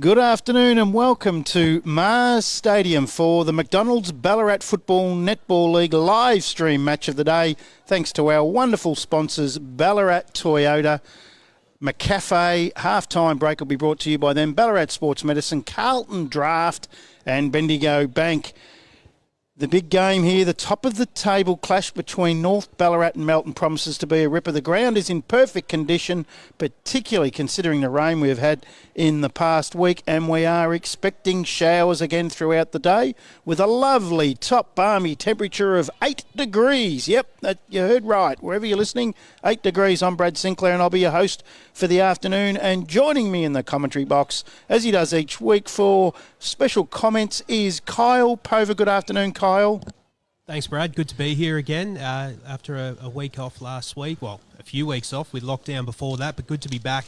Good afternoon and welcome to Mars Stadium for the McDonald's Ballarat Football Netball League live stream match of the day. Thanks to our wonderful sponsors, Ballarat Toyota, McCafe. Halftime break will be brought to you by them, Ballarat Sports Medicine, Carlton Draft and Bendigo Bank. The big game here, the top of the table clash between North Ballarat and Melton promises to be a ripper. The ground is in perfect condition, particularly considering the rain we've had in the past week, and we are expecting showers again throughout the day with a lovely top balmy temperature of 8 degrees. Yep, you heard right. Wherever you're listening, 8 degrees. I'm Brad Sinclair and I'll be your host for the afternoon, and joining me in the commentary box, as he does each week for special comments, is Kyle Pover. Good afternoon, Kyle. Thanks, Brad. Good to be here again after a week off last week. Well, a few weeks off with lockdown before that, but good to be back,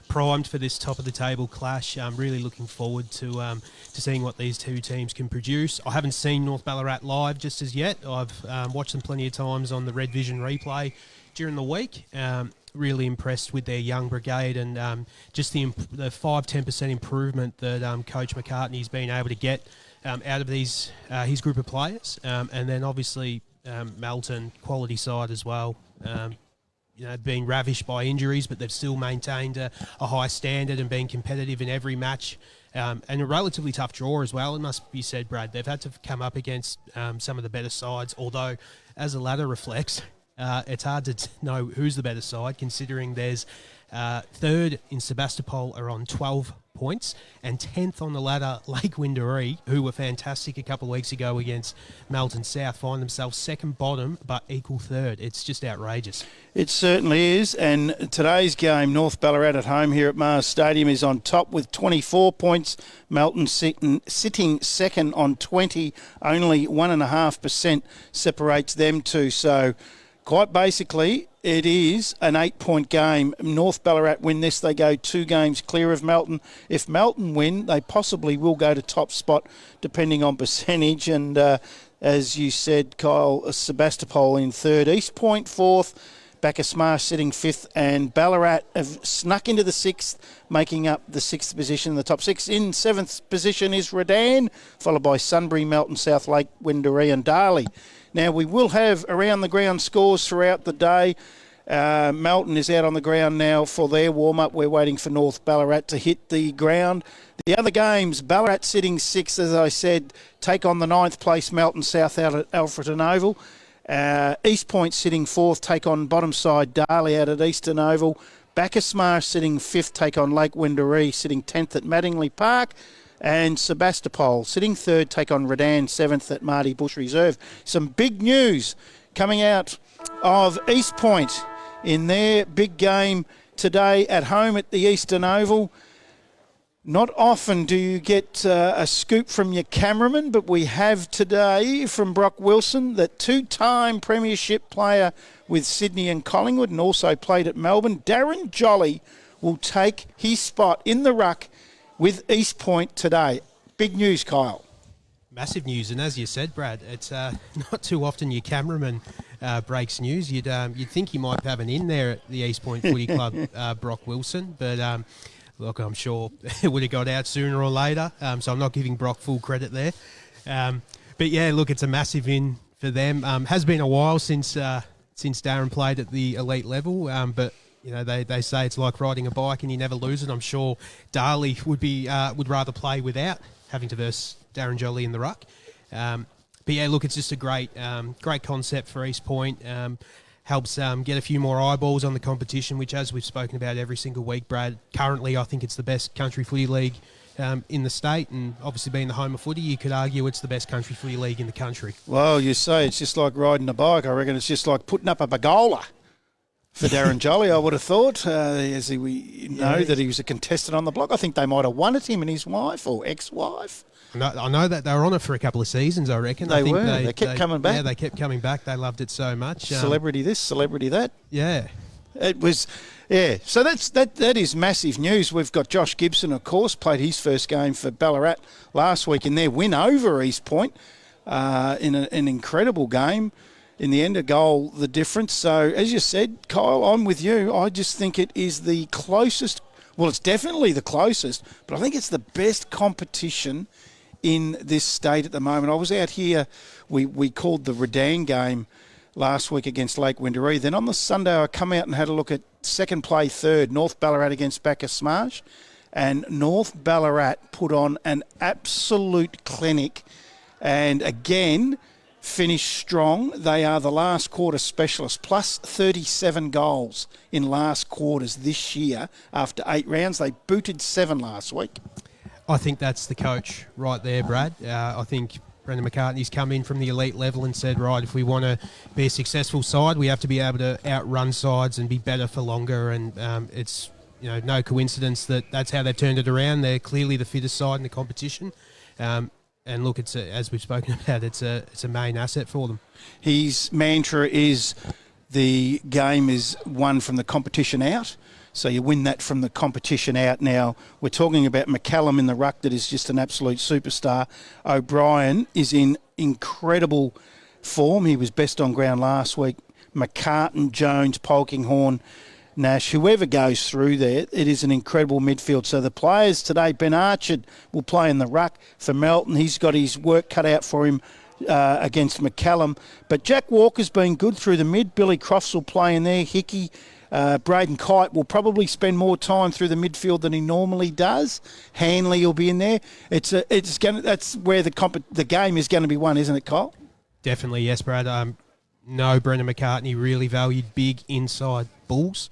primed for this top-of-the-table clash. I'm really looking forward to seeing what these two teams can produce. I haven't seen North Ballarat live just as yet. I've watched them plenty of times on the Red Vision replay during the week. Really impressed with their young brigade and just the 5-10% improvement that Coach McCartney's been able to get out of his group of players. And then obviously Melton, quality side as well. Being ravished by injuries, but they've still maintained a high standard and been competitive in every match. And a relatively tough draw as well, it must be said, Brad. They've had to come up against some of the better sides, although, as the ladder reflects, it's hard to know who's the better side, considering there's third in Sebastopol are on 12 points and 10th on the ladder, Lake Windaree, who were fantastic a couple of weeks ago against Melton South, find themselves second bottom but equal third. It's just outrageous. It certainly is, and today's game, North Ballarat at home here at Mars Stadium, is on top with 24 points. Melton sitting second on 20, only 1.5% separates them two, so quite basically, it is an 8-point game. North Ballarat win this, they go 2 games clear of Melton. If Melton win, they possibly will go to top spot, depending on percentage. And as you said, Kyle, Sebastopol in third, East Point fourth, Bacchus Marsh sitting fifth, and Ballarat have snuck into the sixth, making up the sixth position in the top 6. In seventh position is Redan, followed by Sunbury, Melton, South Lake, Windaree and Darley. Now, we will have around-the-ground scores throughout the day. Melton is out on the ground now for their warm-up. We're waiting for North Ballarat to hit the ground. The other games, Ballarat sitting 6th, as I said, take on the 9th place Melton South out at Alfreton Oval. East Point sitting 4th, take on bottom side Darley out at Eastern Oval. Bacchus Marsh sitting 5th, take on Lake Windaree, sitting 10th at Mattingley Park. And Sebastopol sitting 3rd, take on Redan, 7th at Marty Bush Reserve. Some big news coming out of East Point in their big game today at home at the Eastern Oval. Not often do you get a scoop from your cameraman, but we have today from Brock Wilson, that 2-time premiership player with Sydney and Collingwood and also played at Melbourne. Darren Jolly will take his spot in the ruck with East Point today. Big news, Kyle. Massive news, and as you said, Brad, it's not too often your cameraman breaks news. You'd think he might have an in there at the East Point Footy Club, Brock Wilson, but look, I'm sure it would have got out sooner or later, so I'm not giving Brock full credit there. But yeah, look, it's a massive in for them. Has been a while since Darren played at the elite level, but you know, they say it's like riding a bike and you never lose it. I'm sure Darley would rather play without having to verse Darren Jolly in the ruck. But yeah, look, it's just a great concept for East Point. Helps get a few more eyeballs on the competition, which, as we've spoken about every single week, Brad, currently I think it's the best country footy league in the state, and obviously being the home of footy, you could argue it's the best country footy league in the country. Well, you say it's just like riding a bike. I reckon it's just like putting up a bagola for Darren Jolly, I would have thought, as we know that he was a contestant on the block. I think they might have won it, him and his wife or ex-wife. I know that they were on it for a couple of seasons, I reckon. They were. They kept coming back. Yeah, they kept coming back. They loved it so much. Celebrity this, celebrity that. Yeah. It was, yeah. So that is massive news. We've got Josh Gibson, of course, played his first game for Ballarat last week in their win over East Point in an incredible game. In the end, a goal, the difference. So, as you said, Kyle, I'm with you. I just think it is the closest Well, it's definitely the closest, but I think it's the best competition in this state at the moment. I was out here, we called the Redan game last week against Lake Windaree. Then on the Sunday, I come out and had a look at second play third, North Ballarat against Bacchus Marsh. And North Ballarat put on an absolute clinic and again finished strong. They are the last quarter specialists, plus 37 goals in last quarters this year after 8 rounds. They booted 7 last week. I think that's the coach right there, Brad. I think Brendan McCartney's come in from the elite level and said, right, if we want to be a successful side, we have to be able to outrun sides and be better for longer. And it's no coincidence that that's how they've turned it around. They're clearly the fittest side in the competition. And look, as we've spoken about, it's a main asset for them. His mantra is the game is won from the competition out. So you win that from the competition out. Now, we're talking about McCallum in the ruck that is just an absolute superstar. O'Brien is in incredible form. He was best on ground last week. McCartan, Jones, Polkinghorne, Nash, whoever goes through there, it is an incredible midfield. So the players today, Ben Archard will play in the ruck for Melton. He's got his work cut out for him against McCallum. But Jack Walker's been good through the mid. Billy Crofts will play in there. Hickey, Braden Kite will probably spend more time through the midfield than he normally does. Hanley will be in there. That's where the game is going to be won, isn't it, Kyle? Definitely, yes, Brad. No, Brendan McCartney really valued big inside bulls.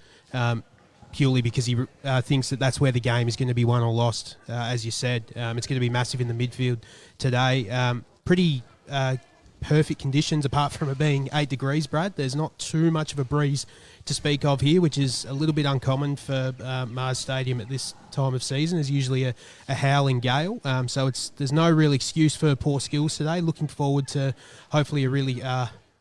Purely because he thinks that that's where the game is going to be won or lost. As you said, it's going to be massive in the midfield today. Pretty perfect conditions apart from it being 8 degrees, Brad. There's not too much of a breeze to speak of here, which is a little bit uncommon for Mars Stadium at this time of season. There's usually a howling gale, so there's no real excuse for poor skills today. Looking forward to hopefully a really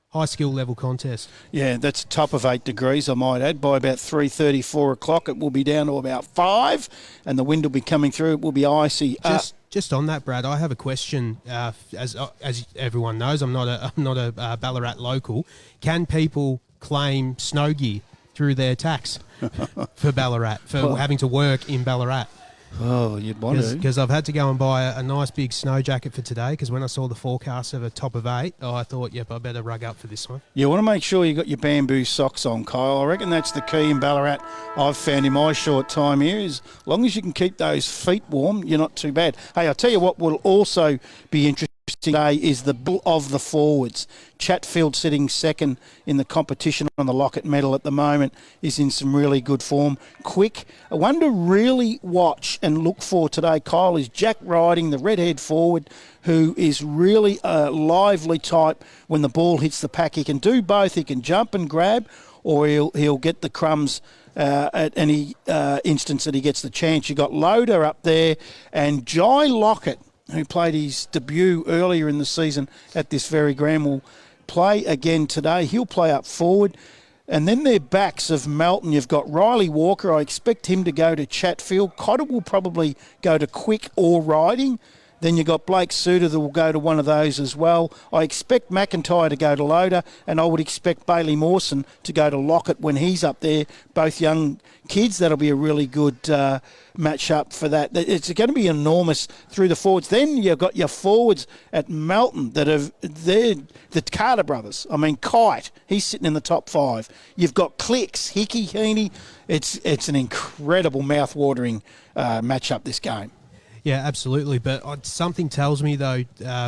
high skill level contest. Yeah, that's top of 8 degrees, I might add. By about 3:30, 4 o'clock, it will be down to about 5, and the wind will be coming through. It will be icy. Just on that, Brad, I have a question. As everyone knows, I'm not a Ballarat local. Can people claim snow gear through their tax for Ballarat for having to work in Ballarat? Oh, you'd want to. Because I've had to go and buy a nice big snow jacket for today, because when I saw the forecast of a top of 8, I thought, yep, I better rug up for this one. You want to make sure you got your bamboo socks on, Kyle. I reckon that's the key in Ballarat I've found in my short time here. As long as you can keep those feet warm, you're not too bad. Hey, I'll tell you what will also be interesting today is the bull of the forwards. Chatfield sitting second in the competition on the Lockett medal at the moment is in some really good form. Quick. One to really watch and look for today, Kyle, is Jack Riding, the red-haired forward, who is really a lively type when the ball hits the pack. He can do both. He can jump and grab, or he'll get the crumbs at any instance that he gets the chance. You got Loader up there and Jai Lockett, who played his debut earlier in the season at this very ground, will play again today. He'll play up forward. And then their backs of Melton, you've got Riley Walker. I expect him to go to Chatfield. Cotter will probably go to Quick or Riding. Then you've got Blake Suter that will go to one of those as well. I expect McIntyre to go to Loader, and I would expect Bailey Mawson to go to Lockett when he's up there. Both young kids. That'll be a really good match-up for that. It's going to be enormous through the forwards. Then you've got your forwards at Melton they're the Carter brothers. I mean, Kite, he's sitting in the top 5. You've got Clicks, Hickey, Heaney. It's an incredible mouth-watering match-up, this game. Yeah, absolutely. But something tells me, though,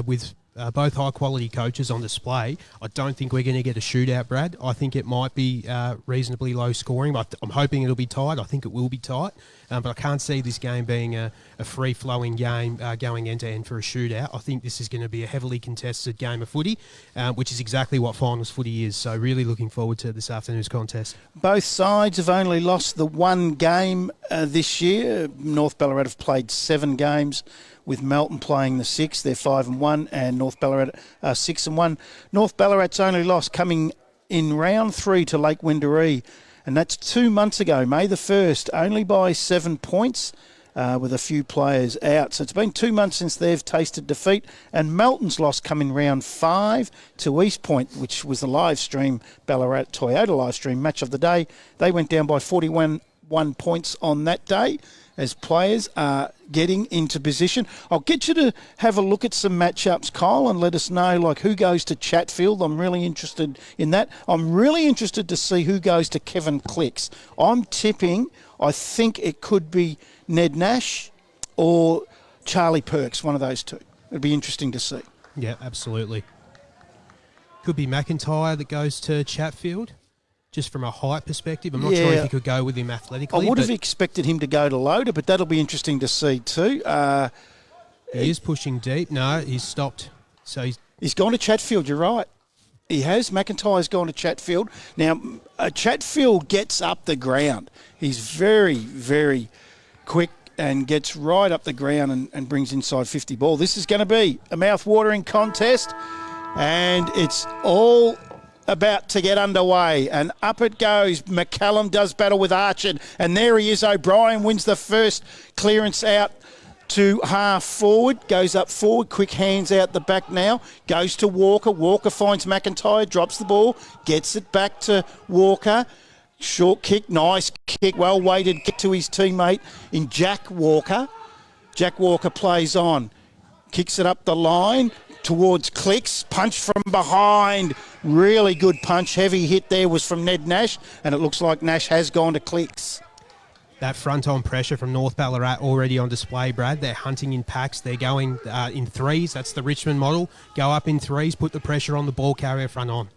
with both high-quality coaches on display, I don't think we're going to get a shootout, Brad. I think it might be reasonably low scoring. I'm hoping it'll be tight. I think it will be tight. But I can't see this game being a free-flowing game going end-to-end for a shootout. I think this is going to be a heavily contested game of footy, which is exactly what finals footy is. So really looking forward to this afternoon's contest. Both sides have only lost the one game this year. North Ballarat have played 7 games, with Melton playing the 6th. They're 5-1, and North Ballarat are 6-1. North Ballarat's only loss coming in round 3 to Lake Windaree, and that's 2 months ago, May the 1st, only by 7 points, with a few players out. So it's been 2 months since they've tasted defeat, and Melton's loss come in round 5 to East Point, which was the live stream, Ballarat Toyota live stream match of the day. They went down by 41 1 points on that day as players are getting into position. I'll get you to have a look at some matchups, Kyle, and let us know like who goes to Chatfield. I'm really interested in that. I'm really interested to see who goes to Kevin Clicks. I'm tipping, I think it could be Ned Nash or Charlie Perks, one of those two. It'd be interesting to see. Yeah, absolutely. Could be McIntyre that goes to Chatfield. Just from a height perspective, I'm not sure if he could go with him athletically. I would have expected him to go to Loader, but that'll be interesting to see too. He is pushing deep. No, he's stopped. So he's gone to Chatfield, you're right. He has. McIntyre's gone to Chatfield. Now, Chatfield gets up the ground. He's very, very quick and gets right up the ground and brings inside 50 ball. This is going to be a mouth-watering contest, and it's all about to get underway, and up it goes. McCallum does battle with Archer, and there he is. O'Brien wins the first clearance out to half forward, goes up forward, quick hands out the back now, goes to Walker. Walker finds McIntyre, drops the ball, gets it back to Walker. Short kick, nice kick, well-weighted kick to his teammate in Jack Walker. Jack Walker plays on, kicks it up the line towards Clicks, punch from behind. Really good punch. Heavy hit there was from Ned Nash, and it looks like Nash has gone to Clicks. That front-on pressure from North Ballarat already on display, Brad. They're hunting in packs. They're going in threes. That's the Richmond model. Go up in threes, put the pressure on the ball carrier front on.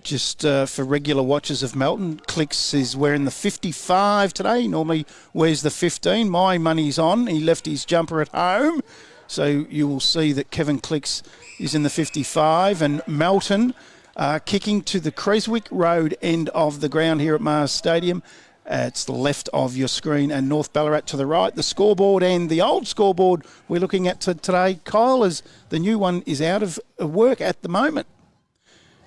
Just for regular watchers of Melton, Clicks is wearing the 55 today. He normally wears the 15. My money's on. He left his jumper at home. So you will see that Kevin Clicks is in the 55, and Melton kicking to the Creswick Road end of the ground here at Mars Stadium. It's the left of your screen, and North Ballarat to the right. The scoreboard and the old scoreboard we're looking at today, Kyle, as the new one is out of work at the moment.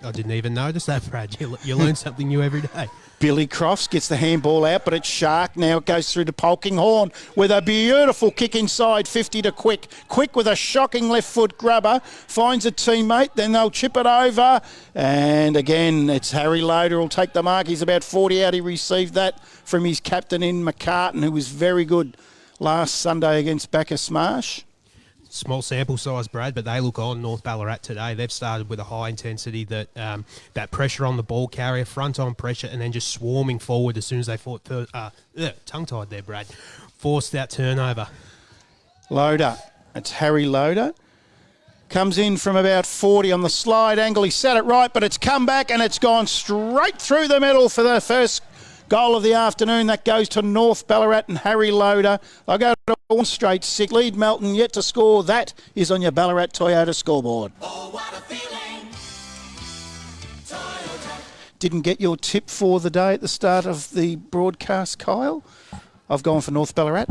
I didn't even notice that, Brad. You learn something new every day. Billy Crofts gets the handball out, but it's Shark. Now it goes through to Polkinghorne with a beautiful kick inside 50 to Quick. Quick with a shocking left foot grubber. Finds a teammate, then they'll chip it over. And again, it's Harry Loader will take the mark. He's about 40 out. He received that from his captain in McCartan, who was very good last Sunday against Bacchus Marsh. Small sample size, Brad, but they look on North Ballarat today. They've started with a high intensity, that pressure on the ball carrier, front on pressure, and then just swarming forward as soon as they tongue-tied there, Brad. Forced that turnover. Loader. It's Harry Loader. Comes in from about 40 on the slide angle. He set it right, but it's come back and it's gone straight through the middle for the first goal of the afternoon. That goes to North Ballarat and Harry Loader. I'll go to one straight sick. Lead Melton yet to score. That is on your Ballarat Toyota scoreboard. Oh, what a feeling. Toyota. Didn't get your tip for the day at the start of the broadcast, Kyle. I've gone for North Ballarat.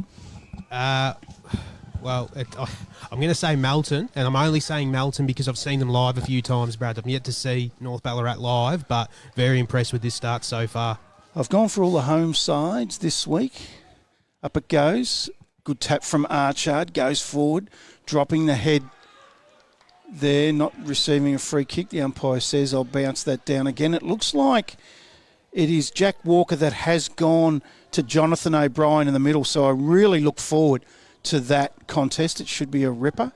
I'm going to say Melton, and I'm only saying Melton because I've seen them live a few times, Brad. I've yet to see North Ballarat live, but very impressed with this start so far. I've gone for all the home sides this week. Up it goes. Good tap from Archard. Goes forward. Dropping the head there. Not receiving a free kick. The umpire says I'll bounce that down again. It looks like it is Jack Walker that has gone to Jonathan O'Brien in the middle. So I really look forward to that contest. It should be a ripper.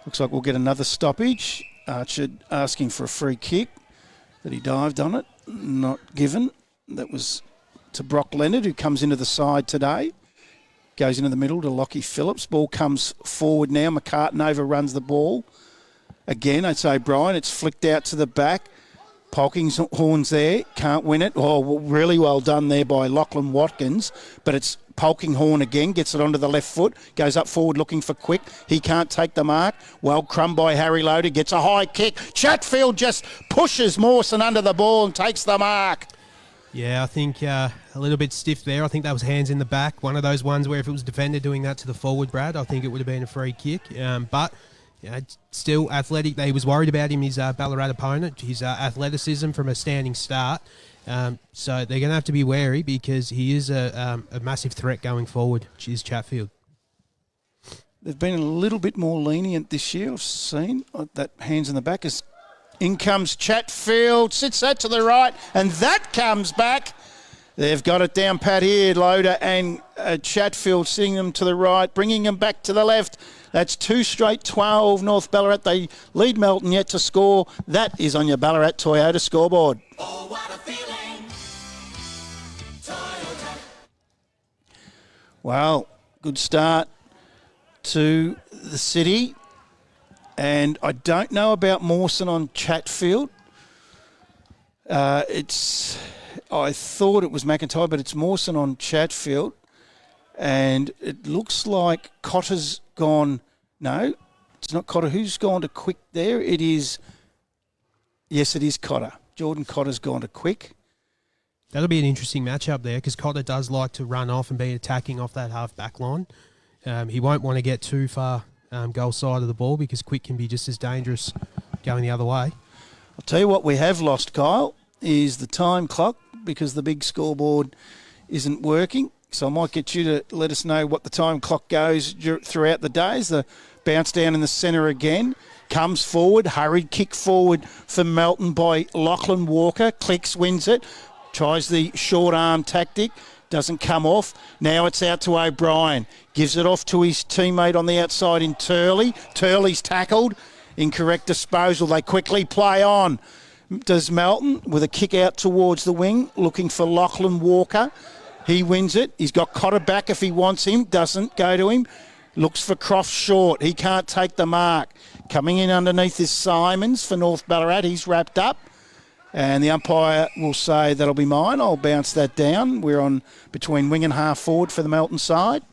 Looks like we'll get another stoppage. Archard asking for a free kick. That he dived on it. Not given. That was to Brock Leonard, who comes into the side today. Goes into the middle to Lockie Phillips. Ball comes forward now. McCartan overruns the ball. Again, it's O'Brien. It's flicked out to the back. Polkinghorne's there. Can't win it. Oh, really well done there by Lachlan Watkins. But it's Polkinghorne again. Gets it onto the left foot. Goes up forward looking for Quick. He can't take the mark. Well crumbed by Harry Loader. Gets a high kick. Chatfield just pushes Mawson under the ball and takes the mark. Yeah, I think a little bit stiff there. I think that was hands in the back. One of those ones where if it was a defender doing that to the forward, Brad, I think it would have been a free kick. But still athletic. He was worried about him, his Ballarat opponent, his athleticism from a standing start. So they're going to have to be wary because he is a massive threat going forward, which is Chatfield. They've been a little bit more lenient this year, I've seen. That hands in the back is... In comes Chatfield, sits that to the right, and that comes back. They've got it down pat here. Loader and Chatfield sitting them to the right, bringing them back to the left. That's 2 straight 12 North Ballarat. They lead Melton yet to score. That is on your Ballarat Toyota scoreboard. Oh, what a feeling. Toyota. Well, good start to the city. And I don't know about Mawson on Chatfield. I thought it was McIntyre, but it's Mawson on Chatfield. And it looks like Cotter's gone. No, it's not Cotter. Who's gone to Quick there? It is. Yes, it is Cotter. Jordan Cotter's gone to Quick. That'll be an interesting matchup there because Cotter does like to run off and be attacking off that half back line. He won't want to get too far goal side of the ball because Quick can be just as dangerous going the other way. I'll tell you what we have lost, Kyle, is the time clock because the big scoreboard isn't working. So I might get you to let us know what the time clock goes throughout the days. The bounce down in the centre again. Comes forward, hurried kick forward for Melton by Lachlan Walker. Clicks, wins it. Tries the short arm tactic. Doesn't come off. Now it's out to O'Brien. Gives it off to his teammate on the outside in Turley. Turley's tackled. Incorrect disposal. They quickly play on. Does Melton with a kick out towards the wing, looking for Lachlan Walker. He wins it. He's got Cotter back if he wants him. Doesn't go to him. Looks for Croft short. He can't take the mark. Coming in underneath is Simons for North Ballarat. He's wrapped up. And the umpire will say, that'll be mine. I'll bounce that down. We're on between wing and half forward for the Melton side.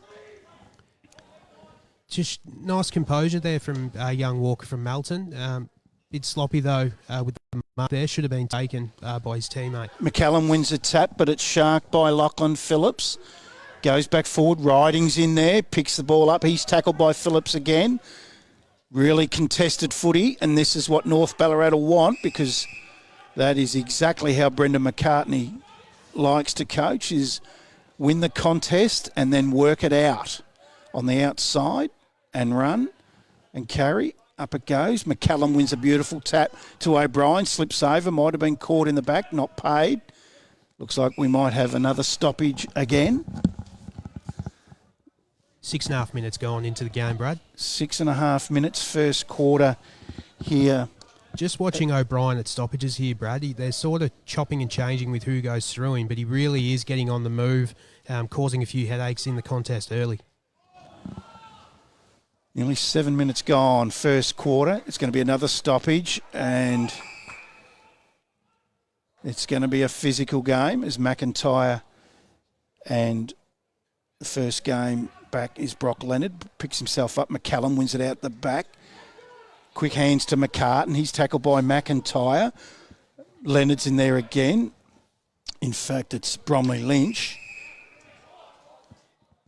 Just nice composure there from young Walker from Melton. Bit sloppy, though, with the mark there. Should have been taken by his teammate. McCallum wins a tap, but it's sharked by Lachlan Phillips. Goes back forward. Riding's in there. Picks the ball up. He's tackled by Phillips again. Really contested footy, and this is what North Ballarat will want because that is exactly how Brendan McCartney likes to coach, is win the contest and then work it out on the outside and run and carry. Up it goes. McCallum wins a beautiful tap to O'Brien. Slips over. Might have been caught in the back. Not paid. Looks like we might have another stoppage again. 6.5 minutes going into the game, Brad. 6.5 minutes, first quarter here. Just watching O'Brien at stoppages here, Brad. They're sort of chopping and changing with who goes through him, but he really is getting on the move, causing a few headaches in the contest early. Nearly 7 minutes gone, first quarter. It's going to be another stoppage, and it's going to be a physical game as McIntyre, and the first game back is Brock Leonard. Picks himself up. McCallum wins it out the back. Quick hands to McCartan. He's tackled by McIntyre. Leonard's in there again. In fact, it's Bromley Lynch.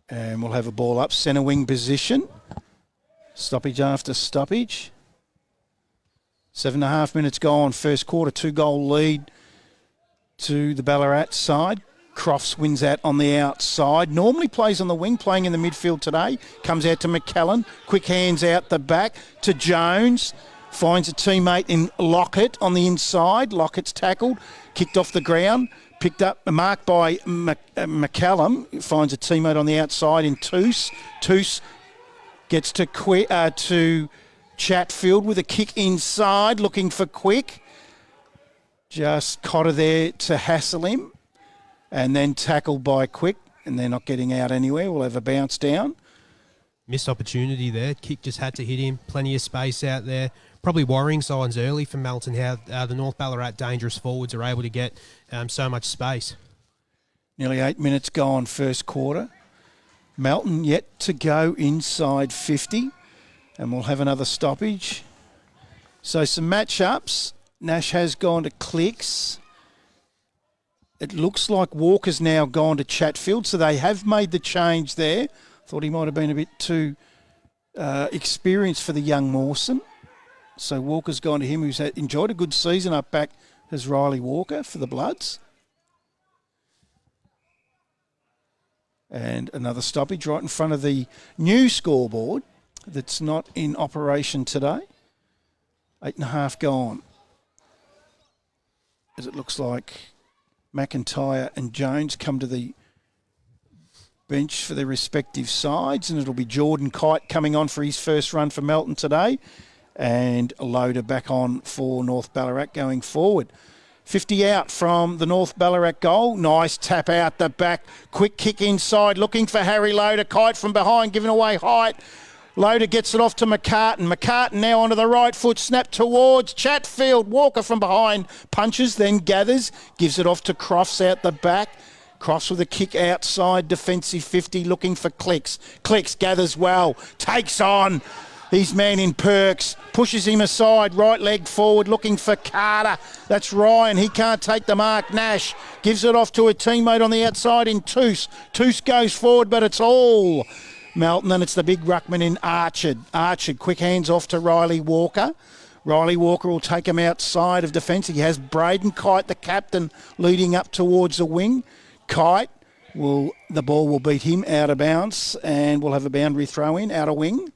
And we'll have a ball up. Centre wing position. Stoppage after stoppage. 7.5 minutes gone. First quarter, 2-goal lead to the Ballarat side. Crofts wins that on the outside. Normally plays on the wing, playing in the midfield today. Comes out to McCallan. Quick hands out the back to Jones. Finds a teammate in Lockett on the inside. Lockett's tackled. Kicked off the ground. Picked up, marked by McCallum. Finds a teammate on the outside in Toos. Toos gets to Chatfield with a kick inside, looking for Quick. Just Cotter there to hassle him. And then tackled by Quick, and they're not getting out anywhere. We'll have a bounce down. Missed opportunity there. Kick just had to hit him. Plenty of space out there. Probably worrying signs early for Melton, how the North Ballarat dangerous forwards are able to get so much space. Nearly 8 minutes gone, first quarter. Melton yet to go inside 50, and we'll have another stoppage. So some matchups. Nash has gone to Clicks. It looks like Walker's now gone to Chatfield, so they have made the change there. Thought he might have been a bit too experienced for the young Mawson. So Walker's gone to him, who's enjoyed a good season up back as Riley Walker for the Bloods. And another stoppage right in front of the new scoreboard that's not in operation today. 8.5 gone. As it looks like McIntyre and Jones come to the bench for their respective sides, and it'll be Jordan Kite coming on for his first run for Melton today, and Loader back on for North Ballarat going forward. 50 out from the North Ballarat goal. Nice tap out the back. Quick kick inside, looking for Harry Loader. Kite from behind, giving away height. Loader gets it off to McCartan. McCartan now onto the right foot, snap towards Chatfield. Walker from behind, punches, then gathers, gives it off to Crofts out the back. Crofts with a kick outside, defensive 50, looking for Clicks. Clicks gathers well, takes on his man in Perks, pushes him aside, right leg forward, looking for Carter. That's Ryan, he can't take the mark. Nash gives it off to a teammate on the outside in Toos. Toos goes forward, but it's all Melton, and it's the big ruckman in Archard. Archard, quick hands off to Riley Walker. Riley Walker will take him outside of defence. He has Braden Kite, the captain, leading up towards the wing. Kite, the ball will beat him out of bounds, and we'll have a boundary throw in, out of wing.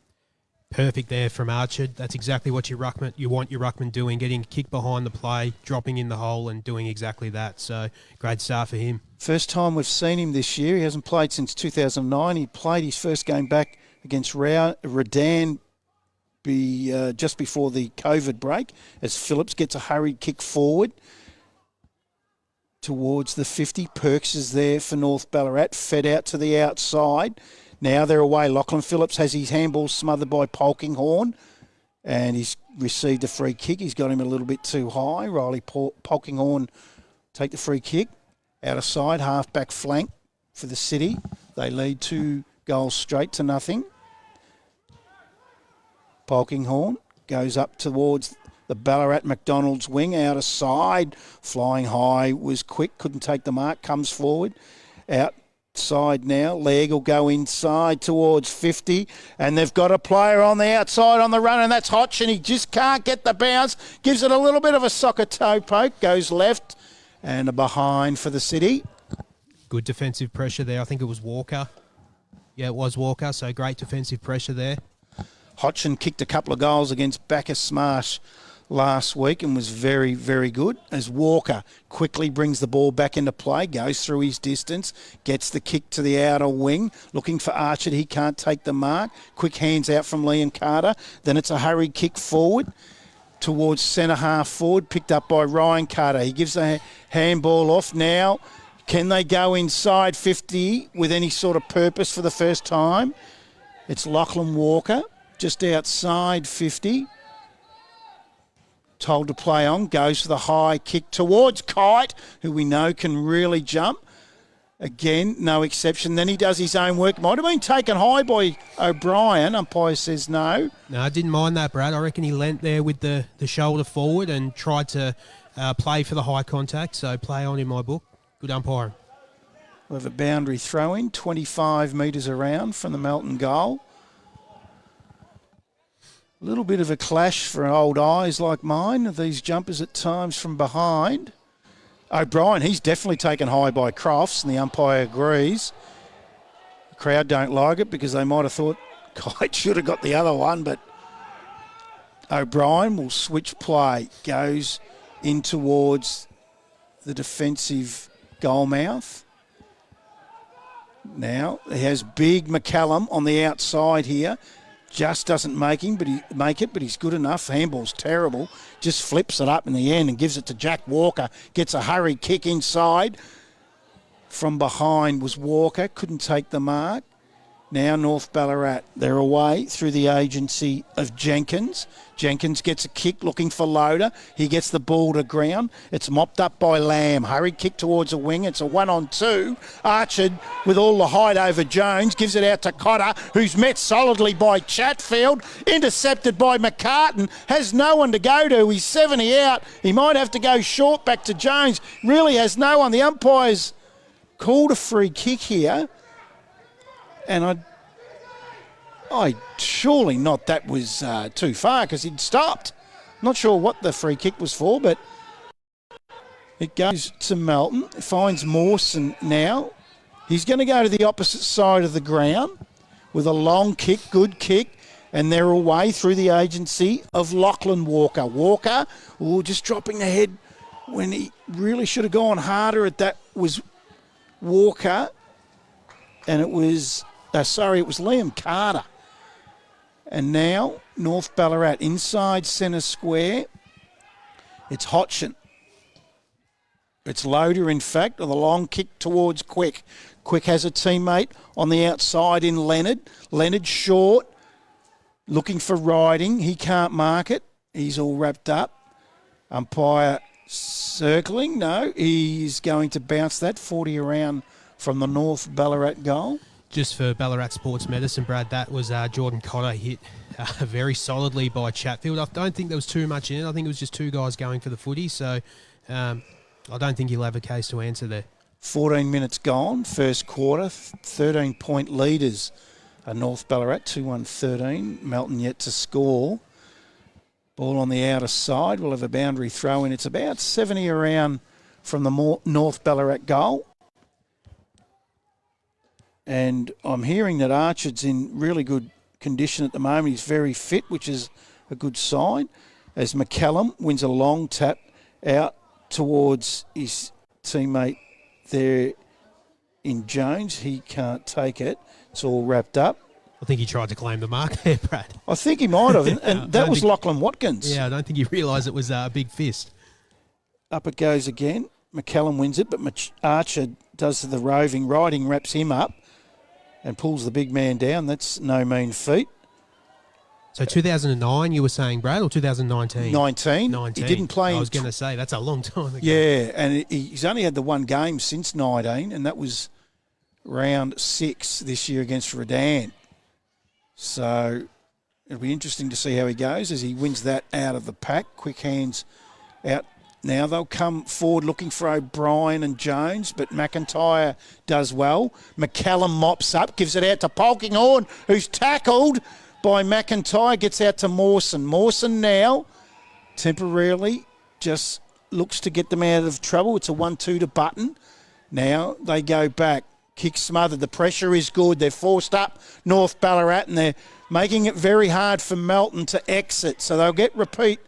Perfect there from Archard. That's exactly what you want your ruckman doing, getting a kick behind the play, dropping in the hole and doing exactly that. So great start for him. First time we've seen him this year. He hasn't played since 2009. He played his first game back against Redan just before the COVID break, as Phillips gets a hurried kick forward towards the 50. Perks is there for North Ballarat, fed out to the outside. Now they're away. Lachlan Phillips has his handball smothered by Polkinghorn, and he's received a free kick. He's got him a little bit too high. Riley Polkinghorn take the free kick. Out of side, half-back flank for the City. They lead 2 goals straight to nothing. Polkinghorn goes up towards the Ballarat McDonald's wing, out of side. Flying high, was quick, couldn't take the mark, comes forward. Outside now, leg will go inside towards 50, and they've got a player on the outside on the run, and that's Hodge, and he just can't get the bounce. Gives it a little bit of a soccer toe poke, goes left, and a behind for the City. Good defensive pressure there. I think it was Walker. Yeah, it was Walker, so great defensive pressure there. Hodgson kicked a couple of goals against Bacchus Smash last week and was very, very good, as Walker quickly brings the ball back into play, goes through his distance, gets the kick to the outer wing, looking for Archer. He can't take the mark. Quick hands out from Liam Carter. Then it's a hurried kick forward towards centre half forward, picked up by Ryan Carter. He gives the handball off now. Can they go inside 50 with any sort of purpose for the first time? It's Lachlan Walker, just outside 50. Told to play on, goes for the high kick towards Kite, who we know can really jump. Again, no exception. Then he does his own work. Might have been taken high by O'Brien. Umpire says no. No, I didn't mind that, Brad. I reckon he leant there with the shoulder forward and tried to play for the high contact. So play on in my book. Good umpiring. We have a boundary throw in, 25 metres around from the Melton goal. A little bit of a clash for old eyes like mine. These jumpers at times from behind. O'Brien, he's definitely taken high by Crofts, and the umpire agrees. The crowd don't like it because they might have thought Kite should have got the other one, but O'Brien will switch play, goes in towards the defensive goal mouth. Now he has big McCallum on the outside here. Just doesn't make it, but he's good enough. Handball's terrible. Just flips it up in the end and gives it to Jack Walker. Gets a hurry kick inside. From behind was Walker. Couldn't take the mark. Now North Ballarat. They're away through the agency of Jenkins. Jenkins gets a kick looking for Loader. He gets the ball to ground. It's mopped up by Lamb. Hurry kick towards a wing. It's a 1-on-2. Archer with all the height over Jones. Gives it out to Cotter, who's met solidly by Chatfield. Intercepted by McCartan. Has no one to go to. He's 70 out. He might have to go short back to Jones. Really has no one. The umpire's called a free kick here. And I surely not that was too far because he'd stopped. Not sure what the free kick was for, but it goes to Melton. It finds Mawson now. He's going to go to the opposite side of the ground with a long kick, good kick, and they're away through the agency of Lachlan Walker. Walker, just dropping the head when he really should have gone harder at that was Walker, and it was, it was Liam Carter. And now North Ballarat inside centre square. It's Hodgson. It's Loader, in fact, with a long kick towards Quick. Quick has a teammate on the outside in Leonard. Leonard short, looking for riding. He can't mark it. He's all wrapped up. Umpire circling. No, he's going to bounce that 40 around from the North Ballarat goal. Just for Ballarat Sports Medicine, Brad, that was Jordan Cotter hit very solidly by Chatfield. I don't think there was too much in it. I think it was just two guys going for the footy. So I don't think he'll have a case to answer there. 14 minutes gone, first quarter, 13-point leaders are North Ballarat, 2-1-13. Melton yet to score. Ball on the outer side. We'll have a boundary throw in. It's about 70 around from the North Ballarat goal. And I'm hearing that Archer's in really good condition at the moment. He's very fit, which is a good sign. As McCallum wins a long tap out towards his teammate there in Jones. He can't take it. It's all wrapped up. I think he tried to claim the mark there, Brad. I think he might have, and that was Lachlan Watkins. Yeah, I don't think he realised it was a big fist. Up it goes again. McCallum wins it, but Archer does the riding, wraps him up and pulls the big man down. That's no mean feat. So 2009, you were saying, Brad, or 2019? 19. He didn't play. I was going to say, that's a long time ago. Yeah, and he's only had the one game since 19, and that was round 6 this year against Redan. So it'll be interesting to see how he goes as he wins that out of the pack. Quick hands out. Now they'll come forward looking for O'Brien and Jones, but McIntyre does well. McCallum mops up, gives it out to Polkinghorn, who's tackled by McIntyre, gets out to Mawson. Mawson now temporarily just looks to get them out of trouble. It's a 1-2 to Button. Now they go back. Kick smothered. The pressure is good. They're forced up North Ballarat and they're making it very hard for Melton to exit. So they'll get repeat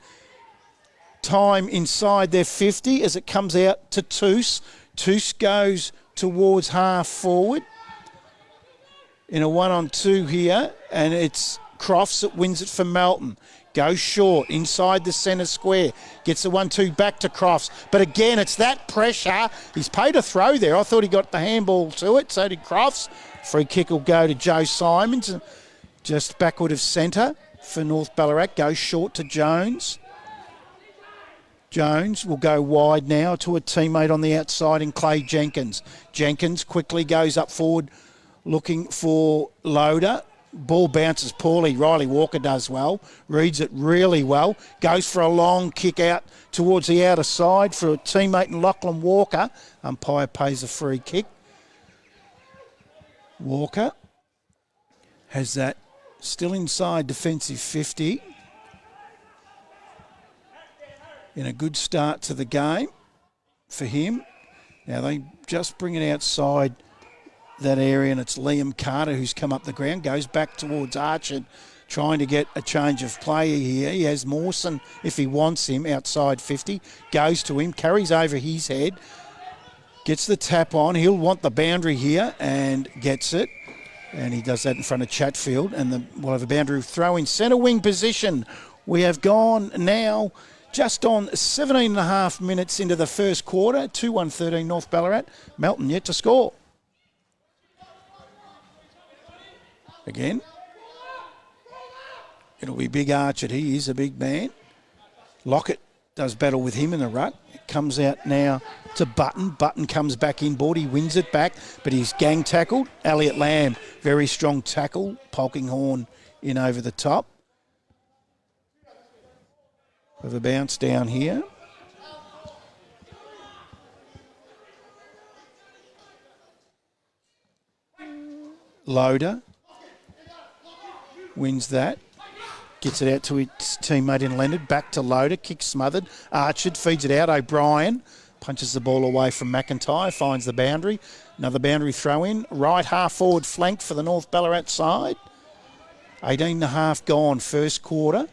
time inside their 50 as it comes out to Toos. Toos goes towards half forward in a 1-on-2 here, and it's Crofts that wins it for Melton. Goes short inside the centre square. Gets the 1-2 back to Crofts. But again, it's that pressure. He's paid a throw there. I thought he got the handball to it. So did Crofts. Free kick will go to Joe Simons. Just backward of centre for North Ballarat. Goes short to Jones. Jones will go wide now to a teammate on the outside in Clay Jenkins. Jenkins quickly goes up forward looking for Loader. Ball bounces poorly. Riley Walker does well. Reads it really well. Goes for a long kick out towards the outer side for a teammate in Lachlan Walker. Umpire pays a free kick. Walker has that still inside defensive 50. In a good start to the game for him. Now they just bring it outside that area, and it's Liam Carter who's come up the ground, goes back towards Archer, trying to get a change of play here. He has Mawson, if he wants him, outside 50, goes to him, carries over his head, gets the tap on. He'll want the boundary here and gets it, and he does that in front of Chatfield, and we'll have a boundary throw in centre wing position. We have gone now just on 17 and a half minutes into the first quarter, 2-1-13 North Ballarat. Melton yet to score. Again, it'll be Big Archer. He is a big man. Lockett does battle with him in the ruck. It comes out now to Button. Button comes back inboard. He wins it back, but he's gang tackled. Elliot Lamb, very strong tackle. Polkinghorn in over the top. With a bounce down here. Loader wins that. Gets it out to his teammate in Leonard. Back to Loader. Kick smothered. Archer feeds it out. O'Brien punches the ball away from McIntyre. Finds the boundary. Another boundary throw in. Right half forward flank for the North Ballarat side. 18 and a half gone first quarter.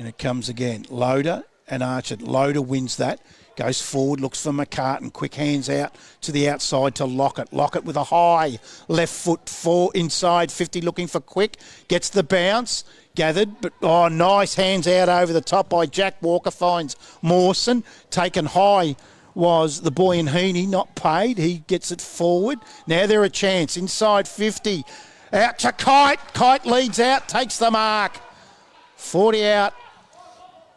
And it comes again. Loader and Archer. Loader wins that. Goes forward, looks for McCartan. Quick hands out to the outside to Lockett. Lockett with a high left foot inside 50, looking for Quick. Gets the bounce. Gathered, but nice hands out over the top by Jack Walker. Finds Mawson. Taken high was the boy in Heaney, not paid. He gets it forward. Now they're a chance. Inside 50. Out to Kite. Kite leads out, takes the mark. 40 out.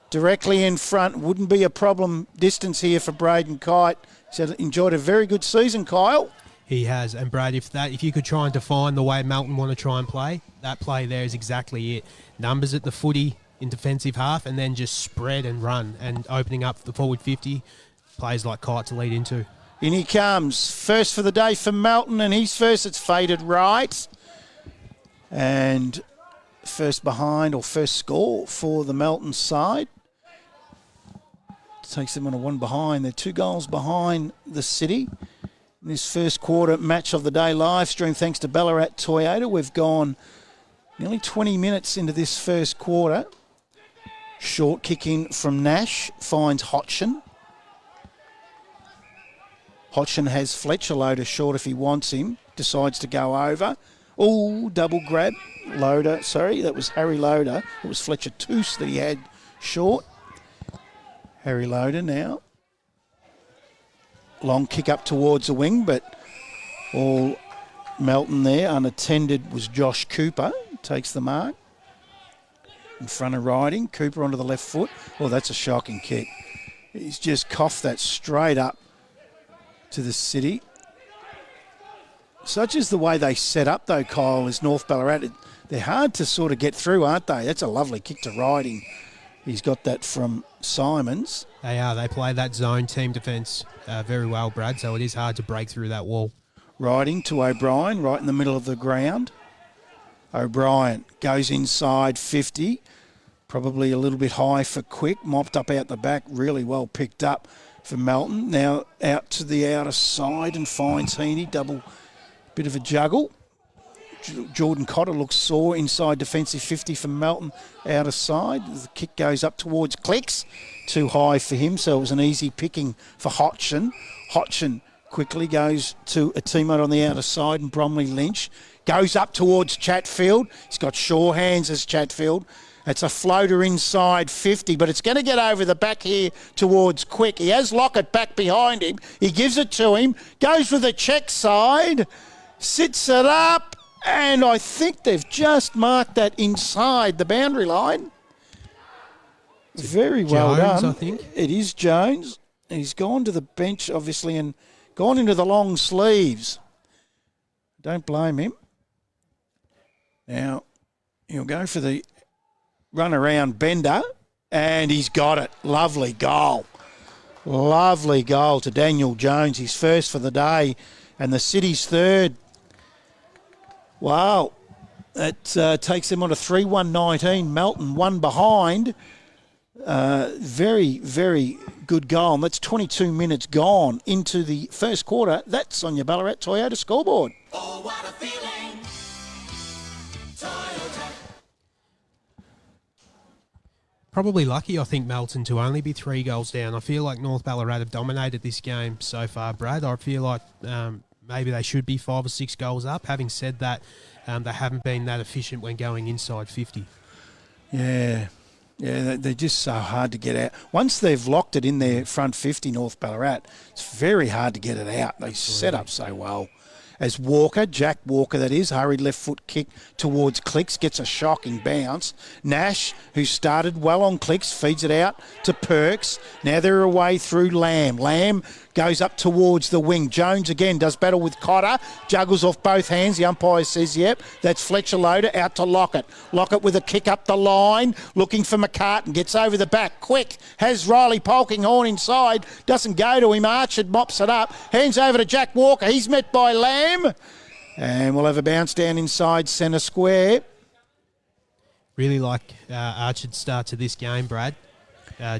Directly in front. Wouldn't be a problem distance here for Braden Kite. He's enjoyed a very good season, Kyle. He has. And Brad, if you could try and define the way Melton want to try and play, that play there is exactly it. Numbers at the footy in defensive half and then just spread and run and opening up the forward 50. Players like Kite to lead into. In he comes. First for the day for Melton, and he's first. It's faded right. And first behind, or first score for the Melton side. Takes them on a one behind. They're 2 goals behind the City. In this first quarter match of the day live stream, thanks to Ballarat Toyota. We've gone nearly 20 minutes into this first quarter. Short kick in from Nash. Finds Hodgson. Hodgson has Fletcher Loader short if he wants him. Decides to go over. Oh, double grab. Loader. Sorry, that was Harry Loader. It was Fletcher Toos that he had short. Harry Loader now. Long kick up towards the wing, but all Melton there. Unattended was Josh Cooper. Takes the mark. In front of Riding. Cooper onto the left foot. Oh, that's a shocking kick. He's just coughed that straight up to the City. Such is the way they set up, though, Kyle, is North Ballarat. They're hard to sort of get through, aren't they? That's a lovely kick to Riding. He's got that from Simons. They are. They play that zone team defence very well, Brad, so it is hard to break through that wall. Riding to O'Brien, right in the middle of the ground. O'Brien goes inside 50. Probably a little bit high for Quick. Mopped up out the back. Really well picked up for Melton. Now out to the outer side and finds Heaney. Double bit of a juggle. Jordan Cotter looks sore inside defensive 50 for Melton outer side. The kick goes up towards Clicks. Too high for him, so it was an easy picking for Hodgson. Hodgson quickly goes to a teammate on the outer side, and Bromley Lynch goes up towards Chatfield. He's got sure hands as Chatfield. It's a floater inside 50, but it's going to get over the back here towards Quick. He has Lockett back behind him. He gives it to him, goes with the check side, sits it up, and I think they've just marked that inside the boundary line. Very well Jones, done. I think. It is Jones. He's gone to the bench, obviously, and gone into the long sleeves. Don't blame him. Now, he'll go for the run around bender, and he's got it. Lovely goal. Lovely goal to Daniel Jones. He's first for the day, and the City's third. Wow. That takes them on a 3-1-19. Melton one behind. Very, very good goal. And that's 22 minutes gone into the first quarter. That's on your Ballarat Toyota scoreboard. Oh, what a feeling. Toyota. Probably lucky, I think, Melton, to only be 3 goals down. I feel like North Ballarat have dominated this game so far, Brad. I feel like maybe they should be 5 or 6 goals up. Having said that, they haven't been that efficient when going inside 50. Yeah. Yeah, they're just so hard to get out. Once they've locked it in their front 50, North Ballarat, it's very hard to get it out. They set up so well. As Walker, Jack Walker that is, hurried left foot kick towards Clicks, gets a shocking bounce. Nash, who started well on Clicks, feeds it out to Perks. Now they're away through Lamb. Lamb goes up towards the wing. Jones again does battle with Cotter, juggles off both hands. The umpire says, yep, that's Fletcher Loader out to Lockett. Lockett with a kick up the line, looking for McCartan, gets over the back, quick, has Riley Polkinghorn inside, doesn't go to him, Archard mops it up, hands over to Jack Walker, he's met by Lamb, and we'll have a bounce down inside centre square. Really like Archard's start to this game, Brad.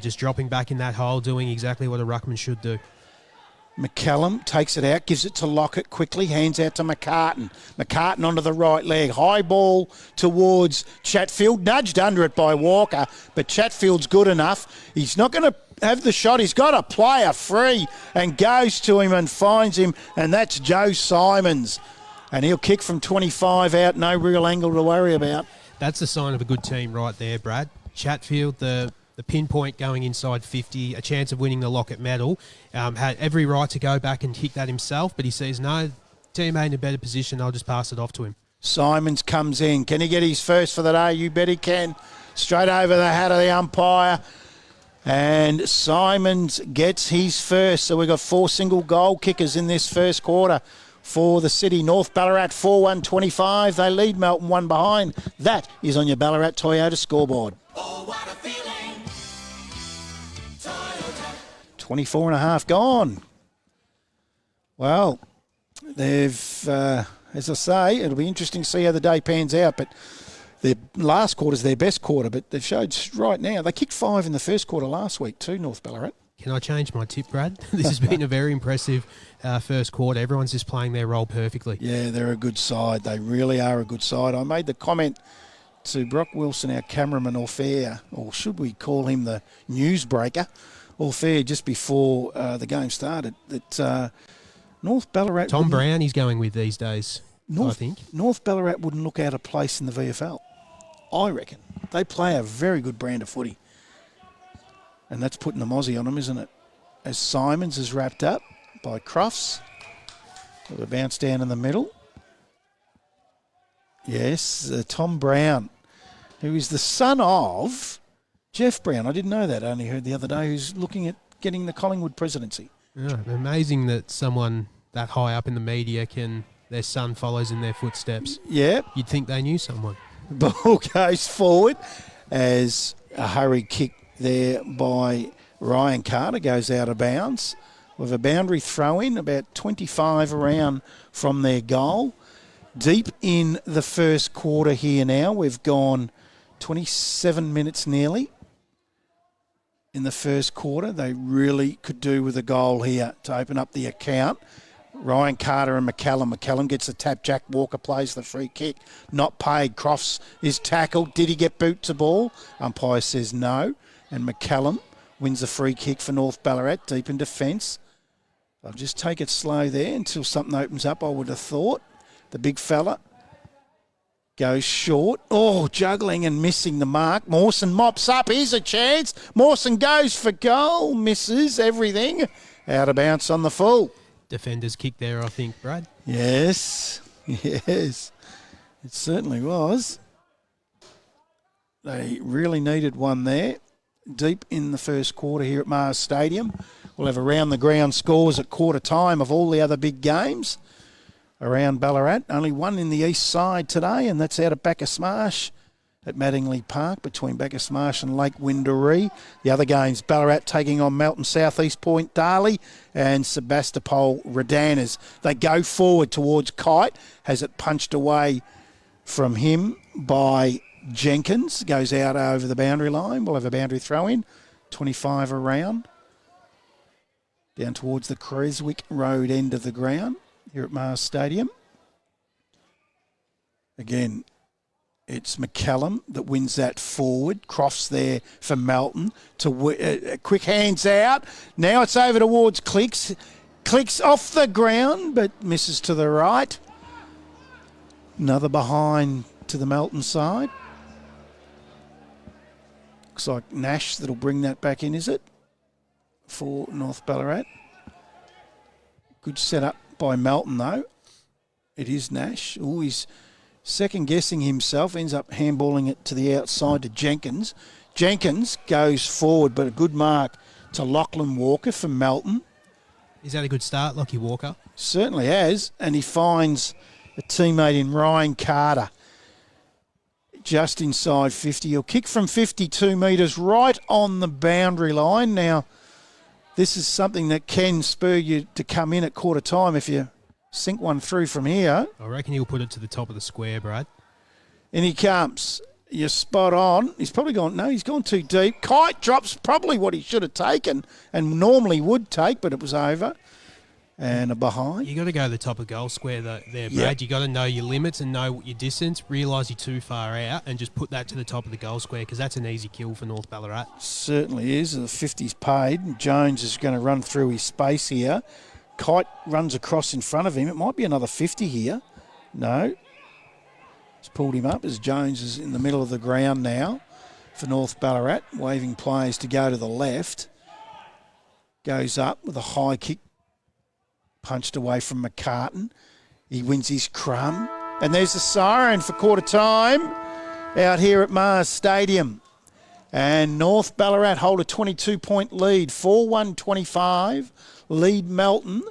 Just dropping back in that hole, doing exactly what a ruckman should do. McCallum takes it out, gives it to Lockett quickly, hands out to McCartan. McCartan onto the right leg, high ball towards Chatfield, nudged under it by Walker, but Chatfield's good enough. He's not going to have the shot. He's got a player free and goes to him and finds him, and that's Joe Simons. And he'll kick from 25 out, no real angle to worry about. That's a sign of a good team right there, Brad. Chatfield, the pinpoint going inside 50, a chance of winning the Lockett medal. Had every right to go back and kick that himself, but he says, no, teammate in a better position, I'll just pass it off to him. Simons comes in. Can he get his first for the day? You bet he can. Straight over the hat of the umpire. And Simons gets his first. So we've got 4 single goal kickers in this first quarter for the city. North Ballarat 4-1-25. They lead Melton 1 behind. That is on your Ballarat Toyota scoreboard. Oh, what a feeling. Toyota. 24 and a half gone. Well, they've, as I say, it'll be interesting to see how the day pans out, but their last quarter's their best quarter, but they've showed right now. They kicked 5 in the first quarter last week too, North Ballarat. Can I change my tip, Brad? This has been a very impressive first quarter. Everyone's just playing their role perfectly. Yeah, they're a good side. They really are a good side. I made the comment to Brock Wilson, our cameraman, Orfair, or should we call him the newsbreaker, Orfair, just before the game started, that North Ballarat... Tom Brown he's going with these days, I think. North Ballarat wouldn't look out of place in the VFL, I reckon. They play a very good brand of footy. And that's putting the Mozzie on them, isn't it? As Simons is wrapped up by Crufts. With a bounce down in the middle. Yes, Tom Brown, who is the son of Jeff Brown. I didn't know that. I only heard the other day who's looking at getting the Collingwood presidency. Yeah, amazing that someone that high up in the media their son follows in their footsteps. Yeah. You'd think they knew someone. Ball goes forward as a hurry kick there by Ryan Carter goes out of bounds with a boundary throw in about 25 around from their goal. Deep in the first quarter here now. We've gone 27 minutes nearly in the first quarter. They really could do with a goal here to open up the account. Ryan Carter and McCallum. McCallum gets the tap. Jack Walker plays the free kick. Not paid. Crofts is tackled. Did he get boot to ball? Umpire says no. And McCallum wins the free kick for North Ballarat, deep in defence. I'll just take it slow there until something opens up, I would have thought. The big fella goes short. Oh, juggling and missing the mark. Mawson mops up. Here's a chance. Mawson goes for goal. Misses everything. Out of bounce on the full. Defender's kick there, I think, Brad. Yes. Yes. It certainly was. They really needed one there. Deep in the first quarter here at Mars Stadium. We'll have around the ground scores at quarter time of all the other big games around Ballarat. Only one in the east side today, and that's out at Bacchus Marsh at Mattingley Park between Bacchus Marsh and Lake Windaree. The other games, Ballarat taking on Melton South East Point Darley and Sebastopol Redanas. They go forward towards Kite. Has it punched away from him by Jenkins. Goes out over the boundary line. We'll have a boundary throw in. 25 around. Down towards the Creswick Road end of the ground here at Mars Stadium. Again, it's McCallum that wins that forward. Crofts there for Melton. Quick hands out. Now it's over towards Clicks. Clicks off the ground, but misses to the right. Another behind to the Melton side. Looks like Nash that'll bring that back in, is it? For North Ballarat. Good setup by Melton, though. It is Nash. Oh, he's second-guessing himself. Ends up handballing it to the outside to Jenkins. Jenkins goes forward, but a good mark to Lachlan Walker from Melton. Is that a good start, Lockie Walker? Certainly has. And he finds a teammate in Ryan Carter. Just inside 50. He'll kick from 52 metres right on the boundary line. Now, this is something that can spur you to come in at quarter time if you sink one through from here. I reckon he'll put it to the top of the square, Brad. And he comes. You're spot on. He's probably gone, no, he's gone too deep. Kite drops probably what he should have taken and normally would take, but it was over. and a behind. You got to go to the top of goal square there, Brad. Yep. You got to know your limits and know your distance. Realise you're too far out, and just put that to the top of the goal square because that's an easy kill for North Ballarat. Certainly is. The 50's paid. Jones is going to run through his space here. Kite runs across in front of him. It might be another 50 here. No. He's pulled him up as Jones is in the middle of the ground now for North Ballarat, waving players to go to the left. Goes up with a high kick, punched away from McCartan. He wins his crumb. And there's the siren for quarter time out here at Mars Stadium. And North Ballarat hold a 22-point lead, 4-1-25. Lead Melton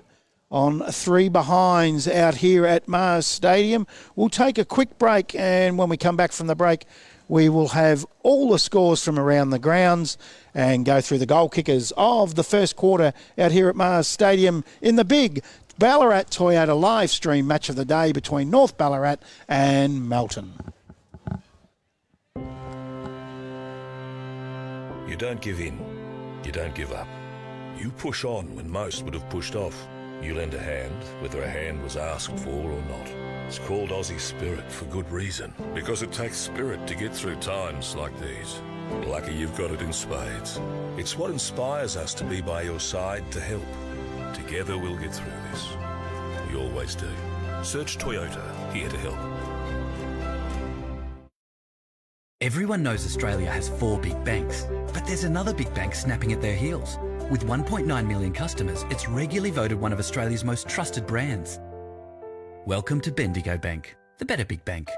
on 3 behinds out here at Mars Stadium. We'll take a quick break, and when we come back from the break, we will have all the scores from around the grounds and go through the goal kickers of the first quarter out here at Mars Stadium in the big Ballarat Toyota live stream match of the day between North Ballarat and Melton. You don't give in. You don't give up. You push on when most would have pushed off. You lend a hand, whether a hand was asked for or not. It's called Aussie Spirit for good reason, because it takes spirit to get through times like these. Lucky you've got it in spades. It's what inspires us to be by your side to help. Together we'll get through this. We always do. Search Toyota, here to help. Everyone knows Australia has 4 big banks, but there's another big bank snapping at their heels. With 1.9 million customers, it's regularly voted one of Australia's most trusted brands. Welcome to Bendigo Bank, the better big bank.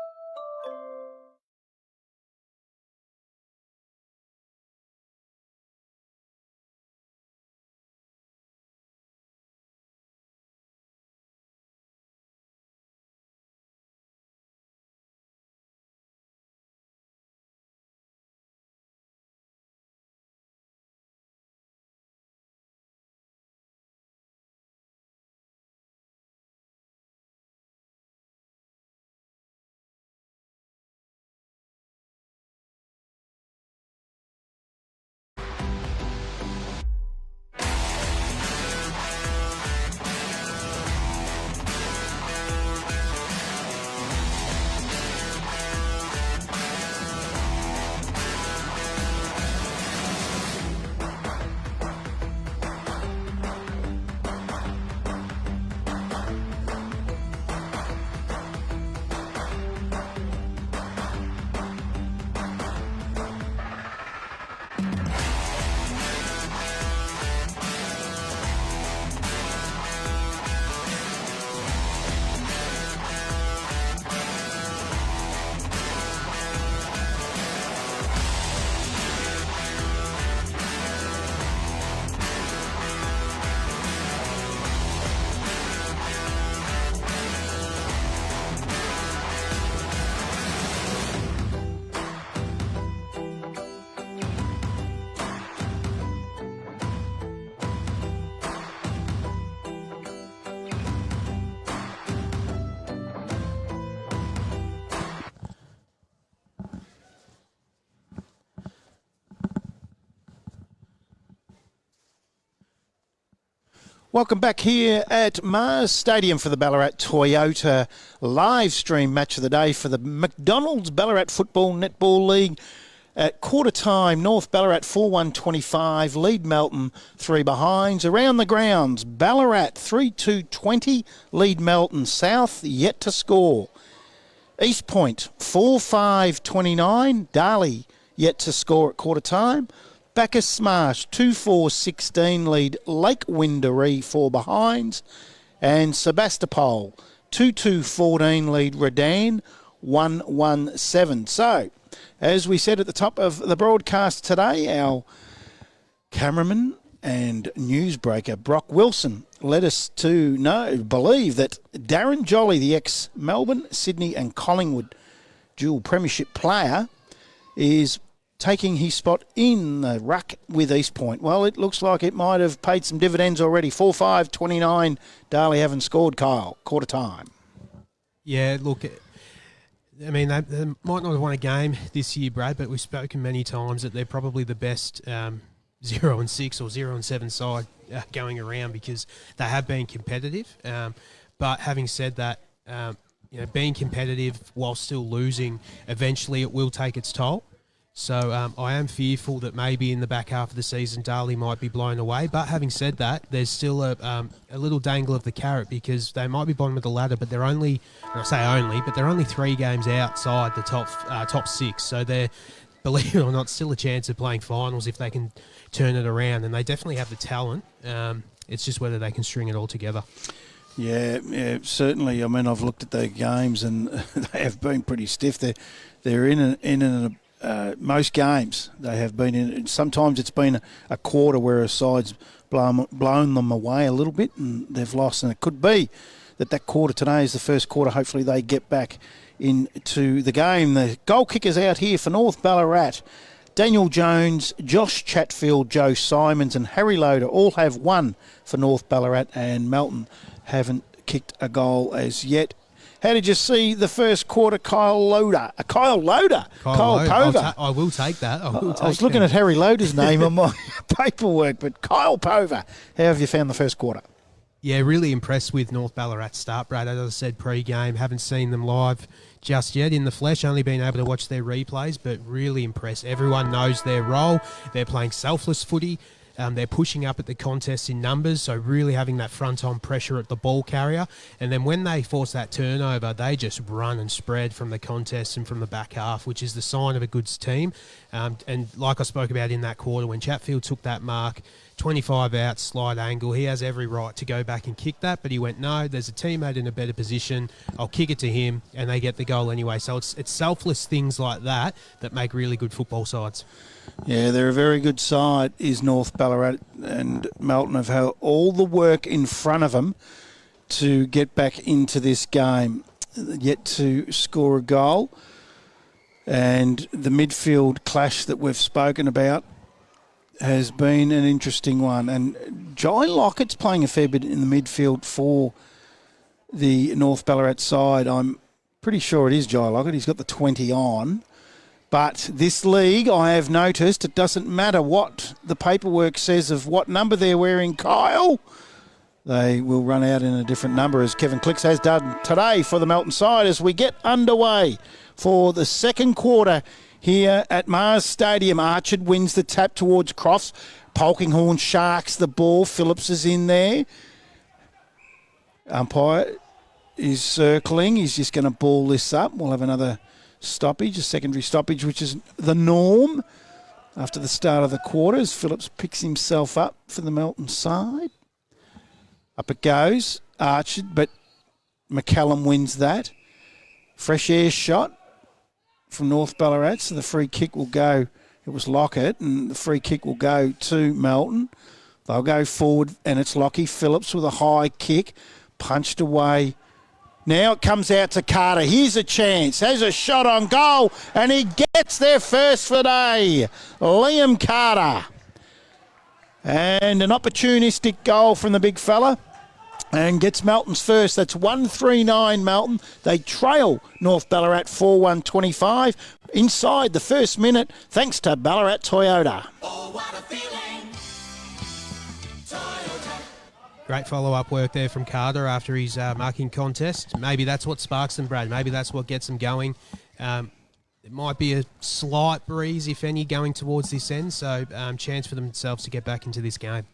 Welcome back here at Mars Stadium for the Ballarat Toyota live stream match of the day for the McDonald's Ballarat Football Netball League. At quarter time, North Ballarat 4-1-25, lead Melton 3 behinds. Around the grounds, Ballarat 3-2-20, lead Melton. South yet to score. East Point 4-5-29, Darley yet to score at quarter time. Bacchus Smash 2-4-16, lead Lake Windaree 4 behinds. And Sebastopol 2-2-14, lead Redan 1-1-7. So, as we said at the top of the broadcast today, our cameraman and newsbreaker Brock Wilson led us to believe that Darren Jolly, the ex-Melbourne, Sydney and Collingwood dual premiership player, is taking his spot in the ruck with East Point. Well, it looks like it might have paid some dividends already. 4-5-29, Darley haven't scored, Kyle. Quarter time. Yeah, look, I mean, they might not have won a game this year, Brad, but we've spoken many times that they're probably the best 0-6 or 0-7 side going around, because they have been competitive. But having said that, being competitive while still losing, eventually it will take its toll. So I am fearful that maybe in the back half of the season, Darley might be blown away. But having said that, there's still a little dangle of the carrot, because they might be bottom of the ladder, but they're only, and I say only, but they're only 3 games outside the top 6. So they're, believe it or not, still a chance of playing finals if they can turn it around. And they definitely have the talent. It's just whether they can string it all together. Yeah, certainly. I mean, I've looked at their games and they have been pretty stiff. They're most games they have been in. Sometimes it's been a quarter where a side's blown them away a little bit and they've lost. And it could be that quarter today is the first quarter. Hopefully they get back into the game. The goal kickers out here for North Ballarat: Daniel Jones, Josh Chatfield, Joe Simons and Harry Loader all have 1 for North Ballarat, and Melton haven't kicked a goal as yet. How did you see the first quarter, Kyle Loader? Kyle Pover. I will take that. I was looking at Harry Loader's name on my paperwork, but Kyle Pover. How have you found the first quarter? Yeah, really impressed with North Ballarat's start, Brad. As I said pre-game, haven't seen them live just yet in the flesh, only been able to watch their replays, but really impressed. Everyone knows their role. They're playing selfless footy. They're pushing up at the contest in numbers, so really having that front-on pressure at the ball carrier. And then when they force that turnover, they just run and spread from the contest and from the back half, which is the sign of a good team. And like I spoke about in that quarter, when Chatfield took that mark, 25 out, slide angle, he has every right to go back and kick that, but he went, no, there's a teammate in a better position, I'll kick it to him, and they get the goal anyway. So it's selfless things like that make really good football sides. Yeah, they're a very good side, is North Ballarat, and Melton have had all the work in front of them to get back into this game, yet to score a goal. And the midfield clash that we've spoken about has been an interesting one. And Jai Lockett's playing a fair bit in the midfield for the North Ballarat side. I'm pretty sure it is Jai Lockett. He's got the 20 on. But this league, I have noticed, it doesn't matter what the paperwork says of what number they're wearing, Kyle. They will run out in a different number, as Kevin Clicks has done today for the Melton side, as we get underway for the second quarter here at Mars Stadium. Archard wins the tap towards Crofts. Polkinghorn sharks the ball. Phillips is in there. Umpire is circling. He's just going to ball this up. We'll have another stoppage, a secondary stoppage, which is the norm after the start of the quarter, as Phillips picks himself up for the Melton side. Up it goes, Archard, but McCallum wins that. Fresh air shot from North Ballarat, so the free kick will go, it was Lockett, and the free kick will go to Melton. They'll go forward, and it's Lockie Phillips with a high kick, punched away. Now it comes out to Carter. Here's a chance. Has a shot on goal, and he gets there first for the day. Liam Carter. And an opportunistic goal from the big fella, and gets Melton's first. That's 1-3-9 Melton. They trail North Ballarat 4-1-25 inside the first minute, thanks to Ballarat Toyota. Oh, what a feeling. Toyota. Great follow-up work there from Carter after his marking contest. Maybe that's what sparks them, Brad. Maybe that's what gets them going. It might be a slight breeze, if any, going towards this end, so chance for themselves to get back into this game.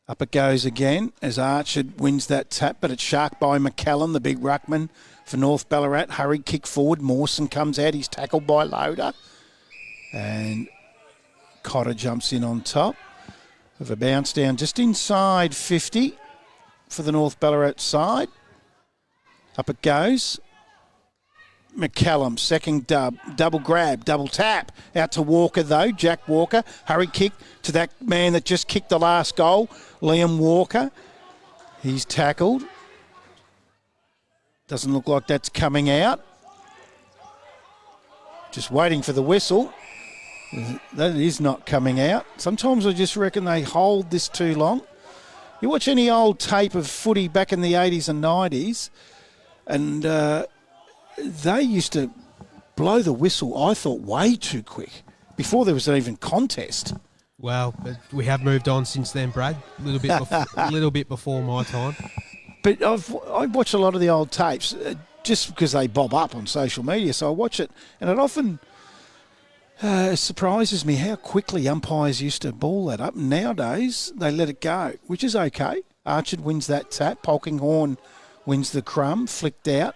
Up it goes again as Archard wins that tap, but it's sharked by McCallum, the big ruckman for North Ballarat. Hurry kick forward. Mawson comes out. He's tackled by Loader. And Cotter jumps in on top of a bounce down just inside 50 for the North Ballarat side. Up it goes. McCallum, second double grab, double tap. Out to Walker, though. Jack Walker. Hurry kick to that man that just kicked the last goal, Liam Walker. He's tackled. Doesn't look like that's coming out. Just waiting for the whistle. That is not coming out. Sometimes I just reckon they hold this too long. You watch any old tape of footy back in the 80s and 90s, and they used to blow the whistle, I thought, way too quick, before there was an even contest. Well, but we have moved on since then, Brad. A little bit before my time. But I watch a lot of the old tapes just because they bob up on social media. So I watch it, and it often surprises me how quickly umpires used to ball that up. Nowadays, they let it go, which is okay. Archer wins that tap. Polkinghorne wins the crumb, flicked out.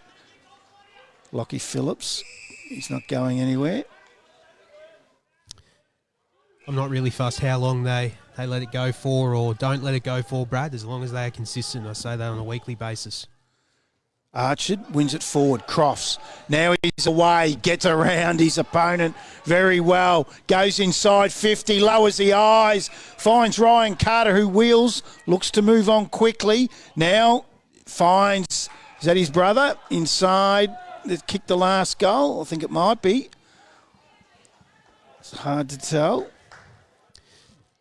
Lockie Phillips, he's not going anywhere. I'm not really fussed how long they let it go for or don't let it go for, Brad, as long as they are consistent. I say that on a weekly basis. Archard wins it forward. Crofts. Now he's away. Gets around his opponent very well. Goes inside 50. Lowers the eyes. Finds Ryan Carter, who wheels. Looks to move on quickly. Now finds, is that his brother? Inside. That kicked the last goal. I think it might be. It's hard to tell.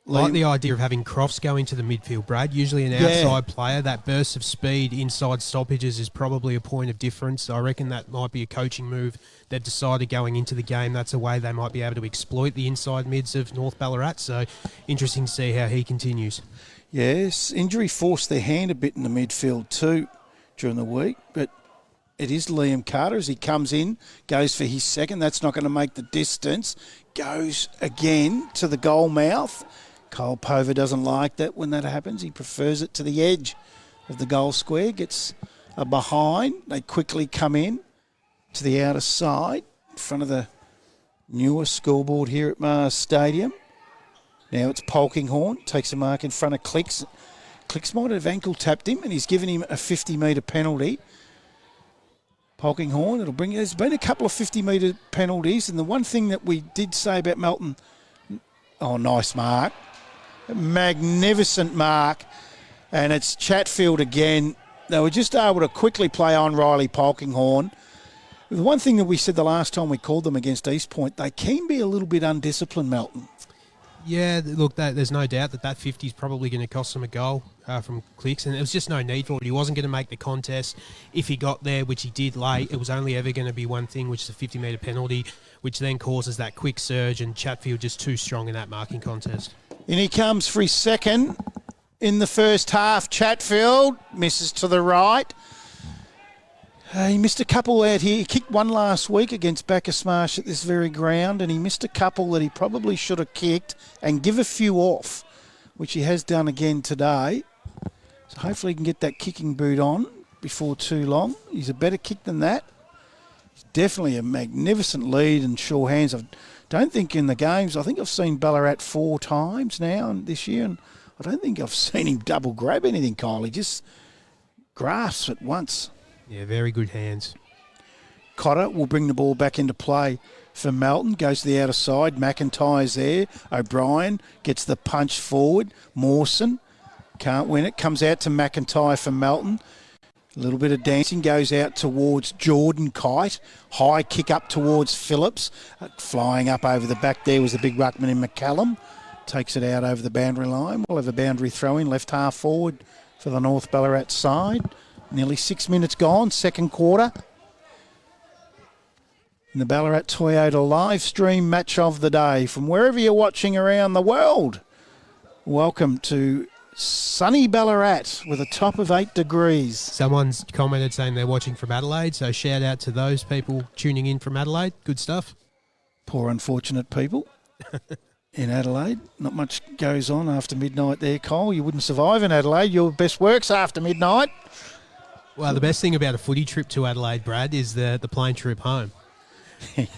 Like the idea of having Crofts go into the midfield, Brad. Usually an outside player, that burst of speed inside stoppages is probably a point of difference. I reckon that might be a coaching move. They've decided going into the game that's a way they might be able to exploit the inside mids of North Ballarat. So interesting to see how he continues. Yes, injury forced their hand a bit in the midfield too during the week, but it is Liam Carter as he comes in, goes for his second. That's not going to make the distance. Goes again to the goal mouth. Cole Pover doesn't like that when that happens. He prefers it to the edge of the goal square. Gets a behind. They quickly come in to the outer side in front of the newer scoreboard here at Mars Stadium. Now it's Polkinghorne. Takes a mark in front of Clicks. Clicks might have ankle tapped him and he's given him a 50-metre penalty. Polkinghorne, there's been a couple of 50-metre penalties, and the one thing that we did say about Melton, nice mark. Magnificent mark, and it's Chatfield again. They were just able to quickly play on Riley Polkinghorne. The one thing that we said the last time we called them against East Point, they can be a little bit undisciplined, Melton. Yeah, look, there's no doubt that 50 is probably going to cost them a goal from Clicks, and there was just no need for it. He wasn't going to make the contest. If he got there, which he did late, it was only ever going to be one thing, which is a 50-metre penalty, which then causes that quick surge, and Chatfield just too strong in that marking contest. In he comes for his second in the first half. Chatfield misses to the right. He missed a couple out here. He kicked one last week against Bacchus Marsh at this very ground, and he missed a couple that he probably should have kicked and give a few off, which he has done again today. So hopefully he can get that kicking boot on before too long. He's a better kick than that. He's definitely a magnificent lead and sure hands. I don't think in the games, I think I've seen Ballarat 4 times now this year, and I don't think I've seen him double grab anything, Kyle. He just grasps at once. Yeah, very good hands. Cotter will bring the ball back into play for Melton. Goes to the outer side. McIntyre's there. O'Brien gets the punch forward. Mawson can't win it. Comes out to McIntyre for Melton. A little bit of dancing. Goes out towards Jordan Kite. High kick up towards Phillips. Flying up over the back there was the big ruckman in McCallum. Takes it out over the boundary line. We'll have a boundary throw in. Left half forward for the North Ballarat side. Nearly 6 minutes gone, second quarter. In the Ballarat Toyota live stream match of the day from wherever you're watching around the world. Welcome to sunny Ballarat with a top of 8 degrees. Someone's commented saying they're watching from Adelaide, so shout out to those people tuning in from Adelaide. Good stuff. Poor unfortunate people in Adelaide. Not much goes on after midnight there, Cole. You wouldn't survive in Adelaide. Your best work's after midnight. Well, the best thing about a footy trip to Adelaide, Brad, is the plane trip home.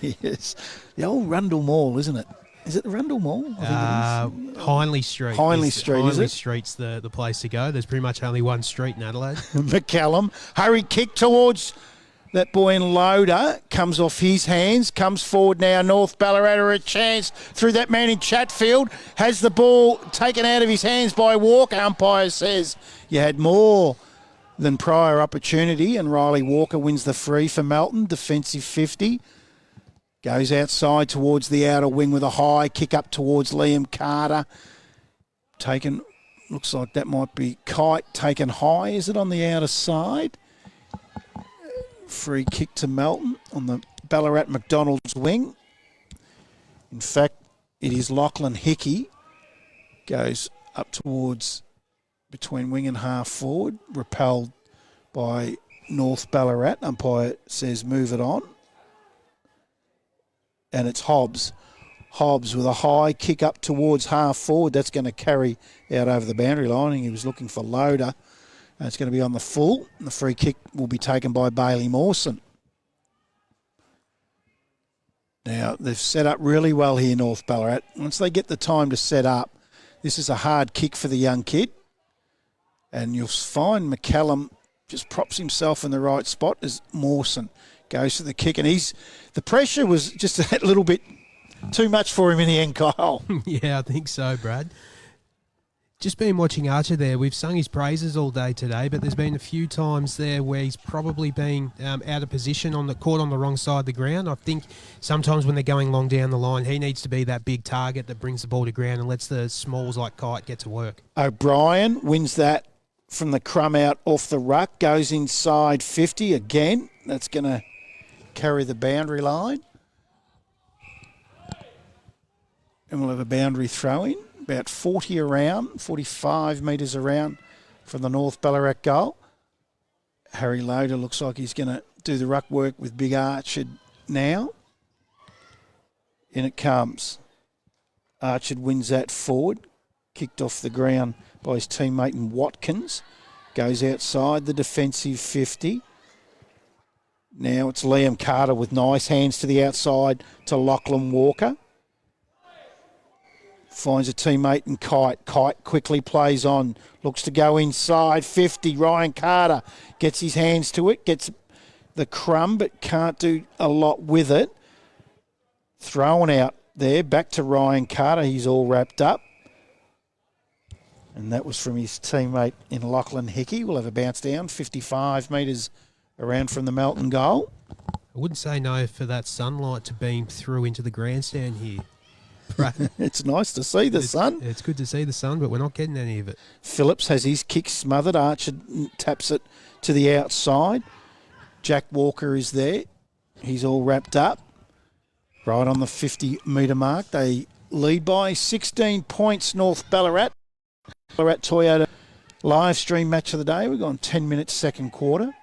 Yes. The old Rundle Mall, isn't it? Is it the Rundle Mall? I think it is. Hindley Street. Hindley Street, is it? Hindley Street's the place to go. There's pretty much only one street in Adelaide. McCallum. Hurry kick towards that boy in Loader. Comes off his hands. Comes forward now. North Ballarat are a chance through that man in Chatfield. Has the ball taken out of his hands by Walker. Umpire says you had more than prior opportunity, and Riley Walker wins the free for Melton. Defensive 50. Goes outside towards the outer wing with a high kick up towards Liam Carter. Taken, looks like that might be Kite taken high. Is it on the outer side? Free kick to Melton on the Ballarat McDonald's wing. In fact, it is Lachlan Hickey Goes up towards between wing and half forward. Repelled by North Ballarat. Umpire says move it on. And it's Hobbs. Hobbs with a high kick up towards half forward. That's going to carry out over the boundary line. He was looking for Loader. And it's going to be on the full. And the free kick will be taken by Bailey Mawson. Now, they've set up really well here, North Ballarat. Once they get the time to set up, this is a hard kick for the young kid. And you'll find McCallum just props himself in the right spot as Mawson goes for the kick. And the pressure was just a little bit too much for him in the end, Kyle. Yeah, I think so, Brad. Just been watching Archer there. We've sung his praises all day today, but there's been a few times there where he's probably been out of position, caught on the wrong side of the ground. I think sometimes when they're going long down the line, he needs to be that big target that brings the ball to ground and lets the smalls like Kite get to work. O'Brien wins that from the crumb out off the ruck, goes inside 50 again. That's going to carry the boundary line. And we'll have a boundary throw in. About 45 metres around from the North Ballarat goal. Harry Loader looks like he's going to do the ruck work with Big Archard now. In it comes. Archard wins that forward. Kicked off the ground by his teammate in Watkins. Goes outside the defensive 50. Now it's Liam Carter with nice hands to the outside to Lachlan Walker. Finds a teammate in Kite. Kite quickly plays on. Looks to go inside 50. Ryan Carter gets his hands to it. Gets the crumb but can't do a lot with it. Thrown out there. Back to Ryan Carter. He's all wrapped up. And that was from his teammate in Lachlan Hickey. We'll have a bounce down. 55 metres around from the Melton goal. I wouldn't say no for that sunlight to beam through into the grandstand here. It's nice to see the sun. It's good to see the sun, but we're not getting any of it. Phillips has his kick smothered. Archer taps it to the outside. Jack Walker is there. He's all wrapped up. Right on the 50-metre mark. They lead by 16 points, North Ballarat. Ballarat Toyota live stream match of the day. We've gone 10 minutes second quarter.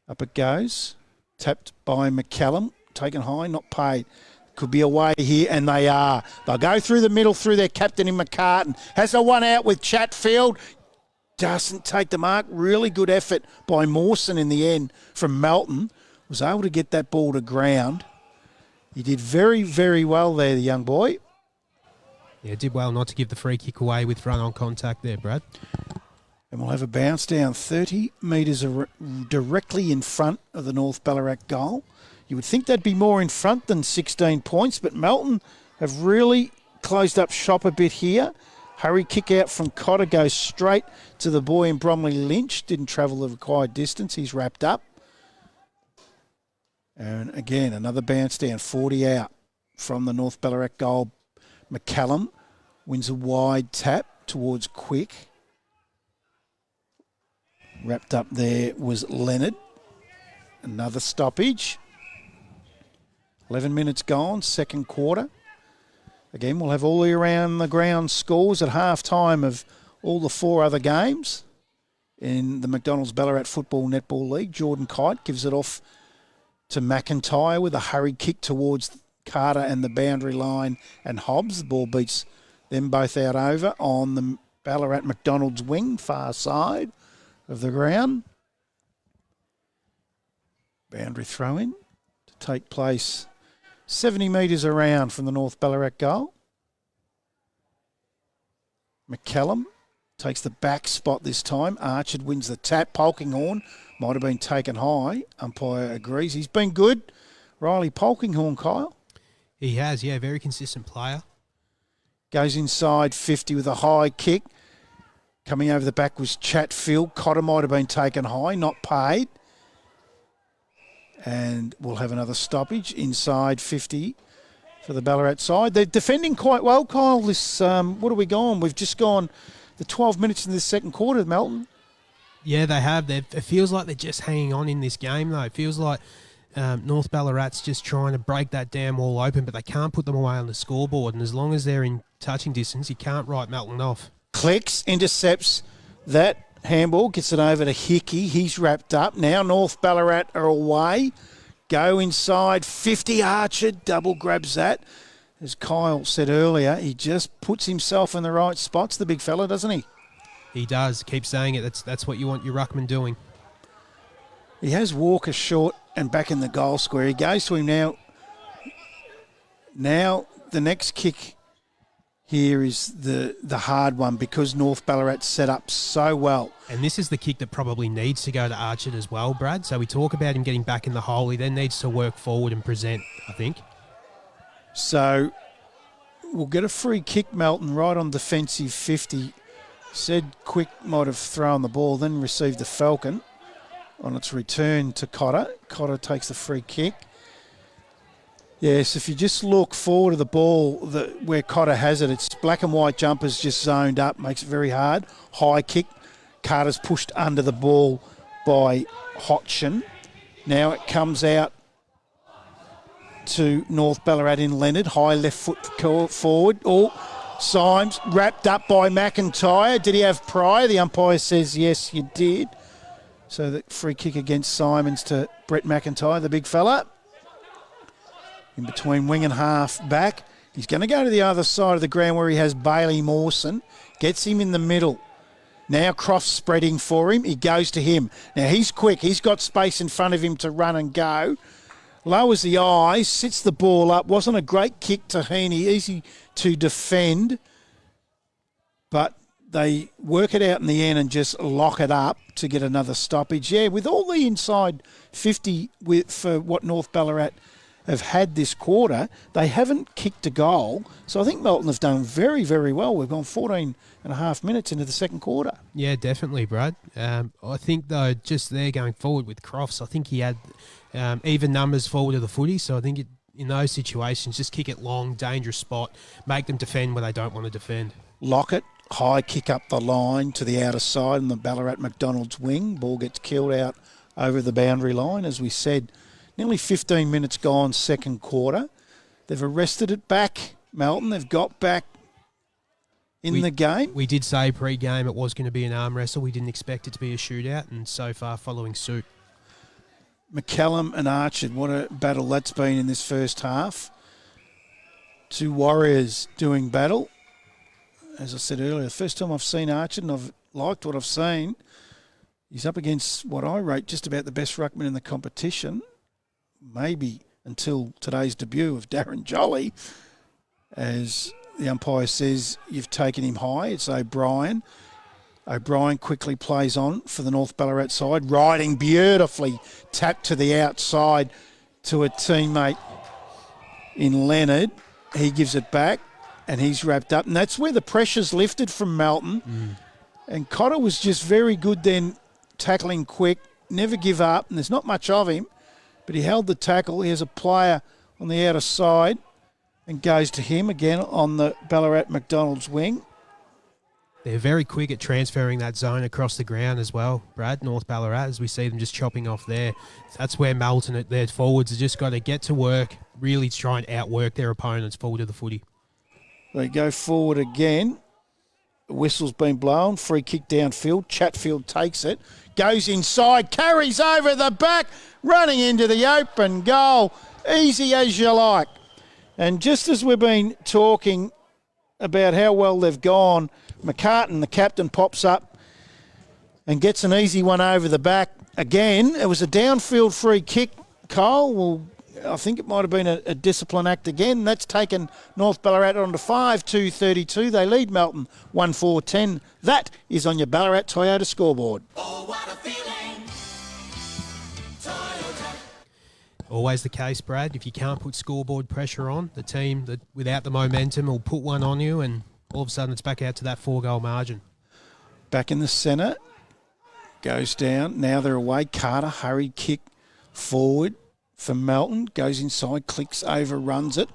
Up it goes. Tapped by McCallum. Taken high, not paid. Could be away here, and they are. They'll go through the middle through their captain in McCartan. Has a one out with Chatfield. Doesn't take the mark. Really good effort by Mawson in the end from Melton. Was able to get that ball to ground. He did very, very well there, the young boy. Yeah, did well not to give the free kick away with run on contact there, Brad. And we'll have a bounce down 30 metres directly in front of the North Ballarat goal. You would think they'd be more in front than 16 points, but Melton have really closed up shop a bit here. Hurry kick out from Cotter goes straight to the boy in Bromley Lynch. Didn't travel the required distance. He's wrapped up. And again, another bounce down, 40 out from the North Ballarat goal. McCallum wins a wide tap towards Quick. Wrapped up there was Leonard. Another stoppage. 11 minutes gone, second quarter. Again, we'll have all the around the ground scores at half time of all the four other games in the McDonald's Ballarat Football Netball League. Jordan Kite gives it off to McIntyre with a hurried kick towards Carter and the boundary line and Hobbs. The ball beats them both out over on the Ballarat McDonald's wing, far side of the ground. Boundary throw in to take place 70 metres around from the North Ballarat goal. McCallum takes the back spot this time. Archard wins the tap. Polkinghorn might have been taken high. Umpire agrees. He's been good. Riley Polkinghorn, Kyle. He has, yeah, very consistent player. Goes inside 50 with a high kick. Coming over the back was Chatfield. Cotter might have been taken high, not paid. And we'll have another stoppage inside 50 for the Ballarat side. They're defending quite well, Kyle. This, what are we gone? We've just gone the 12 minutes in the second quarter, Melton. Yeah, they have. It feels like they're just hanging on in this game, though. It feels like North Ballarat's just trying to break that damn wall open, but they can't put them away on the scoreboard. And as long as they're in touching distance, you can't write Melton off. Clicks, intercepts that handball, gets it over to Hickey. He's wrapped up. Now North Ballarat are away. Go inside, 50 Archer, double grabs that. As Kyle said earlier, he just puts himself in the right spots, the big fella, doesn't he? He does. Keep saying it. That's what you want your ruckman doing. He has Walker short and back in the goal square. He goes to him now. Now the next kick here is the hard one because North Ballarat set up so well. And this is the kick that probably needs to go to Archer as well, Brad. So we talk about him getting back in the hole. He then needs to work forward and present, I think. So we'll get a free kick, Melton, right on defensive 50. Said Quick might have thrown the ball, then received the Falcon on its return to Cotter. Cotter takes the free kick. Yes, if you just look forward to the ball where Cotter has it, it's black and white jumpers just zoned up, makes it very hard. High kick. Carter's pushed under the ball by Hodgson. Now it comes out to North Ballarat in Leonard. High left foot forward. Symes wrapped up by McIntyre. Did he have prior? The umpire says yes, you did. So the free kick against Simons to Brett McIntyre, the big fella. In between wing and half back. He's going to go to the other side of the ground where he has Bailey Mawson. Gets him in the middle. Now Croft's spreading for him. He goes to him. Now he's quick. He's got space in front of him to run and go. Lowers the eyes, sits the ball up. Wasn't a great kick to Heaney. Easy to defend. But they work it out in the end and just lock it up to get another stoppage. Yeah, with all the inside 50 for what North Ballarat have had this quarter, they haven't kicked a goal. So I think Melton have done very, very well. We've gone 14 and a half minutes into the second quarter. Yeah, definitely, Brad. I think, though, just there going forward with Crofts, I think he had even numbers forward of the footy. So I think in those situations, just kick it long, dangerous spot, make them defend where they don't want to defend. Lockett, high kick up the line to the outer side in the Ballarat McDonald's wing. Ball gets killed out over the boundary line, as we said. Nearly 15 minutes gone, second quarter. They've arrested it back, Melton. They've got back in the game. We did say pre-game it was going to be an arm wrestle. We didn't expect it to be a shootout, and so far following suit. McCallum and Archer, what a battle that's been in this first half. Two Warriors doing battle. As I said earlier, the first time I've seen Archer and I've liked what I've seen. He's up against what I rate just about the best ruckman in the competition. Maybe until today's debut of Darren Jolly. As the umpire says, you've taken him high. It's O'Brien. O'Brien quickly plays on for the North Ballarat side, riding beautifully, tapped to the outside to a teammate in Leonard. He gives it back, and he's wrapped up. And that's where the pressure's lifted from Melton. And Cotter was just very good then, tackling quick, never give up, and there's not much of him. But he held the tackle. He has a player on the outer side and goes to him again on the Ballarat McDonald's wing. They're very quick at transferring that zone across the ground as well, Brad, North Ballarat, as we see them just chopping off there. That's where Melton, their forwards, have just got to get to work, really try and outwork their opponents forward of the footy. They go forward again. The whistle's been blown. Free kick downfield. Chatfield takes it. Goes inside. Carries over the back. Running into the open goal. Easy as you like. And just as we've been talking about how well they've gone, McCartan, the captain, pops up and gets an easy one over the back. Again, it was a downfield free kick, Kyle. Well, I think it might have been a discipline act again. That's taken North Ballarat on to 5-2-32. They lead Melton 1-4-10. That is on your Ballarat Toyota scoreboard. Oh, what a feeling. Toyota. Always the case, Brad. If you can't put scoreboard pressure on, the team that without the momentum will put one on you, and all of a sudden it's back out to that 4-goal margin. Back in the centre. Goes down. Now they're away. Carter, hurried kick forward for Melton. Goes inside, clicks, overruns it.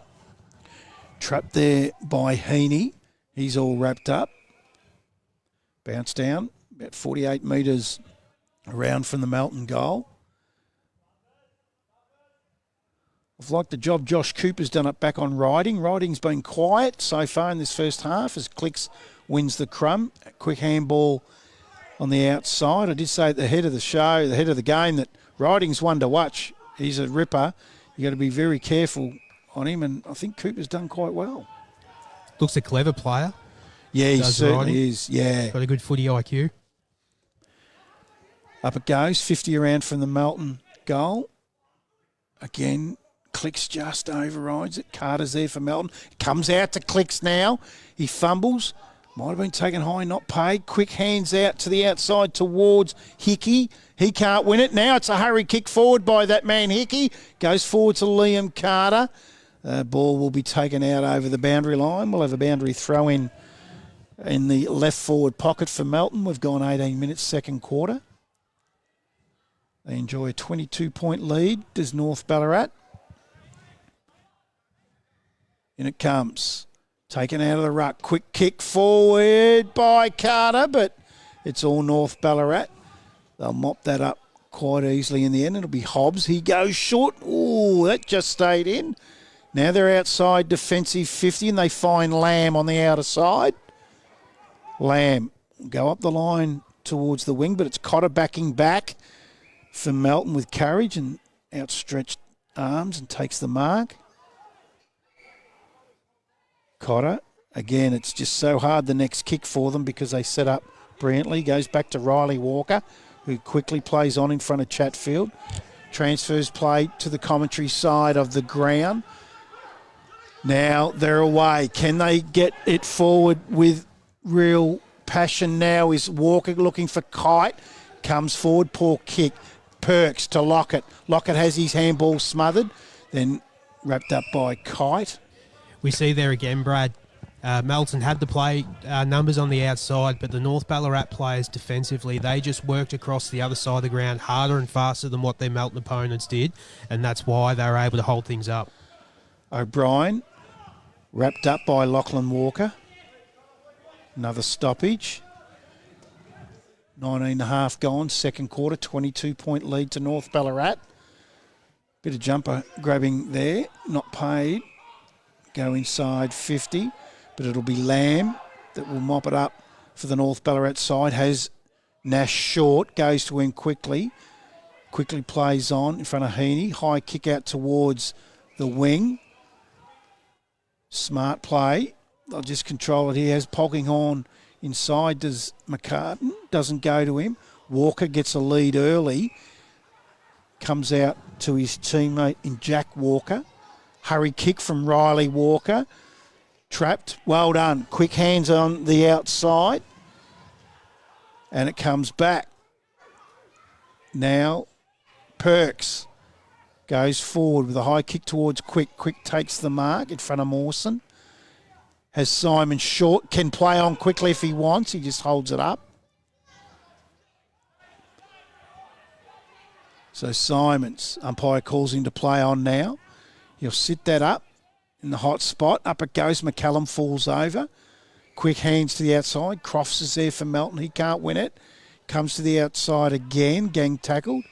Trapped there by Heaney. He's all wrapped up. Bounce down. About 48 metres around from the Melton goal. I've liked the job Josh Cooper's done it back on riding. Riding's been quiet so far in this first half as Clicks wins the crumb. A quick handball on the outside. I did say at the head of the show, the head of the game, that Riding's one to watch. He's a ripper. You got to be very careful on him, and I think Cooper's done quite well. Looks a clever player. Yeah, he certainly riding. is. Yeah. Got a good footy IQ. Up it goes, 50 around from the Melton goal. Again, Clicks just overrides it. Carter's there for Melton. Comes out to Clicks now. He fumbles. Might have been taken high, not paid. Quick hands out to the outside towards Hickey. He can't win it. Now it's a hurry kick forward by that man Hickey. Goes forward to Liam Carter. Ball will be taken out over the boundary line. We'll have a boundary throw in the left forward pocket for Melton. We've gone 18 minutes, second quarter. They enjoy a 22-point lead. Does North Ballarat. In it comes. Taken out of the ruck. Quick kick forward by Carter, but it's all North Ballarat. They'll mop that up quite easily in the end. It'll be Hobbs. He goes short. Ooh, that just stayed in. Now they're outside defensive 50 and they find Lamb on the outer side. Lamb go up the line towards the wing, but it's Cotter backing back for Melton with courage and outstretched arms and takes the mark. Cotter, again, it's just so hard the next kick for them because they set up brilliantly. Goes back to Riley Walker, who quickly plays on in front of Chatfield. Transfers play to the commentary side of the ground. Now they're away. Can they get it forward with real passion now? Is Walker looking for Kite? Comes forward, poor kick. Perks to Lockett. Lockett has his handball smothered, then wrapped up by Kite. We see there again, Brad. Melton had to play numbers on the outside, but the North Ballarat players defensively, they just worked across the other side of the ground harder and faster than what their Melton opponents did, and that's why they were able to hold things up. O'Brien, wrapped up by Lachlan Walker. Another stoppage. 19.5 gone, second quarter, 22-point lead to North Ballarat. Bit of jumper grabbing there, not paid. Go inside 50, but it'll be Lamb that will mop it up for the North Ballarat side. Has Nash short, goes to him quickly. Quickly plays on in front of Heaney. High kick out towards the wing. Smart play. They'll just control it. He has Polkinghorn inside. Does McCartan? Doesn't go to him. Walker gets a lead early. Comes out to his teammate in Jack Walker. Hurry kick from Riley Walker. Trapped. Well done. Quick hands on the outside. And it comes back. Now Perks goes forward with a high kick towards Quick. Quick takes the mark in front of Mawson. Has Simon short. Can play on quickly if he wants. He just holds it up. So Simons, umpire calls him to play on now. He'll sit that up in the hot spot. Up it goes. McCallum falls over. Quick hands to the outside. Crofts is there for Melton. He can't win it. Comes to the outside again. Gang tackled.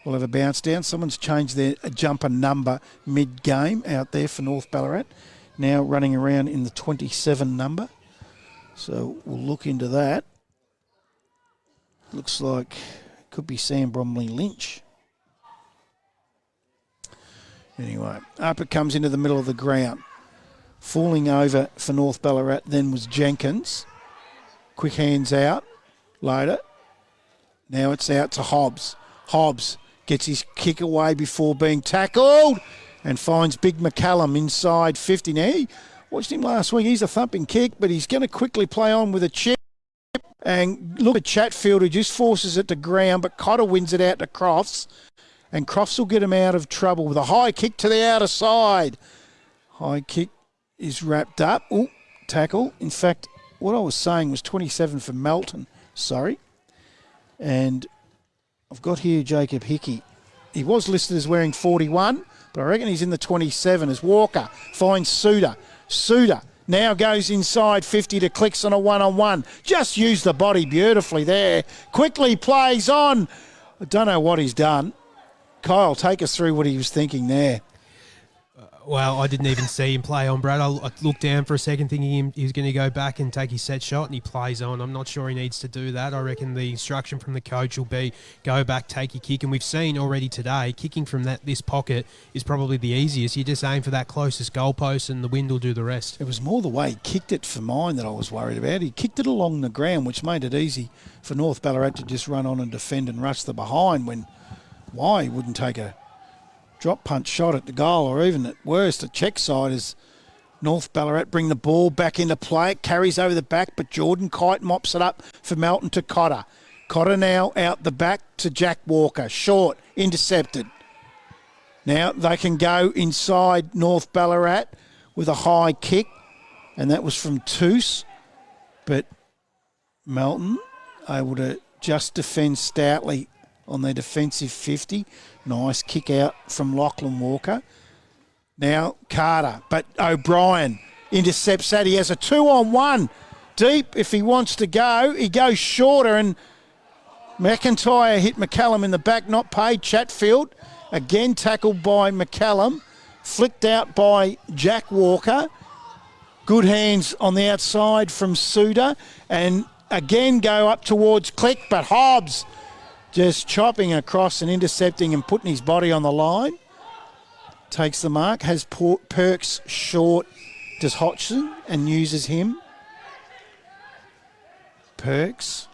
We'll have a bounce down. Someone's changed their jumper number mid-game out there for North Ballarat. Now running around in the 27 number. So we'll look into that. Looks like it could be Sam Bromley Lynch. Anyway, up it comes into the middle of the ground. Falling over for North Ballarat then was Jenkins. Quick hands out. Loader. Now it's out to Hobbs. Hobbs gets his kick away before being tackled and finds Big McCallum inside 50. Now, he watched him last week. He's a thumping kick, but he's going to quickly play on with a chip. And look at Chatfield, who just forces it to ground, but Cotter wins it out to Crofts. And Crofts will get him out of trouble with a high kick to the outer side. High kick is wrapped up. Ooh, tackle. In fact, what I was saying was 27 for Melton. Sorry. And I've got here Jacob Hickey. He was listed as wearing 41, but I reckon he's in the 27 as Walker finds Suter. Suter now goes inside 50 to Clicks on a one-on-one. Just used the body beautifully there. Quickly plays on. I don't know what he's done. Kyle, take us through what he was thinking there. Well, I didn't even see him play on, Brad. I looked down for a second thinking he was going to go back and take his set shot, and he plays on. I'm not sure he needs to do that. I reckon the instruction from the coach will be go back, take your kick. And we've seen already today, kicking from this pocket is probably the easiest. You just aim for that closest goalpost and the wind will do the rest. It was more the way he kicked it for mine that I was worried about. He kicked it along the ground, which made it easy for North Ballarat to just run on and defend and rush the behind when why he wouldn't take a drop punch shot at the goal, or even at worst a check side as North Ballarat bring the ball back into play. It carries over the back, but Jordan Kite mops it up for Melton to Cotter. Cotter now out the back to Jack Walker. Short, intercepted. Now they can go inside North Ballarat with a high kick, and that was from Toos, but Melton able to just defend stoutly on their defensive 50. Nice kick out from Lachlan Walker. Now Carter, but O'Brien intercepts that. He has a 2-on-1 deep if he wants to go. He goes shorter, and McIntyre hit McCallum in the back, not paid. Chatfield again tackled by McCallum, flicked out by Jack Walker. Good hands on the outside from Suter, and again go up towards Click, but Hobbs just chopping across and intercepting and putting his body on the line. Takes the mark, has Perks short, does Hodgson, and uses him. Perks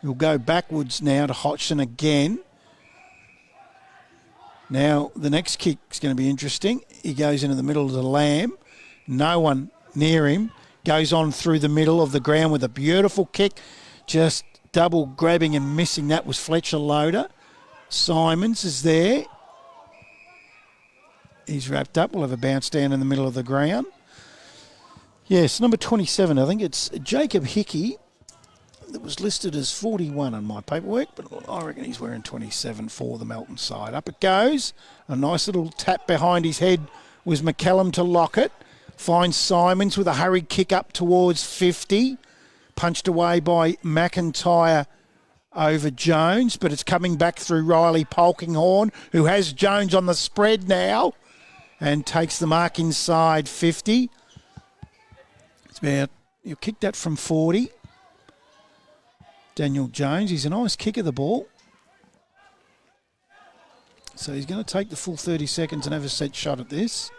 will go backwards now to Hodgson again. Now the next kick is going to be interesting. He goes into the middle of the Lamb. No one near him. Goes on through the middle of the ground with a beautiful kick. Just double grabbing and missing. That was Fletcher Loader. Simons is there. He's wrapped up. We'll have a bounce down in the middle of the ground. Yes, number 27, I think it's Jacob Hickey. That was listed as 41 on my paperwork, but I reckon he's wearing 27 for the Melton side. Up it goes. A nice little tap behind his head was McCallum to lock it. Finds Simons with a hurried kick up towards 50. Punched away by McIntyre over Jones, but it's coming back through Riley Polkinghorn, who has Jones on the spread now and takes the mark inside 50. It's about, you kicked that from 40. Daniel Jones, he's a nice kicker, the ball. So he's going to take the full 30 seconds and have a set shot at this.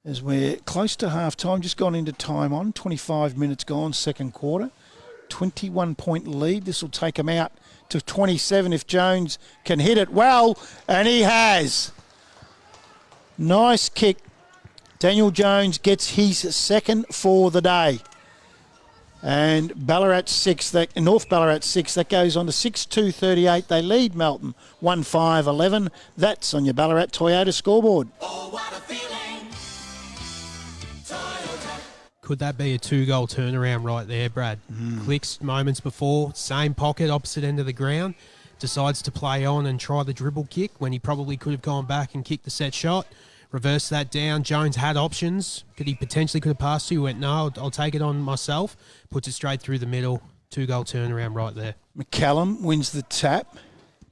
As we're close to half-time, just gone into time on, 25 minutes gone, second quarter. 21-point lead. This will take him out to 27 if Jones can hit it well, and he has. Nice kick. Daniel Jones gets his second for the day. And Ballarat 6, North Ballarat 6, that goes on to 6-2-38. They lead Melton 1-5-11. That's on your Ballarat Toyota scoreboard. Oh, what a feeling. Toyota. Could that be a 2-goal turnaround right there, Brad? Clicks moments before, same pocket, opposite end of the ground, decides to play on and try the dribble kick when he probably could have gone back and kicked the set shot. Reverse that down. Jones had options. He potentially could have passed to. He went, no, I'll take it on myself. Puts it straight through the middle. 2-goal turnaround right there. McCallum wins the tap.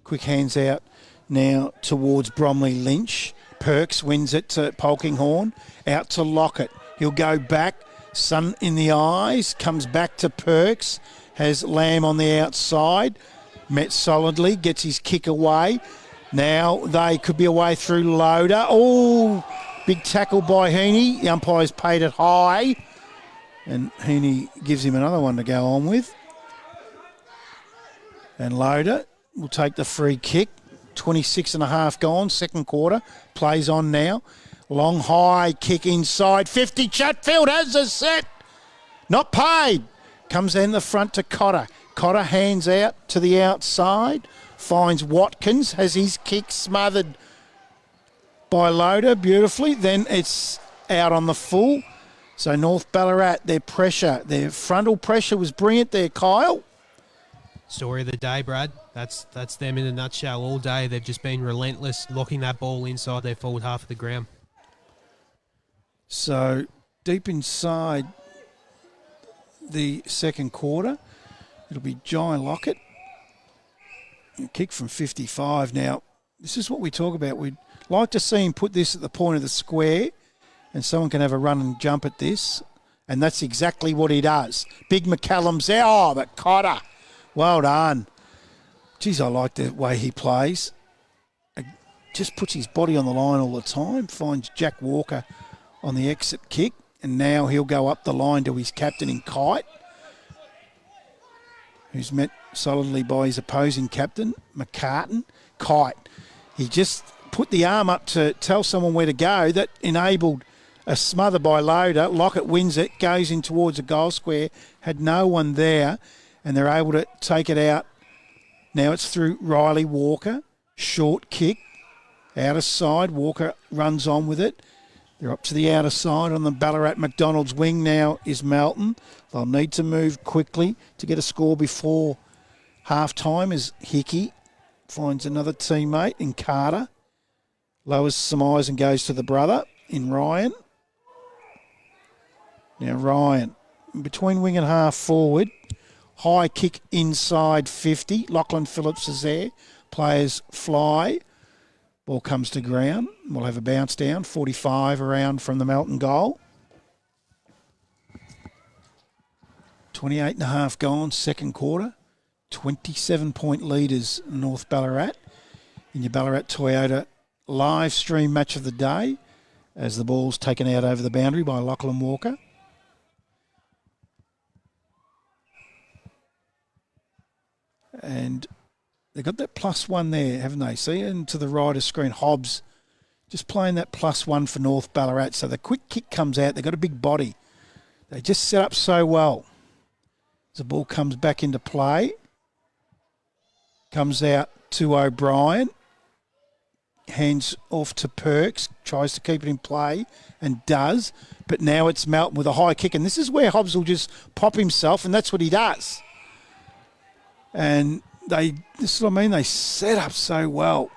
Quick hands out now towards Bromley Lynch. Perks wins it to Polkinghorn. Out to Lockett. He'll go back. Sun in the eyes. Comes back to Perks. Has Lamb on the outside. Met solidly. Gets his kick away. Now they could be away through Loader. Oh, big tackle by Heaney. The umpire's paid it high. And Heaney gives him another one to go on with. And Loader will take the free kick. 26 and a half gone, second quarter. Plays on now. Long high kick inside. 50. Chatfield has a set. Not paid. Comes in the front to Cotter. Cotter hands out to the outside. Finds Watkins, has his kick smothered by Loader beautifully. Then it's out on the full. So North Ballarat, their pressure, their frontal pressure was brilliant there, Kyle. Story of the day, Brad. That's them in a nutshell all day. They've just been relentless, locking that ball inside their forward half of the ground. So deep inside the second quarter, it'll be Jai Lockett. Kick from 55. Now, this is what we talk about. We'd Like to see him put this at the point of the square and someone can have a run and jump at this. And that's exactly what he does. Big McCallum's there. Oh, but Cotter. Well done. Geez, I like the way he plays. Just puts his body on the line all the time. Finds Jack Walker on the exit kick. And now he'll go up the line to his captain in Kite, who's met solidly by his opposing captain, McCartan. Kite. He just put the arm up to tell someone where to go. That enabled a smother by Loader. Lockett wins it, goes in towards a goal square. Had no one there, and they're able to take it out. Now it's through Riley Walker. Short kick. Outer side. Walker runs on with it. They're up to the outer side on the Ballarat McDonald's wing now is Melton. They'll need to move quickly to get a score before half-time as Hickey finds another teammate in Carter. Lowers some eyes and goes to the brother in Ryan. Now Ryan, between wing and half forward. High kick inside 50. Lachlan Phillips is there. Players fly. Ball comes to ground. We'll have a bounce down. 45 around from the Melton goal. 28.5 gone, second quarter. 27-point leaders, North Ballarat. In your Ballarat Toyota live stream match of the day as the ball's taken out over the boundary by Lachlan Walker. And they've got that +1 there, haven't they? See, and to the right of screen, Hobbs just playing that +1 for North Ballarat. So the quick kick comes out. They've got a big body. They just set up so well. As the ball comes back into play, comes out to O'Brien, hands off to Perks, tries to keep it in play and does. But now it's Melton with a high kick. And this is where Hobbs will just pop himself, and that's what he does. And this is what I mean, they set up so well.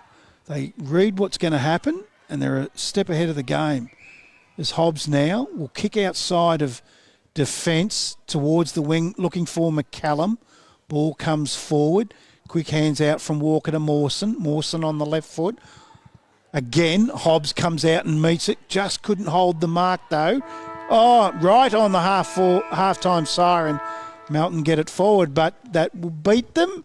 They read what's going to happen, and they're a step ahead of the game. As Hobbs now will kick outside of defence towards the wing, looking for McCallum. Ball comes forward. Quick hands out from Walker to Mawson. Mawson on the left foot. Again, Hobbs comes out and meets it. Just couldn't hold the mark, though. Oh, right on the half-time siren. Melton get it forward, but that will beat them.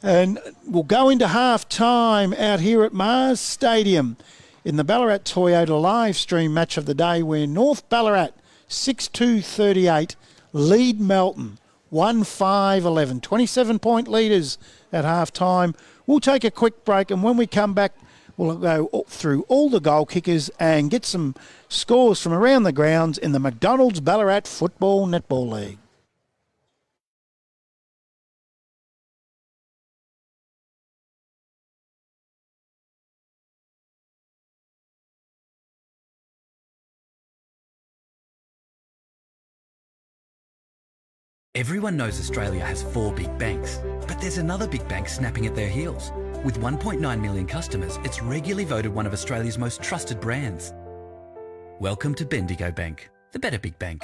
And we'll go into half-time out here at Mars Stadium in the Ballarat Toyota live stream match of the day, where North Ballarat 6-2-38 lead Melton 1-5-11. 27-point leaders at half-time. We'll take a quick break, and when we come back, we'll go through all the goal kickers and get some scores from around the grounds in the McDonald's Ballarat Football Netball League. Everyone knows Australia has 4 big banks, but there's another big bank snapping at their heels. With 1.9 million customers, it's regularly voted one of Australia's most trusted brands. Welcome to Bendigo Bank, the better big bank.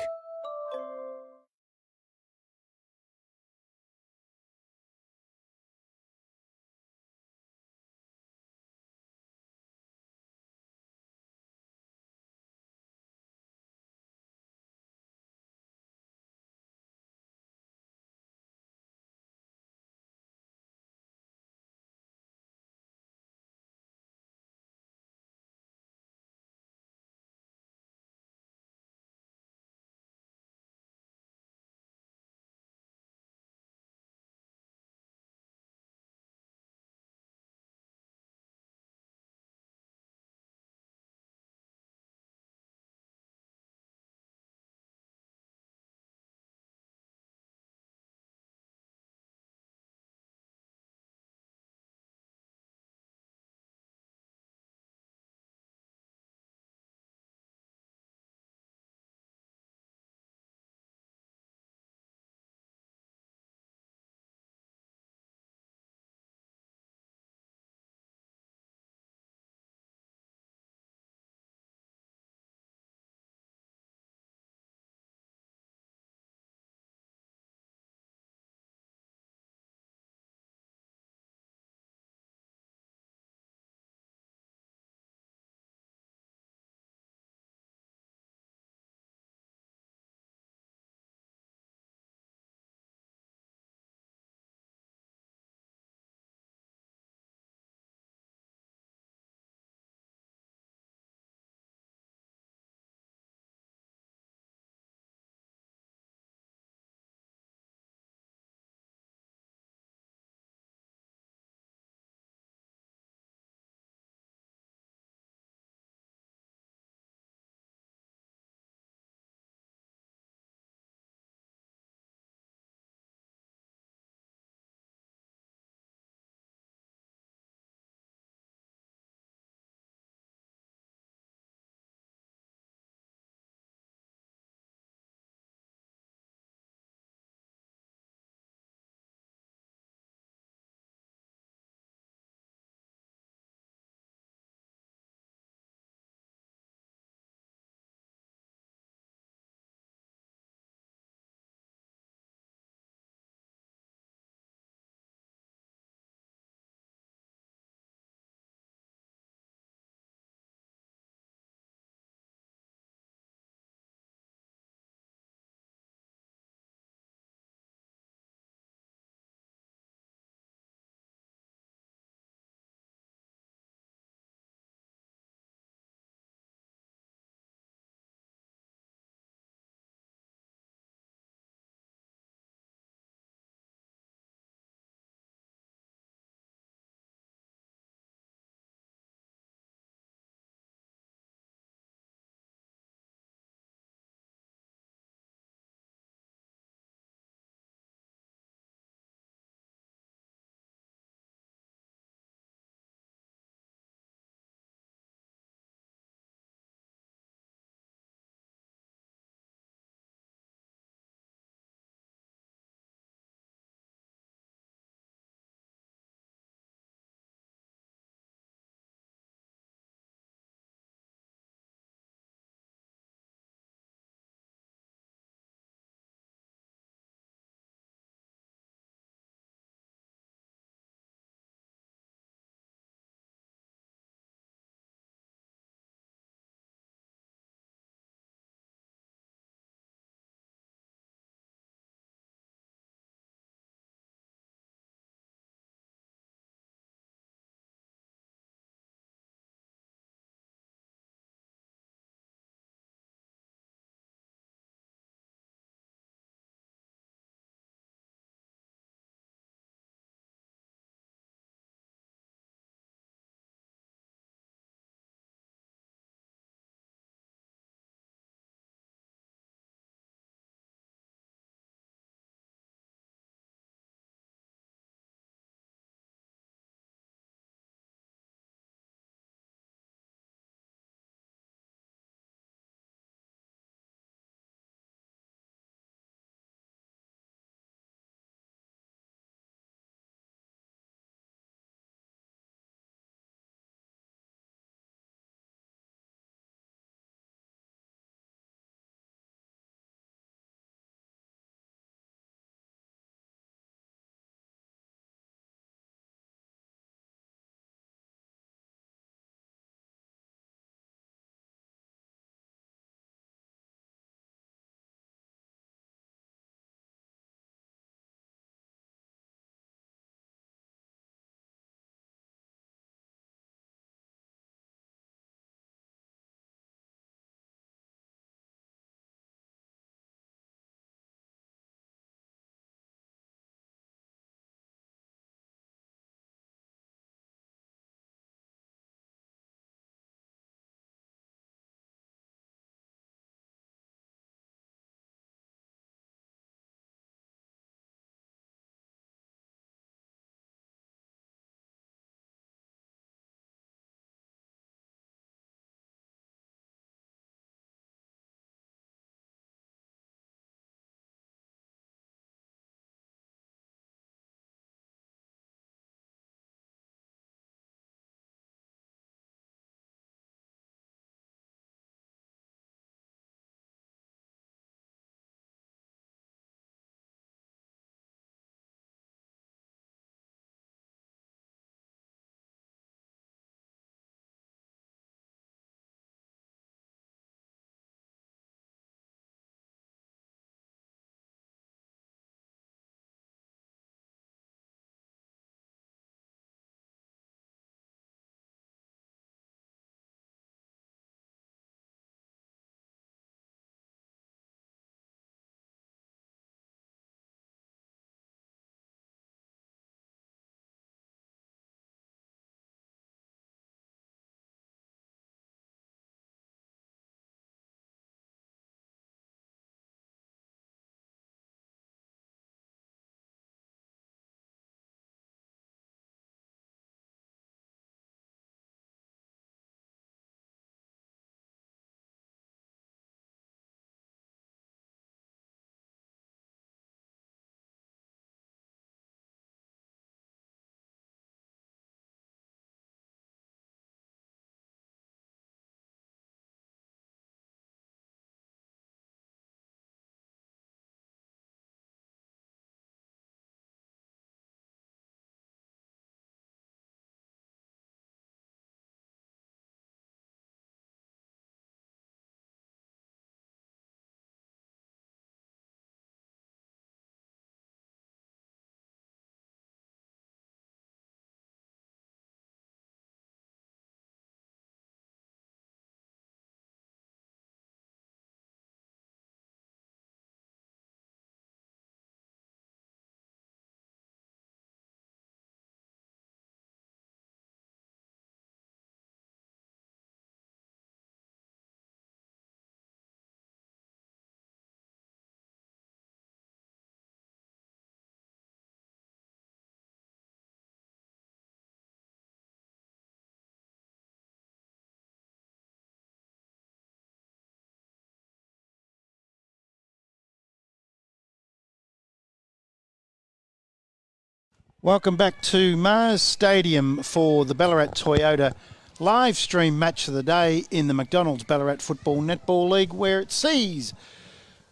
Welcome back to Mars Stadium for the Ballarat Toyota live stream match of the day in the McDonald's Ballarat Football Netball League, where it sees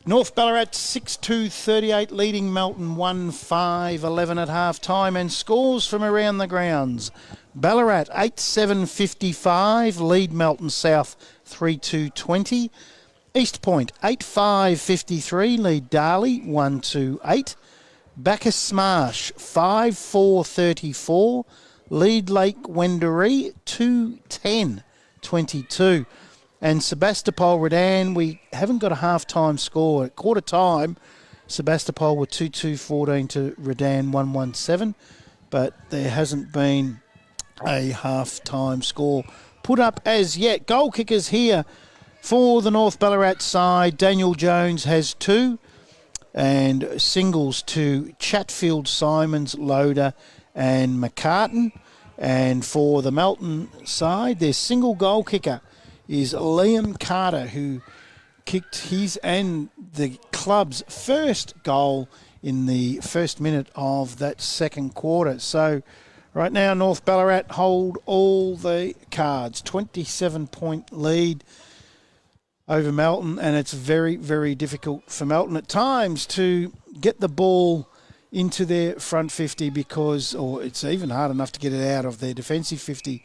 North Ballarat 6-2-38 leading Melton 1-5-11 at half time, and scores from around the grounds. Ballarat 8-7-55 lead Melton South 3-2-20. East Point 8-5-53 lead Darley 1-2-8. Bacchus Smash 5-4-34 lead Lake Wendouree 2-10-22. And Sebastopol Redan, we haven't got a half-time score. At quarter time, Sebastopol were 2-2-14 to Redan 1-1-7, but there hasn't been a half-time score put up as yet. Goal kickers here for the North Ballarat side. Daniel Jones has 2, and singles to Chatfield, Simons, Loader and McCartan. And for the Melton side, their single goal kicker is Liam Carter, who kicked his and the club's first goal in the first minute of that second quarter. So right now, North Ballarat hold all the cards. 27-point lead over Melton, and it's very, very difficult for Melton at times to get the ball into their front 50 because, or it's even hard enough to get it out of their defensive 50.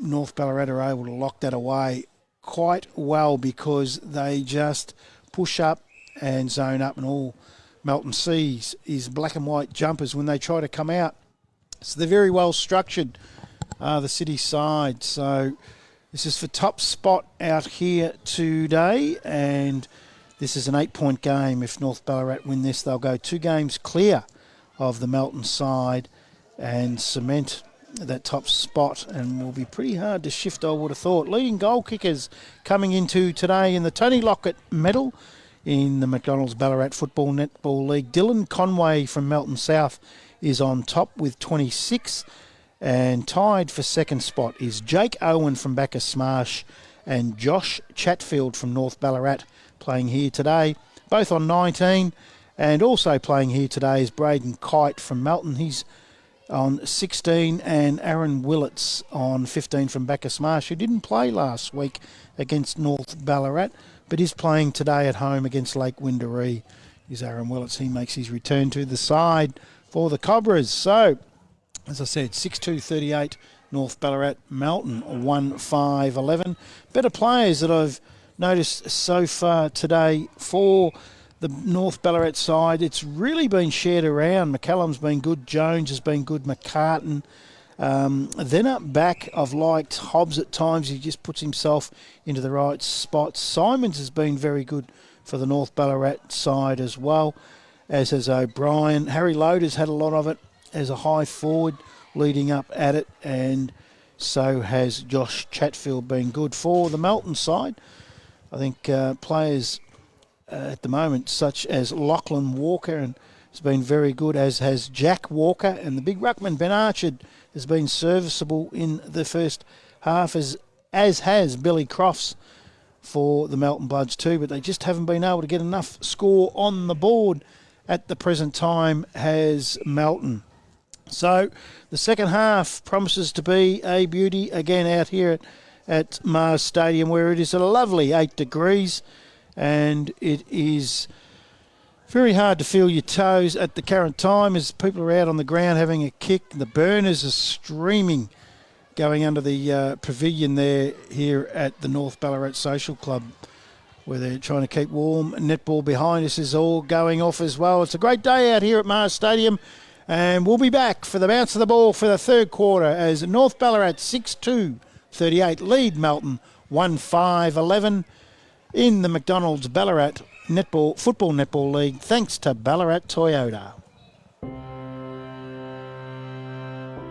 North Ballarat are able to lock that away quite well because they just push up and zone up, and all Melton sees is black and white jumpers when they try to come out. So they're very well structured, the city side. So this is for top spot out here today, and this is an 8-point game. If North Ballarat win this, they'll go 2 games clear of the Melton side and cement that top spot, and will be pretty hard to shift, I would have thought. Leading goal kickers coming into today in the Tony Lockett medal in the McDonald's Ballarat Football Netball League. Dylan Conway from Melton South is on top with 26. And tied for second spot is Jake Owen from Bacchus Smash and Josh Chatfield from North Ballarat, playing here today, both on 19. And also playing here today is Braden Kite from Melton. He's on 16, and Aaron Willits on 15 from Bacchus Smash, who didn't play last week against North Ballarat, but is playing today at home against Lake Wendouree. Is Aaron Willits. He makes his return to the side for the Cobras. So, as I said, 6-2-38 North Ballarat, Melton 1-5-11. Better players that I've noticed so far today for the North Ballarat side. It's really been shared around. McCallum's been good. Jones has been good. McCartan. Then up back, I've liked Hobbs at times. He just puts himself into the right spots. Simons has been very good for the North Ballarat side as well, as has O'Brien. Harry Loader's had a lot of it as a high forward leading up at it, and so has Josh Chatfield been good for the Melton side. I think players at the moment such as Lachlan Walker and has been very good, as has Jack Walker, and the big ruckman Ben Archard has been serviceable in the first half, as has Billy Crofts for the Melton Bloods too, but they just haven't been able to get enough score on the board at the present time, has Melton. So the second half promises to be a beauty again out here at Mars Stadium, where it is a lovely 8 degrees, and it is very hard to feel your toes at the current time as people are out on the ground having a kick. The burners are streaming going under the pavilion there here at the North Ballarat Social Club, where they're trying to keep warm. Netball behind us is all going off as well. It's a great day out here at Mars Stadium. And we'll be back for the bounce of the ball for the third quarter as North Ballarat 6-2-38 lead Melton 1-5-11 in the McDonald's Ballarat Football Netball League, thanks to Ballarat Toyota.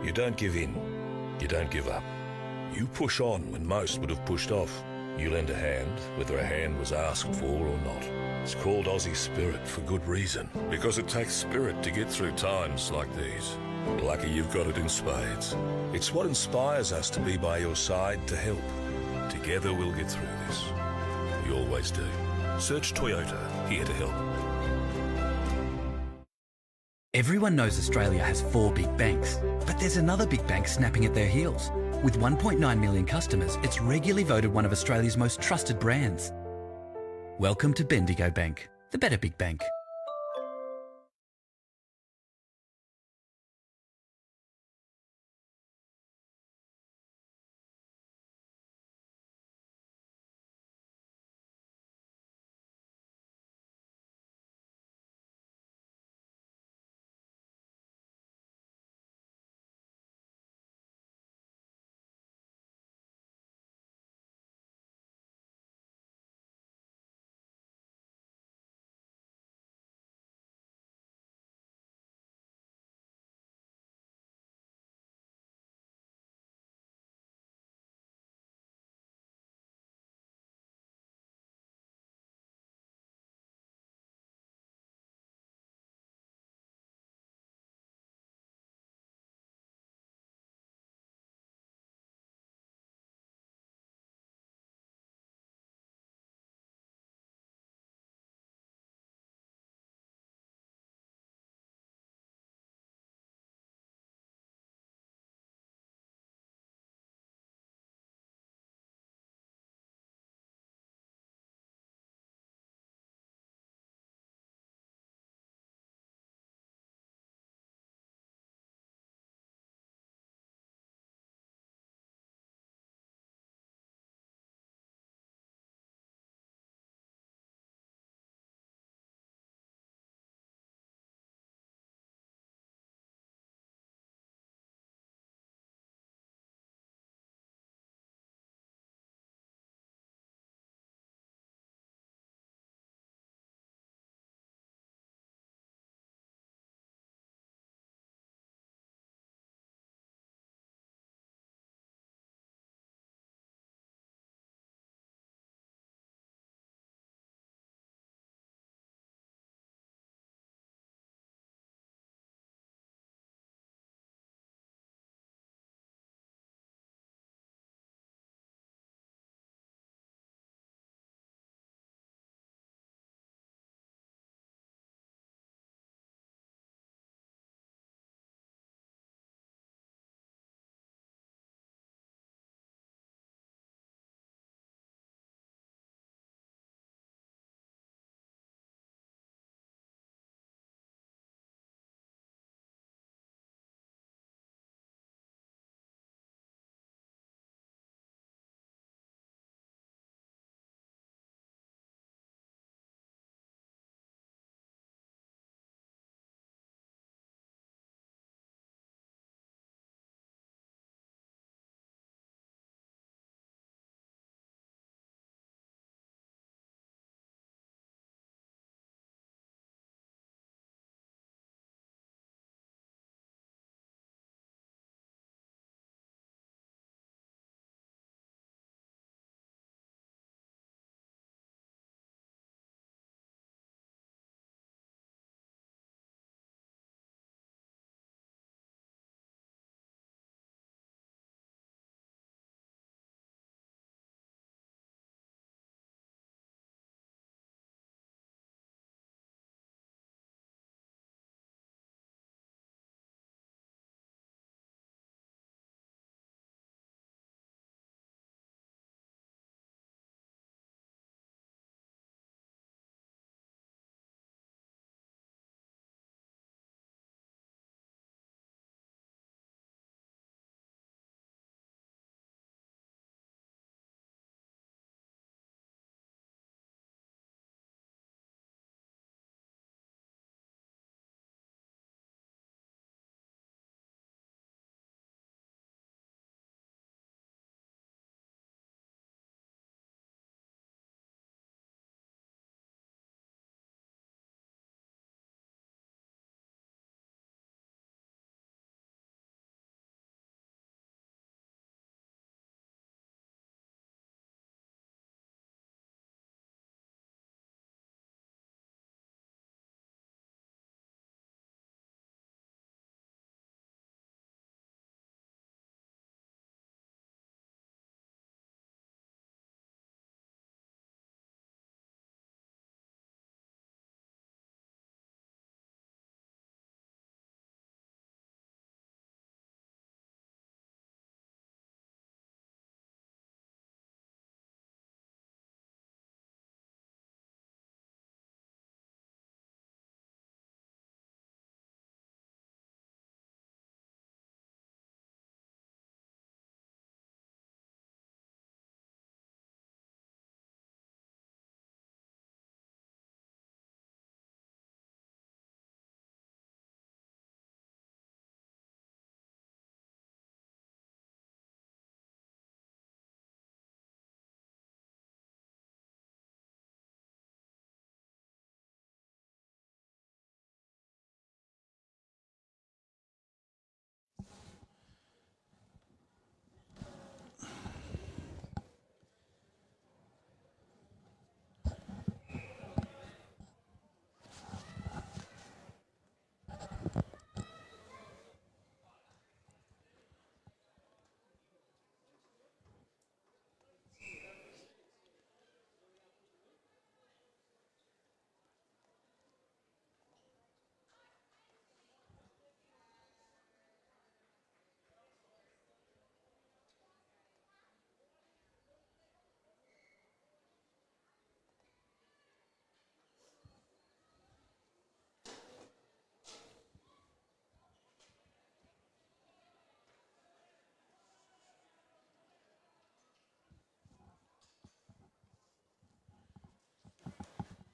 You don't give in. You don't give up. You push on when most would have pushed off. You lend a hand, whether a hand was asked for or not. It's called Aussie Spirit for good reason, because it takes spirit to get through times like these. Lucky you've got it in spades. It's what inspires us to be by your side to help. Together we'll get through this. We always do. Search Toyota, here to help. Everyone knows Australia has 4 big banks, but there's another big bank snapping at their heels. With 1.9 million customers, it's regularly voted one of Australia's most trusted brands. Welcome to Bendigo Bank, the better big bank.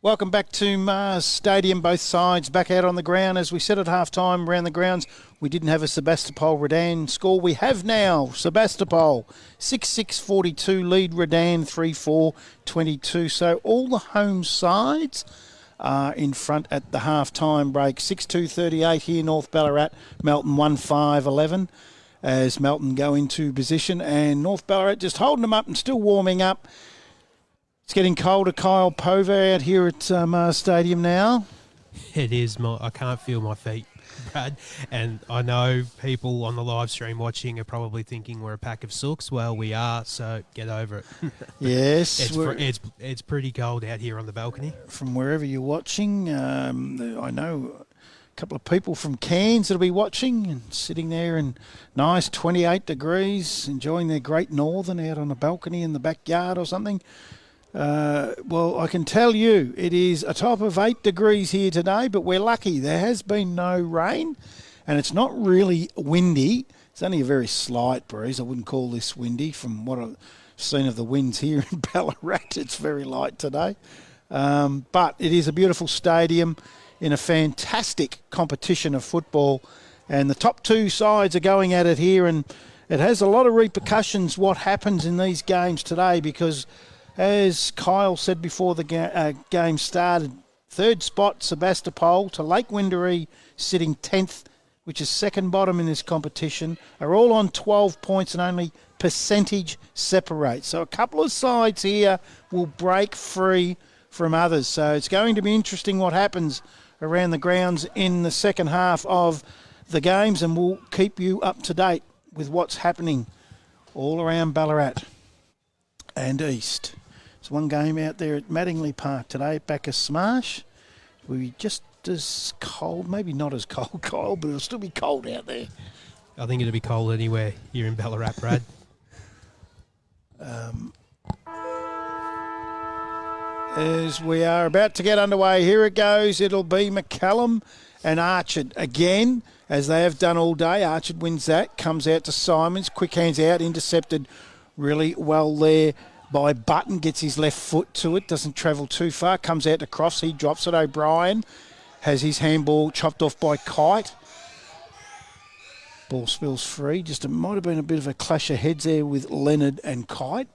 Welcome back to Mars Stadium, both sides back out on the ground. As we said at half-time around the grounds, we didn't have a Sebastopol-Redan score. We have now Sebastopol 6-6-42, lead Redan 3-4-22. So all the home sides are in front at the half-time break. 6-2-38 here, North Ballarat, Melton 1-5-11 as Melton go into position. And North Ballarat just holding them up and still warming up. It's getting colder. Kyle Pova out here at Mars Stadium now. It is. I can't feel my feet, Brad. And I know people on the live stream watching are probably thinking we're a pack of sooks. Well, we are, so get over it. Yes. It's pretty cold out here on the balcony. From wherever you're watching, I know a couple of people from Cairns that'll be watching and sitting there in nice 28 degrees, enjoying their great northern out on a balcony in the backyard or something. Well, I can tell you it is a top of 8 degrees here today, but we're lucky. There has been no rain, and it's not really windy. It's only a very slight breeze. I wouldn't call this windy from what I've seen of the winds here in Ballarat. It's very light today. But it is a beautiful stadium in a fantastic competition of football, and the top two sides are going at it here, and it has a lot of repercussions what happens in these games today because as Kyle said before the game started, third spot Sebastopol to Lake Windaree sitting 10th, which is second bottom in this competition, are all on 12 points and only percentage separate. So a couple of sides here will break free from others. So it's going to be interesting what happens around the grounds in the second half of the games, and we'll keep you up to date with what's happening all around Ballarat and East. There's one game out there at Mattingley Park today at Bacchus Marsh. We'll be just as cold, maybe not as cold, Kyle, but it'll still be cold out there. I think it'll be cold anywhere here in Ballarat, Brad. As we are about to get underway, here it goes. It'll be McCallum and Archard again, as they have done all day. Archard wins that, comes out to Simons, quick hands out, intercepted really well there by Button, gets his left foot to it, doesn't travel too far, comes out to Crofts, he drops it. O'Brien has his handball chopped off by Kite. Ball spills free. Just it might have been a bit of a clash of heads there with Leonard and Kite.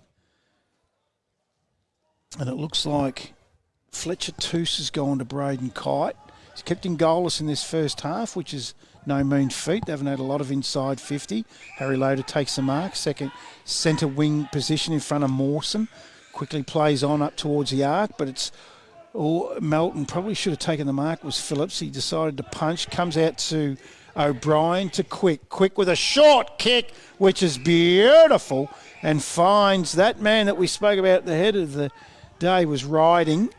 And it looks like Fletcher Toos has gone to Braden Kite. He's kept him goalless in this first half, which is no mean feat. They haven't had a lot of inside 50. Harry Loader takes the mark. Second centre wing position in front of Mawson. Quickly plays on up towards the arc, but it's Melton probably should have taken the mark. Was Phillips. He decided to punch. Comes out to O'Brien to Quick. Quick with a short kick, which is beautiful, and finds that man that we spoke about at the head of the day was Riding.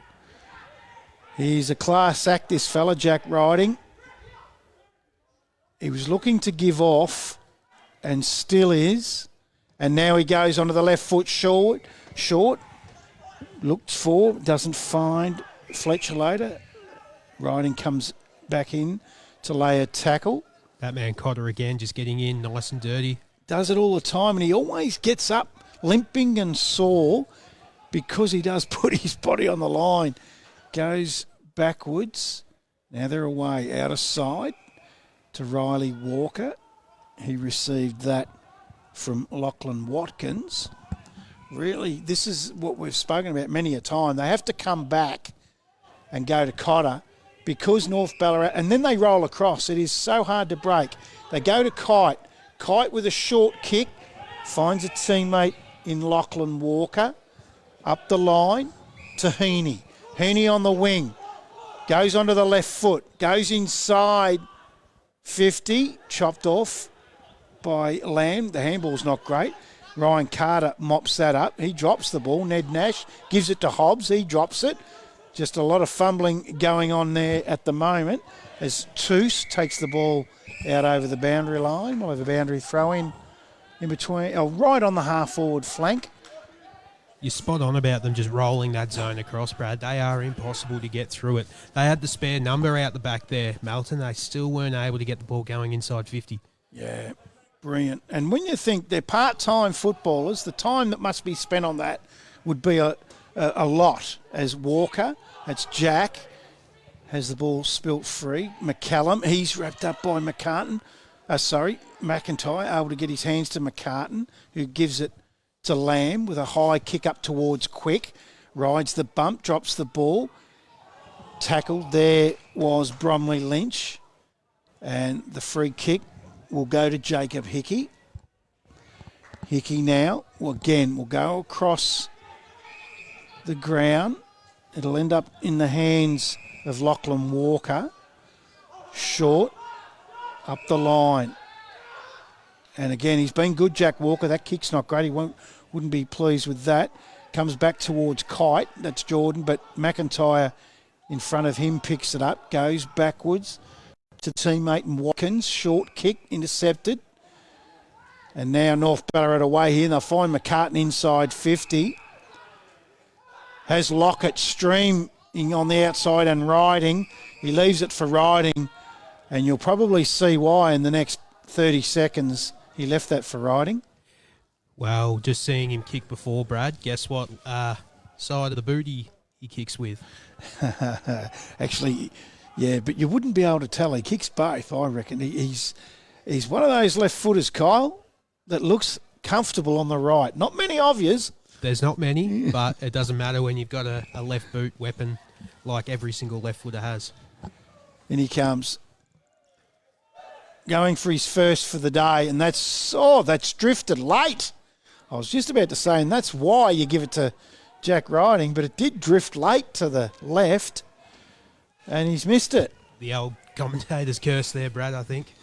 He's a class act, this fella, Jack Riding. He was looking to give off and still is. And now he goes onto the left foot short. Looks for, doesn't find Fletcher later. Riding comes back in to lay a tackle. That man Cotter again, just getting in nice and dirty. Does it all the time, and he always gets up limping and sore because he does put his body on the line. Goes backwards. Now they're away out of sight to Riley Walker. He received that from Lachlan Watkins. Really, this is what we've spoken about many a time. They have to come back and go to Cotter because North Ballarat, and then they roll across. It is so hard to break. They go to Kite. Kite with a short kick finds a teammate in Lachlan Walker. Up the line to Heaney. Heaney on the wing. Goes onto the left foot. Goes inside 50. Chopped off by Lamb. The handball's not great. Ryan Carter mops that up. He drops the ball. Ned Nash gives it to Hobbs. He drops it. Just a lot of fumbling going on there at the moment as Toos takes the ball out over the boundary line. We'll have a boundary throw in between. Oh, right on the half-forward flank. You're spot on about them just rolling that zone across, Brad. They are impossible to get through it. They had the spare number out the back there, Melton. They still weren't able to get the ball going inside 50. Yeah, brilliant. And when you think they're part-time footballers, the time that must be spent on that would be a a lot as Walker. That's Jack. Has the ball spilt free. McCallum, he's wrapped up by McCartan. McIntyre, able to get his hands to McCartan, who gives it to Lamb with a high kick up towards Quick. Rides the bump, drops the ball. Tackled there was Bromley Lynch. And the free kick will go to Jacob Hickey. Hickey now, will go across the ground. It'll end up in the hands of Lachlan Walker. Short, up the line. And again, he's been good, Jack Walker. That kick's not great. He wouldn't be pleased with that. Comes back towards Kite. That's Jordan, but McIntyre in front of him picks it up, goes backwards to teammate Watkins. Short kick, intercepted. And now North Ballarat away here. And they'll find McCartan inside 50. Has Lockett streaming on the outside and riding. He leaves it for riding. And you'll probably see why in the next 30 seconds he left that for riding. Well, just seeing him kick before, Brad, guess what side of the boot he kicks with? Actually, yeah, but you wouldn't be able to tell. He kicks both, I reckon. He's one of those left footers, Kyle, that looks comfortable on the right. Not many of yous. There's not many, but it doesn't matter when you've got a left boot weapon like every single left footer has. And he comes going for his first for the day, and that's drifted late. I was just about to say, and that's why you give it to Jack Riding, but it did drift late to the left, and he's missed it. The old commentator's curse there, Brad, I think.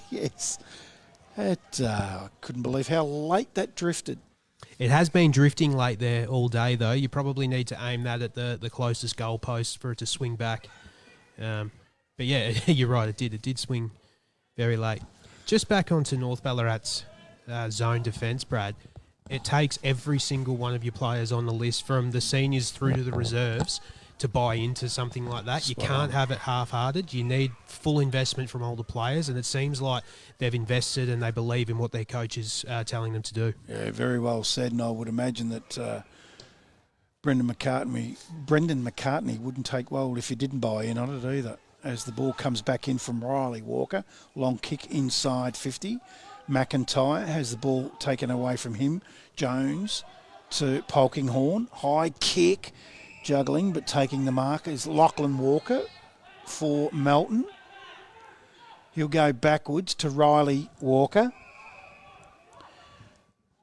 Yes. I couldn't believe how late that drifted. It has been drifting late there all day, though. You probably need to aim that at the closest goalpost for it to swing back. But yeah, you're right, it did. It did swing very late. Just back onto North Ballarat's zone defence, Brad. It takes every single one of your players on the list, from the seniors through to the reserves, to buy into something like that. You can't have it half-hearted. You need full investment from all the players, and it seems like they've invested and they believe in what their coach is telling them to do. Yeah, very well said, and I would imagine that Brendan McCartney wouldn't take well if he didn't buy in on it either. As the ball comes back in from Riley Walker, long kick inside 50. McIntyre has the ball taken away from him. Jones to Polkinghorn, high kick, juggling but taking the mark is Lachlan Walker for Melton. He'll go backwards to Riley Walker.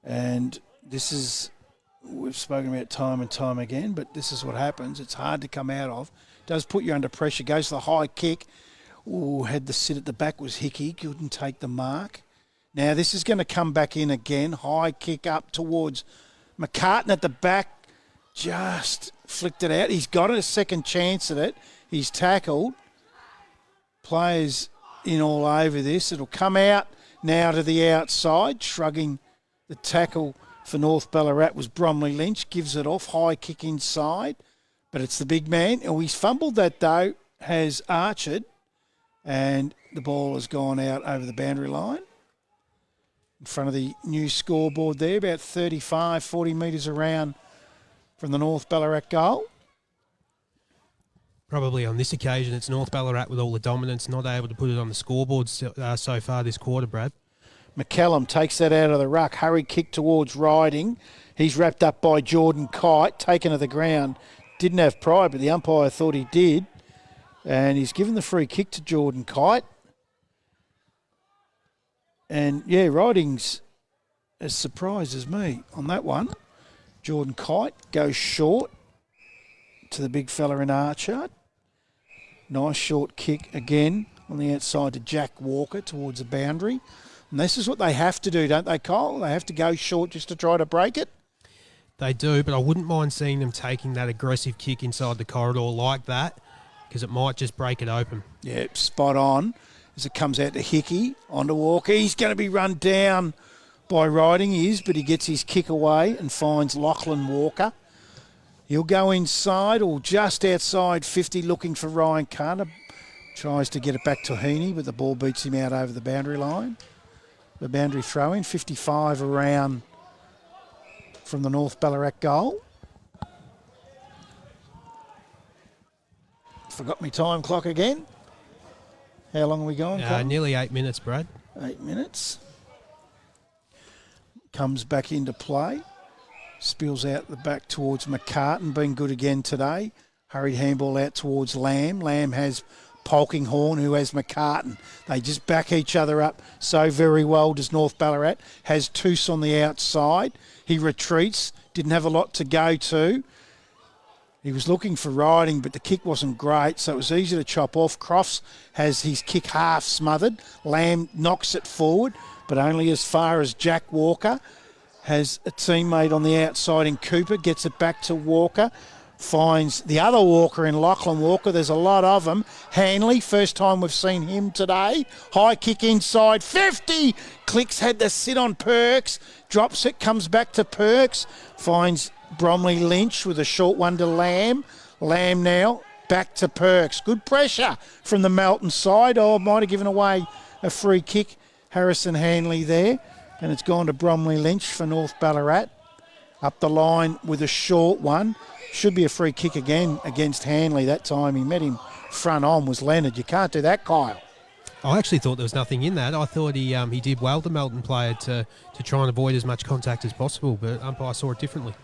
And this is, we've spoken about time and time again, but this is what happens. It's hard to come out of. Does put you under pressure. Goes to the high kick. Ooh, had the sit at the back was Hickey. Couldn't take the mark. Now this is going to come back in again. High kick up towards McCartan at the back. Just flicked it out. He's got a second chance at it. He's tackled. Players in all over this. It'll come out now to the outside. Shrugging the tackle for North Ballarat was Bromley Lynch. Gives it off. High kick inside. But it's the big man. Oh, he's fumbled that though. Has Archered. And the ball has gone out over the boundary line. In front of the new scoreboard there, about 35, 40 metres around from the North Ballarat goal. Probably on this occasion, it's North Ballarat with all the dominance, not able to put it on the scoreboard so far this quarter, Brad. McCallum takes that out of the ruck. Hurry kick towards Riding. He's wrapped up by Jordan Kite, taken to the ground. Didn't have pride, but the umpire thought he did. And he's given the free kick to Jordan Kite. And, yeah, Riding's as surprised as me on that one. Jordan Kite goes short to the big fella in Archer. Nice short kick again on the outside to Jack Walker towards the boundary. And this is what they have to do, don't they, Kyle? They have to go short just to try to break it. They do, but I wouldn't mind seeing them taking that aggressive kick inside the corridor like that, because it might just break it open. Yeah, spot on. As it comes out to Hickey, onto Walker. He's going to be run down by Riding, but he gets his kick away and finds Lachlan Walker. He'll go inside or just outside 50 looking for Ryan Carter. Tries to get it back to Heaney, but the ball beats him out over the boundary line. The boundary throw-in, 55 around from the North Ballarat goal. forgot my time clock again. How long are we going? Nearly 8 minutes, Brad. 8 minutes. Comes back into play. Spills out the back towards McCartan, been good again today. Hurried handball out towards Lamb. Lamb has Polkinghorn, who has McCartan. They just back each other up so very well, does North Ballarat. Has Toos on the outside. He retreats, didn't have a lot to go to. He was looking for riding, but the kick wasn't great, so it was easy to chop off. Crofts has his kick half smothered. Lamb knocks it forward, but only as far as Jack Walker. Has a teammate on the outside in Cooper, gets it back to Walker. Finds the other Walker in Lachlan Walker. There's a lot of them. Hanley, first time we've seen him today. High kick inside, 50. Clicks had to sit on Perks. Drops it, comes back to Perks. Finds Bromley Lynch with a short one to Lamb. Lamb now back to Perks. Good pressure from the Melton side. Oh, might have given away a free kick. Harrison Hanley there. And it's gone to Bromley Lynch for North Ballarat. Up the line with a short one. Should be a free kick again against Hanley. That time he met him front on was Leonard. You can't do that, Kyle. I actually thought there was nothing in that. I thought he did well, the Melton player, to try and avoid as much contact as possible, but umpire saw it differently.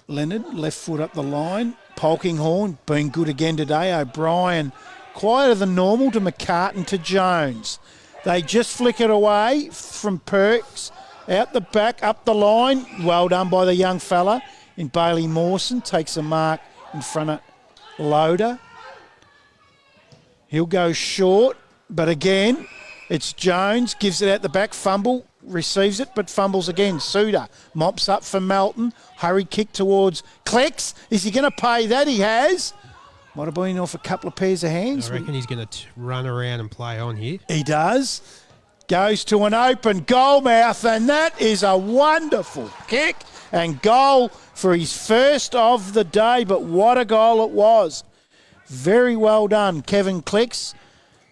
Leonard, left foot up the line. Polkinghorn, been good again today. O'Brien, quieter than normal to McCartan to Jones. They just flick it away from Perks. Out the back, up the line. Well done by the young fella in Bailey Mawson. Takes a mark in front of Loader. He'll go short, but again, it's Jones. Gives it out the back, fumble, receives it, but fumbles again. Suda mops up for Melton. Hurry kick towards Clex. Is he going to pay that? He has. Might have been off a couple of pairs of hands. I reckon he's going to run around and play on here. He does. Goes to an open goal mouth, and that is a wonderful kick and goal for his first of the day, but what a goal it was. Very well done, Kevin Clicks,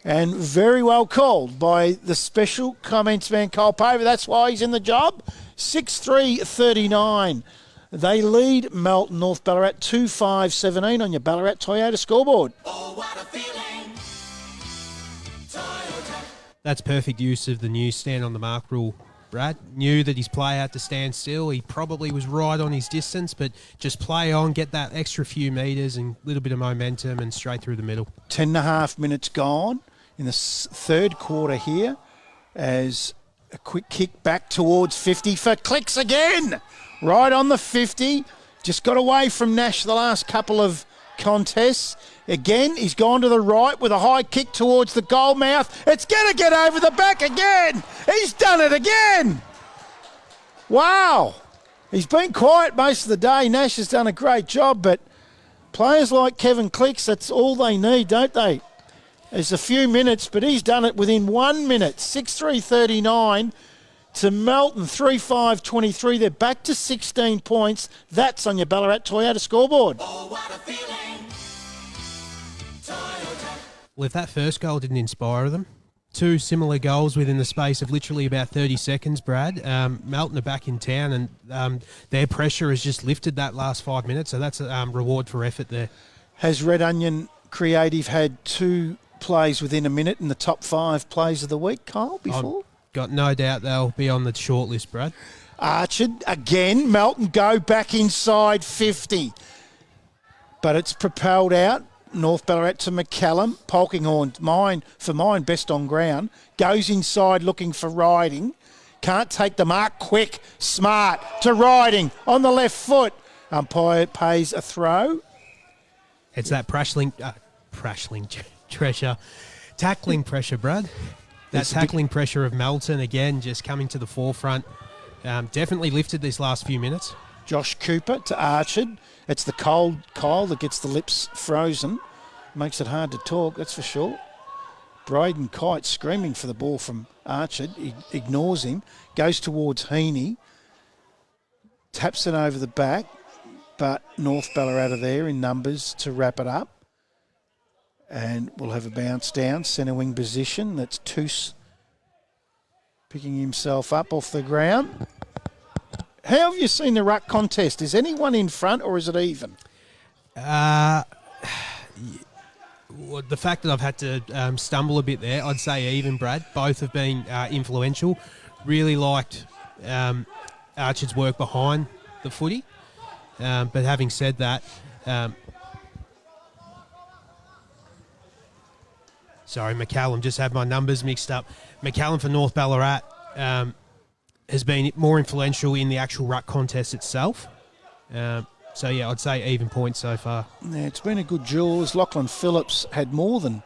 and very well called by the special comments man, Cole Paver. That's why he's in the job. 6-3-39. They lead Melton North Ballarat 2-5-17 on your Ballarat Toyota scoreboard. Oh, what a feeling. Toyota. That's perfect use of the new stand on the mark rule. Brad knew that his player had to stand still. He probably was right on his distance, but just play on, get that extra few metres and a little bit of momentum and straight through the middle. 10.5 minutes gone in the third quarter here as a quick kick back towards 50 for Clicks again. Right on the 50. Just got away from Nash the last couple of contests. Again, he's gone to the right with a high kick towards the goal mouth. It's going to get over the back again. He's done it again. Wow. He's been quiet most of the day. Nash has done a great job, but players like Kevin Clicks, that's all they need, don't they? There's a few minutes, but he's done it within 1 minute. 6-3-39 to Melton, 3-5-23. They're back to 16 points. That's on your Ballarat Toyota scoreboard. Oh, what a feeling. Toyota. Well, if that first goal didn't inspire them, two similar goals within the space of literally about 30 seconds, Brad. Melton are back in town, and their pressure has just lifted that last 5 minutes, so that's a reward for effort there. Has Red Onion Creative had two plays within a minute in the top 5 plays of the week, Kyle, before? Got no doubt they'll be on the short list, Brad. Archard, again, Melton go back inside 50. But it's propelled out. North Ballarat to McCallum. Polkinghorn, mine, best on ground. Goes inside looking for Riding. Can't take the mark. Quick, smart to Riding on the left foot. Umpire pays a throw. It's that tackling pressure, Brad. That tackling pressure of Melton, again, just coming to the forefront. Definitely lifted these last few minutes. Josh Cooper to Archard. It's the cold Kyle that gets the lips frozen. Makes it hard to talk, that's for sure. Braden Kite screaming for the ball from Archard. He ignores him. Goes towards Heaney. Taps it over the back. But North Ballarat are there in numbers to wrap it up. And we'll have a bounce down, centre wing position. That's Toos picking himself up off the ground. How have you seen the ruck contest? Is anyone in front or is it even? Well, the fact that I've had to stumble a bit there, I'd say even, Brad. Both have been influential. Really liked Archer's work behind the footy. But having said that, sorry, McCallum, just had my numbers mixed up. McCallum for North Ballarat has been more influential in the actual ruck contest itself. So, yeah, I'd say even points so far. Yeah, it's been a good duel. As Lachlan Phillips had more than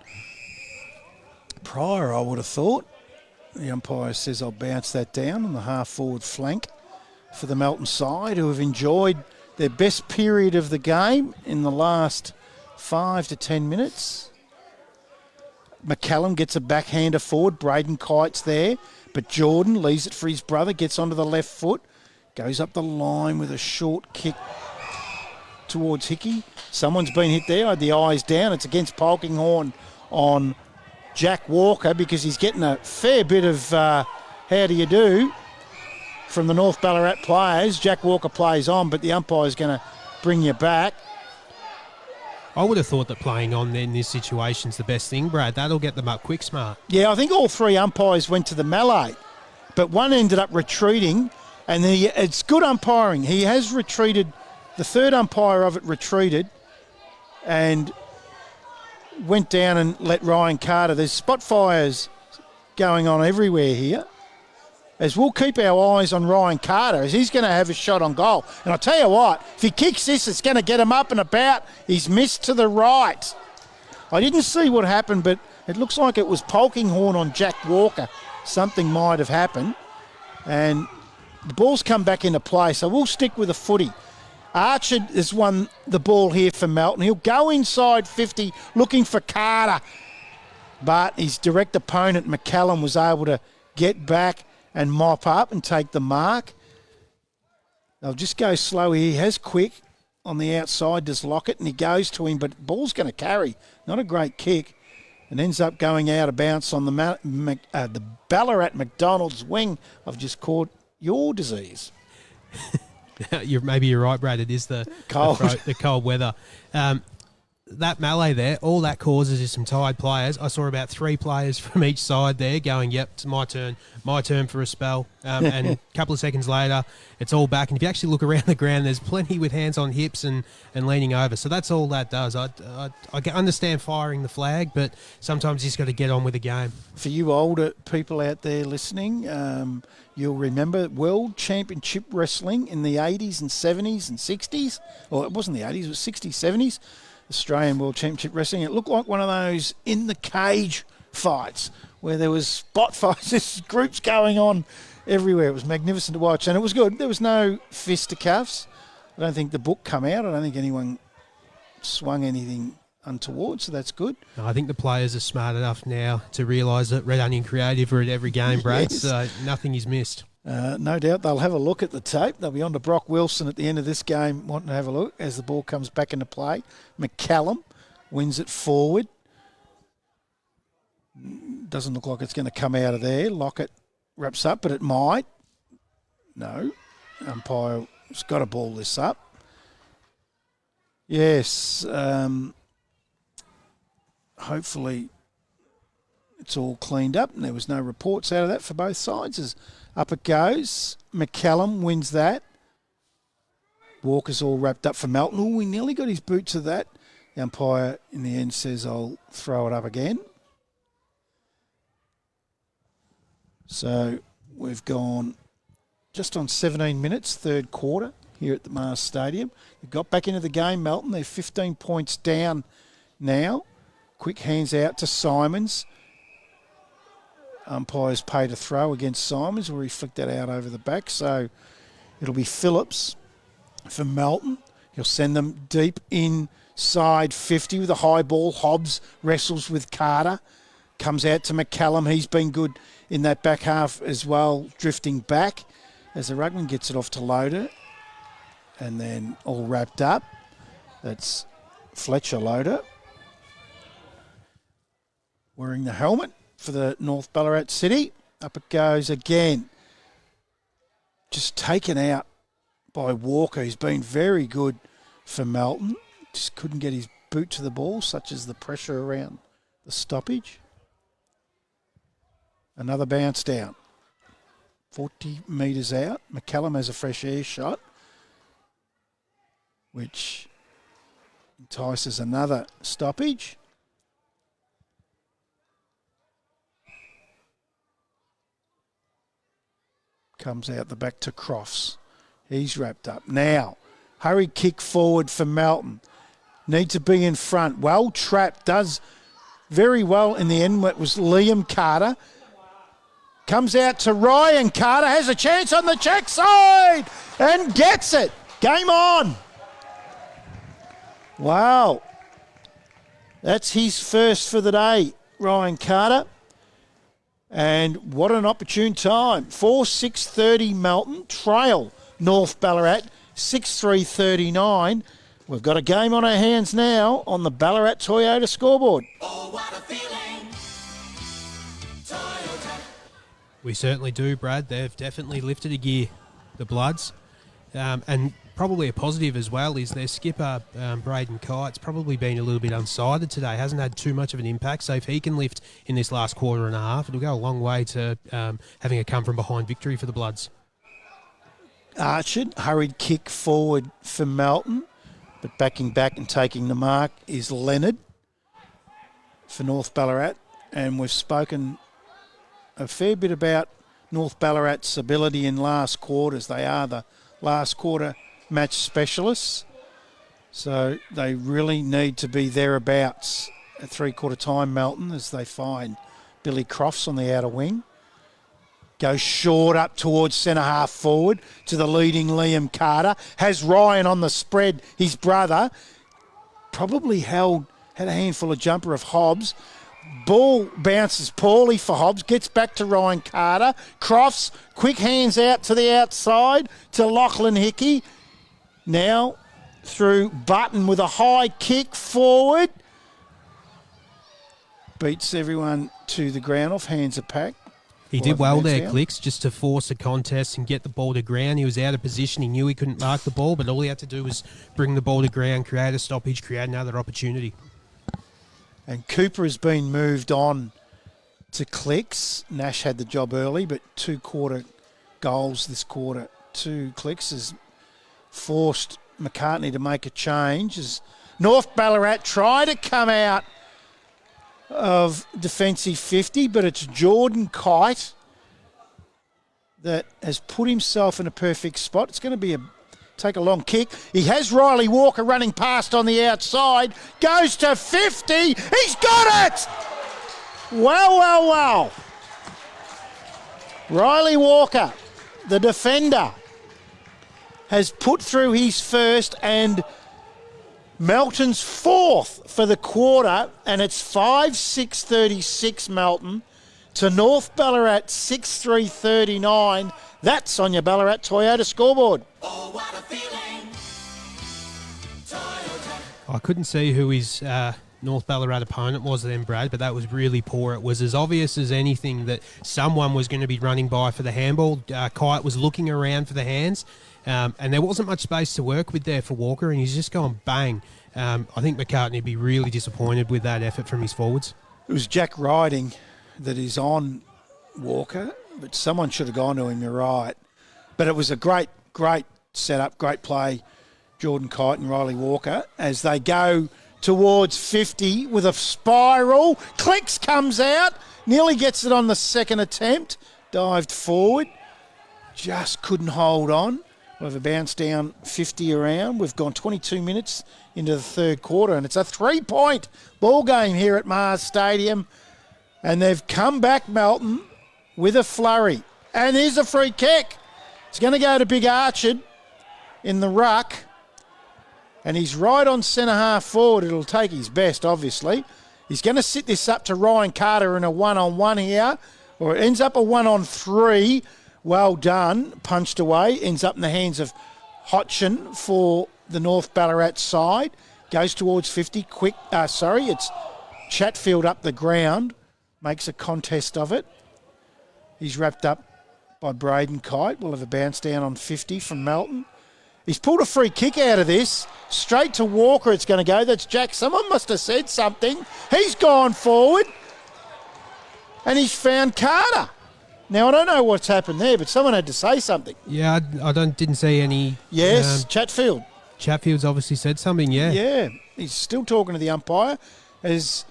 prior, I would have thought. The umpire says I'll bounce that down on the half-forward flank for the Melton side, who have enjoyed their best period of the game in the last 5 to 10 minutes. McCallum gets a backhander forward. Braden Kite's there, but Jordan leaves it for his brother, gets onto the left foot, goes up the line with a short kick towards Hickey. Someone's been hit there. I had the eyes down. It's against Polkinghorne on Jack Walker because he's getting a fair bit of how do you do from the North Ballarat players. Jack Walker plays on, but the umpire's going to bring you back. I would have thought that playing on in this situation's the best thing, Brad. That'll get them up quick smart. Yeah, I think all three umpires went to the melee, but one ended up retreating, and it's good umpiring. He has retreated. The third umpire of it retreated and went down and let Ryan Carter. There's spot fires going on everywhere here. As we'll keep our eyes on Ryan Carter, as he's going to have a shot on goal. And I'll tell you what, if he kicks this, it's going to get him up and about. He's missed to the right. I didn't see what happened, but it looks like it was Polkinghorne on Jack Walker. Something might have happened. And the ball's come back into play, so we'll stick with the footy. Archer has won the ball here for Melton. He'll go inside 50 looking for Carter. But his direct opponent, McCallum, was able to get back and mop up and take the mark. They'll just go slow. He has quick on the outside, does Lockett, and he goes to him, but ball's going to carry. Not a great kick. And ends up going out of bounds on the Ballarat McDonald's wing. I've just caught your disease. Maybe you're right, Brad. It is the cold weather. That melee there, all that causes is some tired players. I saw about 3 players from each side there going, yep, it's my turn for a spell. And a couple of seconds later, it's all back. And if you actually look around the ground, there's plenty with hands on hips and leaning over. So that's all that does. I understand firing the flag, but sometimes you just got to get on with the game. For you older people out there listening, you'll remember World Championship Wrestling in the 80s and 70s and 60s. Or it wasn't the 80s, it was 60s, 70s. Australian World Championship Wrestling. It looked like one of those in the cage fights where there was spot fights, there's groups going on everywhere. It was magnificent to watch, and it was good. There was no fisticuffs. I don't think the book come out. I don't think anyone swung anything untoward, so that's good. I think the players are smart enough now to realise that Red Onion Creative are at every game, Brad, yes. So nothing is missed. No doubt they'll have a look at the tape. They'll be on to Brock Wilson at the end of this game wanting to have a look as the ball comes back into play. McCallum wins it forward. Doesn't look like it's going to come out of there. Lockett wraps up, but it might. No. Umpire's got to ball this up. Yes. Hopefully it's all cleaned up and there was no reports out of that for both sides. As up it goes. McCallum wins that. Walker's all wrapped up for Melton. Oh, we nearly got his boot to that. The umpire in the end says, I'll throw it up again. So we've gone just on 17 minutes, third quarter here at the Mars Stadium. They've got back into the game, Melton. They're 15 points down now. Quick hands out to Simons. Umpires paid a throw against Simons where he flicked that out over the back. So it'll be Phillips for Melton. He'll send them deep inside 50 with a high ball. Hobbs wrestles with Carter. Comes out to McCallum. He's been good in that back half as well, drifting back as the ruckman gets it off to Loader. And then all wrapped up. That's Fletcher Loader wearing the helmet for the North Ballarat City. Up it goes again. Just taken out by Walker. He's been very good for Melton. Just couldn't get his boot to the ball, such as the pressure around the stoppage. Another bounce down. 40 metres out. McCallum has a fresh air shot, which entices another stoppage. Comes out the back to Crofts. He's wrapped up. Now, hurry kick forward for Melton. Need to be in front. Well trapped. Does very well in the end. It was Liam Carter. Comes out to Ryan Carter. Has a chance on the check side and gets it. Game on. Wow. That's his first for the day, Ryan Carter. And what an opportune time. 4:6:30 Melton trail North Ballarat 6:3:39. We've got a game on our hands now on the Ballarat Toyota scoreboard. Oh, what a feeling. Toyota. We certainly do, Brad. They've definitely lifted a gear, the Bloods. And probably a positive as well is their skipper, Braden Kite's probably been a little bit unsighted today. Hasn't had too much of an impact. So if he can lift in this last quarter and a half, it'll go a long way to having a come-from-behind victory for the Bloods. Archard, hurried kick forward for Melton, but backing back and taking the mark is Leonard for North Ballarat. And we've spoken a fair bit about North Ballarat's ability in last quarters. They are the last quarter match specialists, so they really need to be thereabouts at three-quarter time, Melton, as they find Billy Crofts on the outer wing. Goes short up towards centre half forward to the leading Liam Carter. Has Ryan on the spread, his brother. Probably had a handful of jumper of Hobbs. Ball bounces poorly for Hobbs. Gets back to Ryan Carter. Crofts, quick hands out to the outside to Lachlan Hickey. Now through Button with a high kick forward. Beats everyone to the ground off hands of pack. He did well there, Clicks, just to force a contest and get the ball to ground. He was out of position. He knew he couldn't mark the ball, but all he had to do was bring the ball to ground, create a stoppage, create another opportunity. And Cooper has been moved on to Clicks. Nash had the job early, but 2-quarter goals this quarter. 2 Clicks has forced McCartney to make a change as North Ballarat try to come out of defensive 50, but it's Jordan Kite that has put himself in a perfect spot. It's going to take a long kick. He has Riley Walker running past on the outside. Goes to 50. He's got it! Wow. Riley Walker, the defender, has put through his first and Melton's fourth for the quarter, and it's 5:6:36 Melton to North Ballarat 6:3:39. That's on your Ballarat Toyota scoreboard. Oh, what a feeling. Toyota. I couldn't see who his North Ballarat opponent was then, Brad, but that was really poor. It was as obvious as anything that someone was going to be running by for the handball. Kite was looking around for the hands. And there wasn't much space to work with there for Walker, and he's just gone bang. I think McCartney would be really disappointed with that effort from his forwards. It was Jack Riding that is on Walker, but someone should have gone to him, you're right. But it was a great setup, great play, Jordan Kite and Riley Walker, as they go towards 50 with a spiral. Clicks comes out, nearly gets it on the second attempt, dived forward, just couldn't hold on. We'll have a bounce down 50 around. We've gone 22 minutes into the third quarter, and it's a 3-point ball game here at Mars Stadium. And they've come back, Melton, with a flurry. And there's a free kick. It's going to go to Big Archard in the ruck. And he's right on centre half forward. It'll take his best, obviously. He's going to sit this up to Ryan Carter in a one-on-one here. Or it ends up a 1-on-3. Well done, punched away, ends up in the hands of Hodgson for the North Ballarat side. Goes towards 50, it's Chatfield up the ground, makes a contest of it. He's wrapped up by Braden Kite. We'll have a bounce down on 50 from Melton. He's pulled a free kick out of this. Straight to Walker it's going to go. That's Jack. Someone must have said something. He's gone forward. And he's found Carter. Now, I don't know what's happened there, but someone had to say something. Yeah, I didn't see any. Yes, Chatfield. Chatfield's obviously said something, yeah. Yeah, he's still talking to the umpire as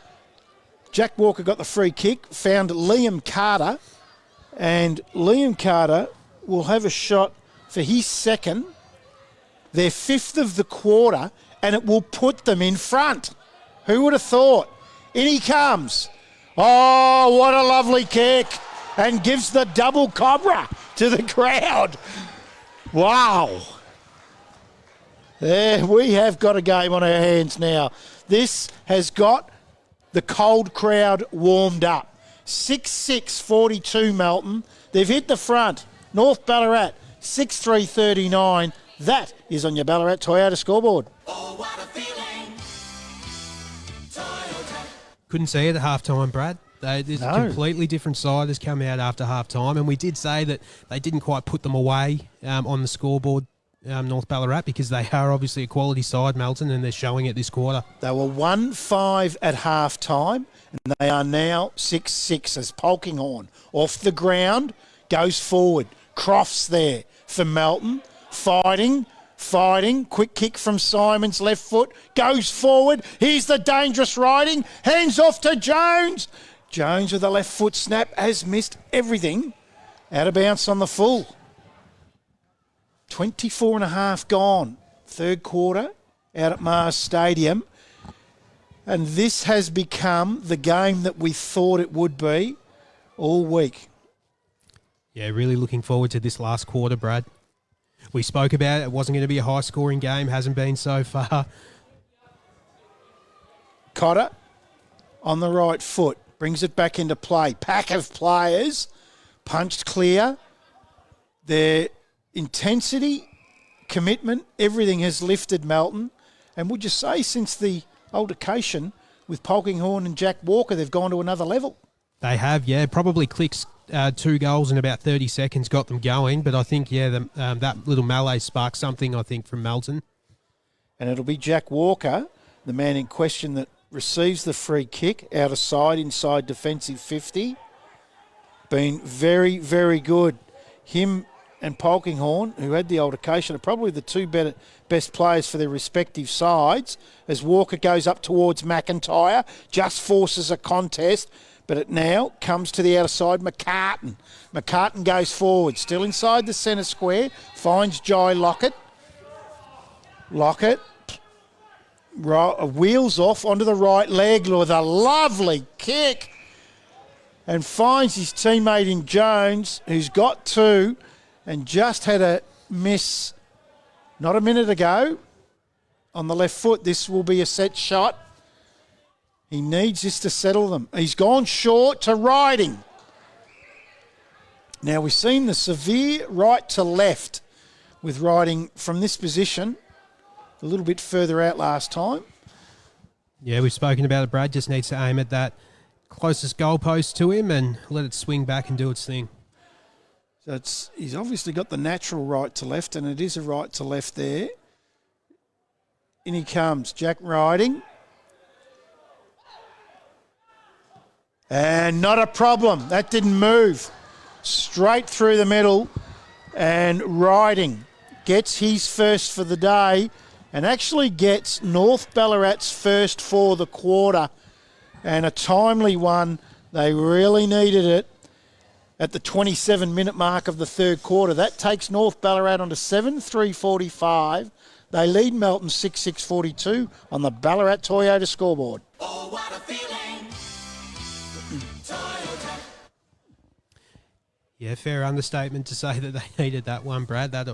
Jack Walker got the free kick, found Liam Carter, and Liam Carter will have a shot for his second, their fifth of the quarter, and it will put them in front. Who would have thought? In he comes. Oh, what a lovely kick. And gives the double cobra to the crowd. Wow. There, we have got a game on our hands now. This has got the cold crowd warmed up. 6-6, 42 Melton. They've hit the front. North Ballarat, 6-3, 39. That is on your Ballarat Toyota scoreboard. Oh, what a feeling. Toyota. Couldn't see it at halftime, Brad. There's a completely different side has come out after half-time, and we did say that they didn't quite put them away on the scoreboard, North Ballarat, because they are obviously a quality side, Melton, and they're showing it this quarter. They were 1-5 at half-time, and they are now 6-6 as Polkinghorne off the ground goes forward. Crofts there for Melton, fighting, quick kick from Simon's left foot, goes forward, here's the dangerous riding, hands off to Jones. Jones with a left foot snap has missed everything. Out of bounce on the full. 24 and a half gone. Third quarter out at Mars Stadium. And this has become the game that we thought it would be all week. Yeah, really looking forward to this last quarter, Brad. We spoke about it. It wasn't going to be a high-scoring game. Hasn't been so far. Cotter on the right foot. Brings it back into play. Pack of players. Punched clear. Their intensity, commitment, everything has lifted Melton. And would you say since the altercation with Polkinghorne and Jack Walker, they've gone to another level? They have, yeah. Probably Click's 2 goals in about 30 seconds got them going. But I think, yeah, that little melee sparked something, I think, from Melton. And it'll be Jack Walker, the man in question that receives the free kick out of side, inside defensive 50. Been very, very good. Him and Polkinghorne, who had the altercation, are probably the two best players for their respective sides. As Walker goes up towards McIntyre, just forces a contest, but it now comes to the outer side. McCartan. McCartan goes forward, still inside the centre square, finds Jai Lockett. Lockett wheels off onto the right leg with a lovely kick and finds his teammate in Jones, who's got 2 and just had a miss not a minute ago on the left foot. This will be a set shot. He needs this to settle them. He's gone short to Riding. Now we've seen the severe right to left with Riding from this position. A little bit further out last time. Yeah, we've spoken about it. Brad just needs to aim at that closest goalpost to him and let it swing back and do its thing. So he's obviously got the natural right to left, and it is a right to left there. In he comes, Jack Riding. And not a problem. That didn't move. Straight through the middle, and Riding gets his first for the day and actually gets North Ballarat's first for the quarter, and a timely one. They really needed it at the 27-minute mark of the third quarter. That takes North Ballarat on to 7-3-45. They lead Melton 6-6-42 on the Ballarat Toyota scoreboard. Oh, what a feeling. Toyota. Yeah, fair understatement to say that they needed that one, Brad. That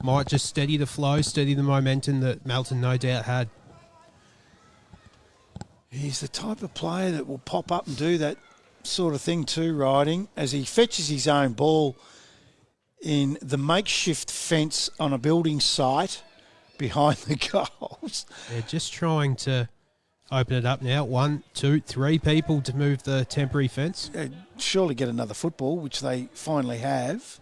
might just steady the flow, steady the momentum that Melton no doubt had. He's the type of player that will pop up and do that sort of thing too, Riding, as he fetches his own ball in the makeshift fence on a building site behind the goals. They're just trying to open it up now. 1, 2, 3 people to move the temporary fence. They'd surely get another football, which they finally have.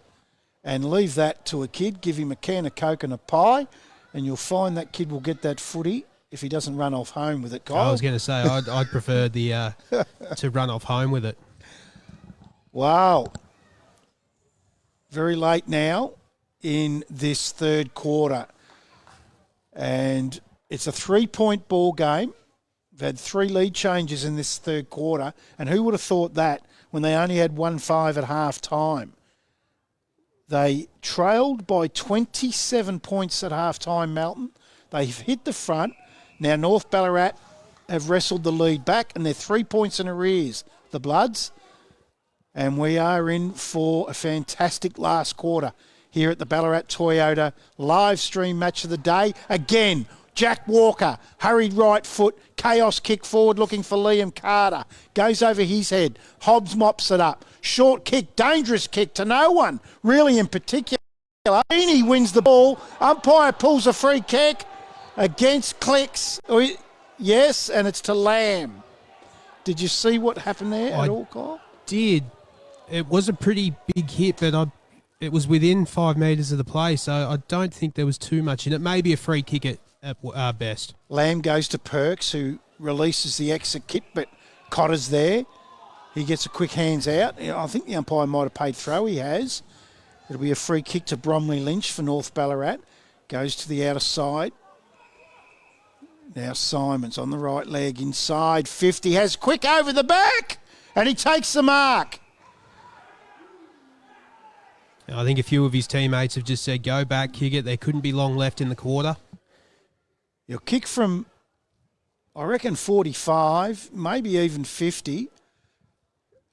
and leave that to a kid. Give him a can of Coke and a pie, and you'll find that kid will get that footy if he doesn't run off home with it, Kyle. I was going to say, I'd prefer the to run off home with it. Wow. Very late now in this third quarter. And it's a 3-point ball game. They've had 3 lead changes in this third quarter. And who would have thought that when they only had 1-5 at half time? They trailed by 27 points at half time, Melton. They've hit the front. Now North Ballarat have wrestled the lead back, and they're 3 points in arrears, the Bloods. And we are in for a fantastic last quarter here at the Ballarat Toyota live stream match of the day. Again, Jack Walker, hurried right foot, chaos kick forward looking for Liam Carter. Goes over his head. Hobbs mops it up. Short kick, dangerous kick to no one, really in particular. He wins the ball. Umpire pulls a free kick against Clicks. Yes, and it's to Lamb. Did you see what happened there at all, Kyle? Did. It was a pretty big hit, but it was within 5 metres of the play, so I don't think there was too much in it. Maybe a free kick at best. Lamb goes to Perks, who releases the exit kick, but Cotter's there. He gets a quick hands out. I think the umpire might have paid throw. He has. It'll be a free kick to Bromley Lynch for North Ballarat. Goes to the outer side. Now Simon's on the right leg inside 50. Has quick over the back, and he takes the mark. I think a few of his teammates have just said, go back, kick it. There couldn't be long left in the quarter. You'll kick from, I reckon, 45, maybe even 50.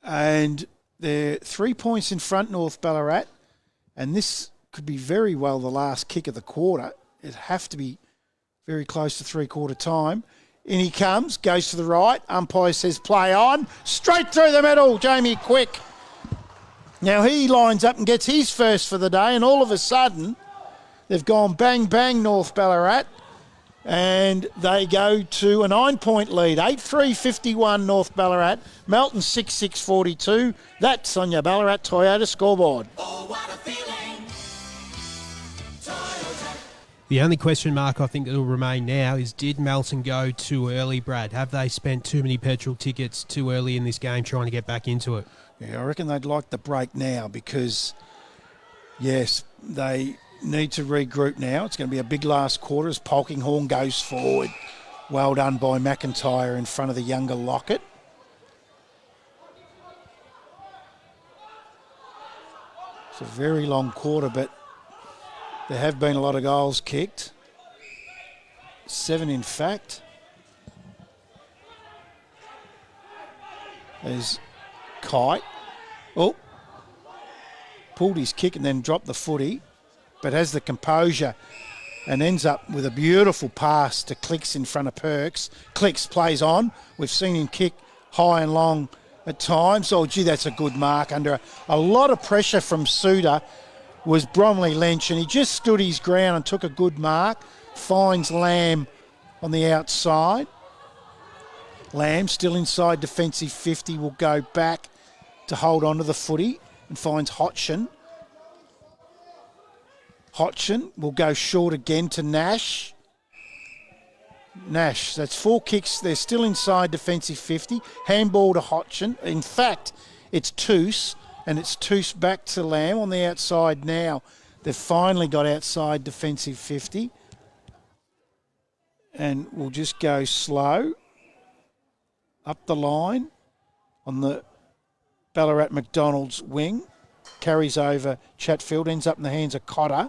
And they're 3 points in front, North Ballarat. And this could be very well the last kick of the quarter. It'd have to be very close to three-quarter time. In he comes, goes to the right. Umpire says play on. Straight through the middle, Jamie Quick. Now he lines up and gets his first for the day, and all of a sudden they've gone bang, bang, North Ballarat, and they go to a 9-point lead. 8-3-51 North Ballarat, Melton 6-6-42. That's on your Ballarat Toyota scoreboard. Oh, what a feeling. Toyota. The only question mark I think that will remain now is, did Melton go too early, Brad? Have they spent too many petrol tickets too early in this game trying to get back into it? Yeah, I reckon they'd like the break now because, yes, they need to regroup now. It's going to be a big last quarter as Polkinghorn goes forward. Well done by McIntyre in front of the younger Lockett. It's a very long quarter, but there have been a lot of goals kicked. 7, in fact. There's Kite. Oh, pulled his kick and then dropped the footy, but has the composure and ends up with a beautiful pass to Clicks in front of Perks. Clicks plays on. We've seen him kick high and long at times. Oh, gee, that's a good mark. Under a lot of pressure from Suter was Bromley Lynch, and he just stood his ground and took a good mark. Finds Lamb on the outside. Lamb still inside defensive 50, will go back to hold on to the footy and finds Hodgson. Hodgson will go short again to Nash. Nash, that's 4 kicks. They're still inside defensive 50. Handball to Hodgson. In fact, it's Toos, and it's Toos back to Lamb on the outside now. They've finally got outside defensive 50. And we'll just go slow up the line on the Ballarat McDonald's wing. Carries over Chatfield, ends up in the hands of Cotter.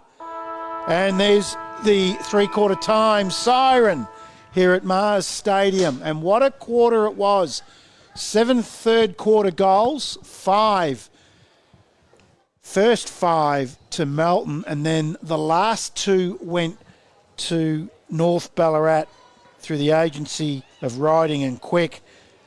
And there's the three-quarter time siren here at Mars Stadium. And what a quarter it was. 7 third-quarter goals, 5. First 5 to Melton, and then the last 2 went to North Ballarat through the agency of Riding and Quick.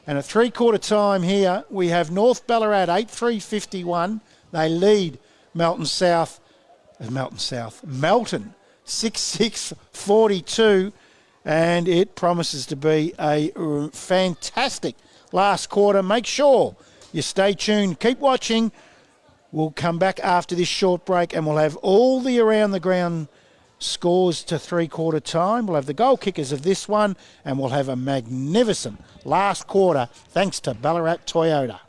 And at three-quarter time here, we have North Ballarat 8-3-51. They lead Melton 6-6-42. And it promises to be a fantastic last quarter. Make sure you stay tuned. Keep watching We'll come back after this short break and we'll have all the around the ground scores to three-quarter time. We'll have the goal kickers of this one and we'll have a magnificent last quarter thanks to Ballarat Toyota.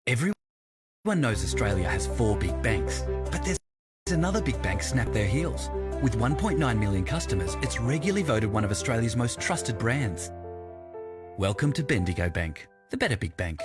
Everyone knows Australia has 4 big banks, but there's another big bank snap their heels. With 1.9 million customers, it's regularly voted one of Australia's most trusted brands. Welcome to Bendigo Bank, the better big bank.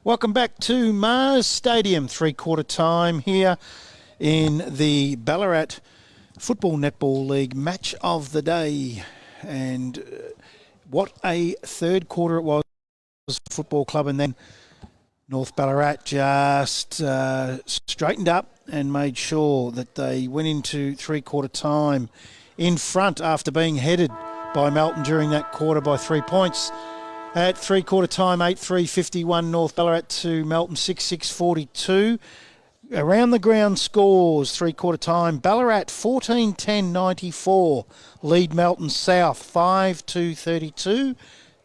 Welcome back to Mars Stadium, three-quarter time here in the Ballarat Football Netball League match of the day. And what a third quarter it was for Football Club, and then North Ballarat just straightened up and made sure that they went into three-quarter time in front after being headed by Melton during that quarter by 3 points. At three-quarter time, 8-3-51 North Ballarat to Melton 6-6-42. Around the ground scores, three-quarter time, Ballarat 14-10-94. Lead Melton South 5-2-32.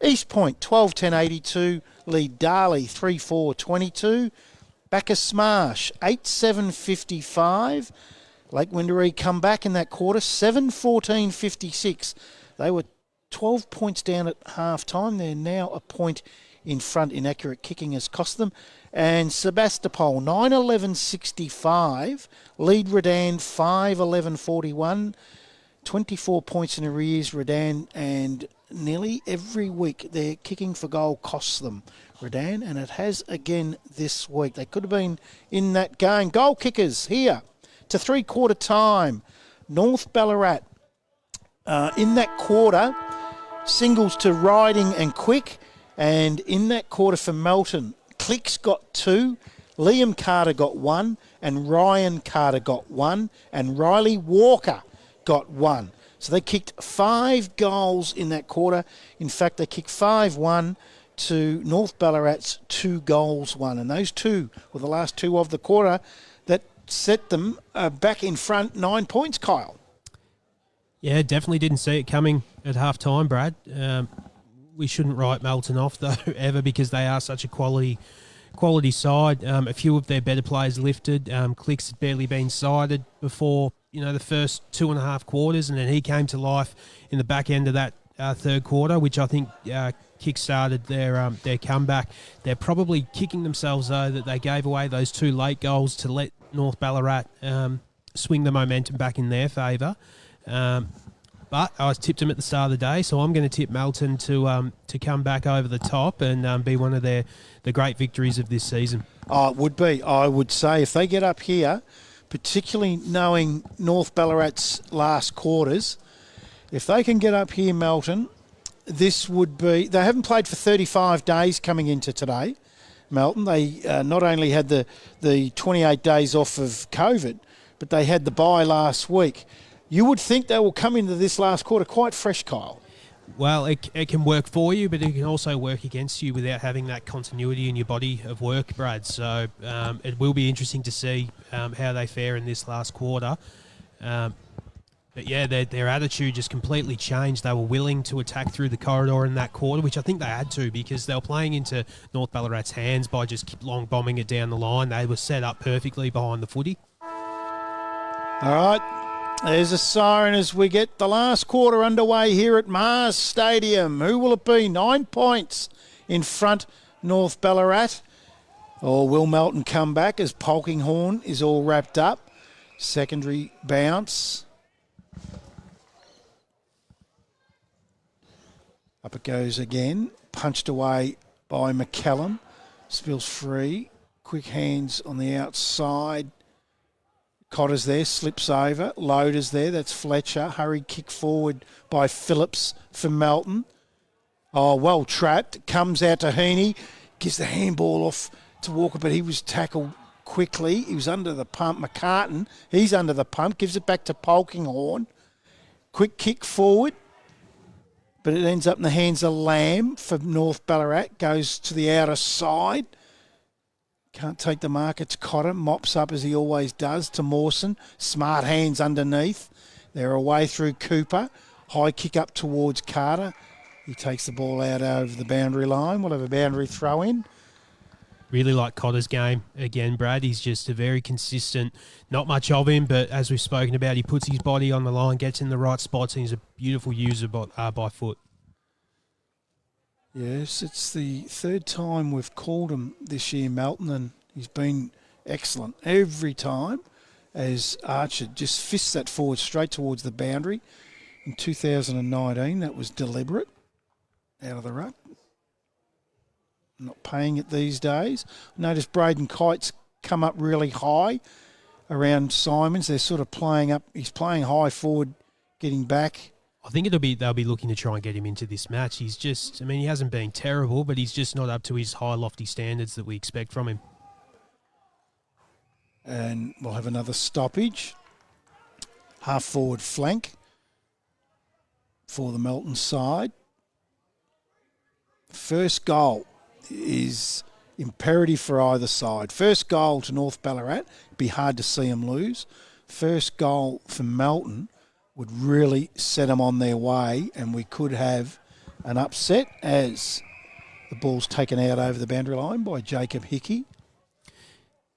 East Point 12-10-82. Lead Darley 3-4-22. Bacchus Smash 8-7-55. Lake Windaree come back in that quarter 7-14-56. They were 12 points down at half-time. They're now a point in front. Inaccurate kicking has cost them. And Sebastopol, 9-11-65. Lead Redan, 5-11-41. 24 points in arrears, Redan, and nearly every week their kicking for goal costs them, Redan, and it has again this week. They could have been in that game. Goal kickers here to three-quarter time. North Ballarat in that quarter, singles to Riding and Quick, and in that quarter for Melton, Clicks got 2, Liam Carter got 1, and Ryan Carter got 1, and Riley Walker got 1. So they kicked 5 goals in that quarter. In fact, they kicked 5-1 to North Ballarat's 2 goals 1, and those 2 were the last 2 of the quarter that set them back in front 9 points, Kyle. Yeah, definitely didn't see it coming at half time, Brad. We shouldn't write Melton off, though, ever, because they are such a quality side. A few of their better players lifted. Clicks had barely been sided before, the first 2.5 quarters, and then he came to life in the back end of that third quarter, which I think kick-started their comeback. They're probably kicking themselves, though, that they gave away those 2 late goals to let North Ballarat swing the momentum back in their favour. But I tipped them at the start of the day, so I'm going to tip Melton to come back over the top and be one of the great victories of this season. Oh, it would be. I would say if they get up here, particularly knowing North Ballarat's last quarters, if they can get up here, Melton, this would be... They haven't played for 35 days coming into today, Melton. They not only had the 28 days off of COVID, but they had the bye last week. You would think they will come into this last quarter quite fresh, Kyle. Well, it can work for you, but it can also work against you without having that continuity in your body of work, Brad. So it will be interesting to see how they fare in this last quarter. But yeah, their attitude just completely changed. They were willing to attack through the corridor in that quarter, which I think they had to, because they were playing into North Ballarat's hands by just long bombing it down the line. They were set up perfectly behind the footy. All right. There's a siren as we get the last quarter underway here at Mars Stadium. Who will it be? 9 points in front, North Ballarat. Or will Melton come back as Polkinghorne is all wrapped up? Secondary bounce. Up it goes again. Punched away by McCallum. Spills free. Quick hands on the outside. Cotter's there, slips over. Loader's there, that's Fletcher. Hurried kick forward by Phillips for Melton. Oh, well trapped. Comes out to Heaney. Gives the handball off to Walker, but he was tackled quickly. He was under the pump. McCartan, he's under the pump. Gives it back to Polkinghorne. Quick kick forward, but it ends up in the hands of Lamb for North Ballarat. Goes to the outer side. Can't take the mark. It's Cotter. Mops up as he always does to Mawson. Smart hands underneath. They're away through Cooper. High kick up towards Carter. He takes the ball out over the boundary line. We'll have a boundary throw in. Really like Cotter's game again, Brad. He's just a very consistent, not much of him, but as we've spoken about, he puts his body on the line, gets in the right spots, and he's a beautiful user by foot. Yes, it's the third time we've called him this year, Melton, and he's been excellent every time as Archer just fists that forward straight towards the boundary. In 2019, that was deliberate, out of the ruck. Not paying it these days. Notice Braden Kite's come up really high around Simons. They're sort of playing up. He's playing high forward, getting back. I think they'll be looking to try and get him into this match. He's just, he hasn't been terrible, but he's just not up to his high, lofty standards that we expect from him. And we'll have another stoppage. Half forward flank for the Melton side. First goal is imperative for either side. First goal to North Ballarat, it'd be hard to see them lose. First goal for Melton would really set them on their way, and we could have an upset as the ball's taken out over the boundary line by Jacob Hickey.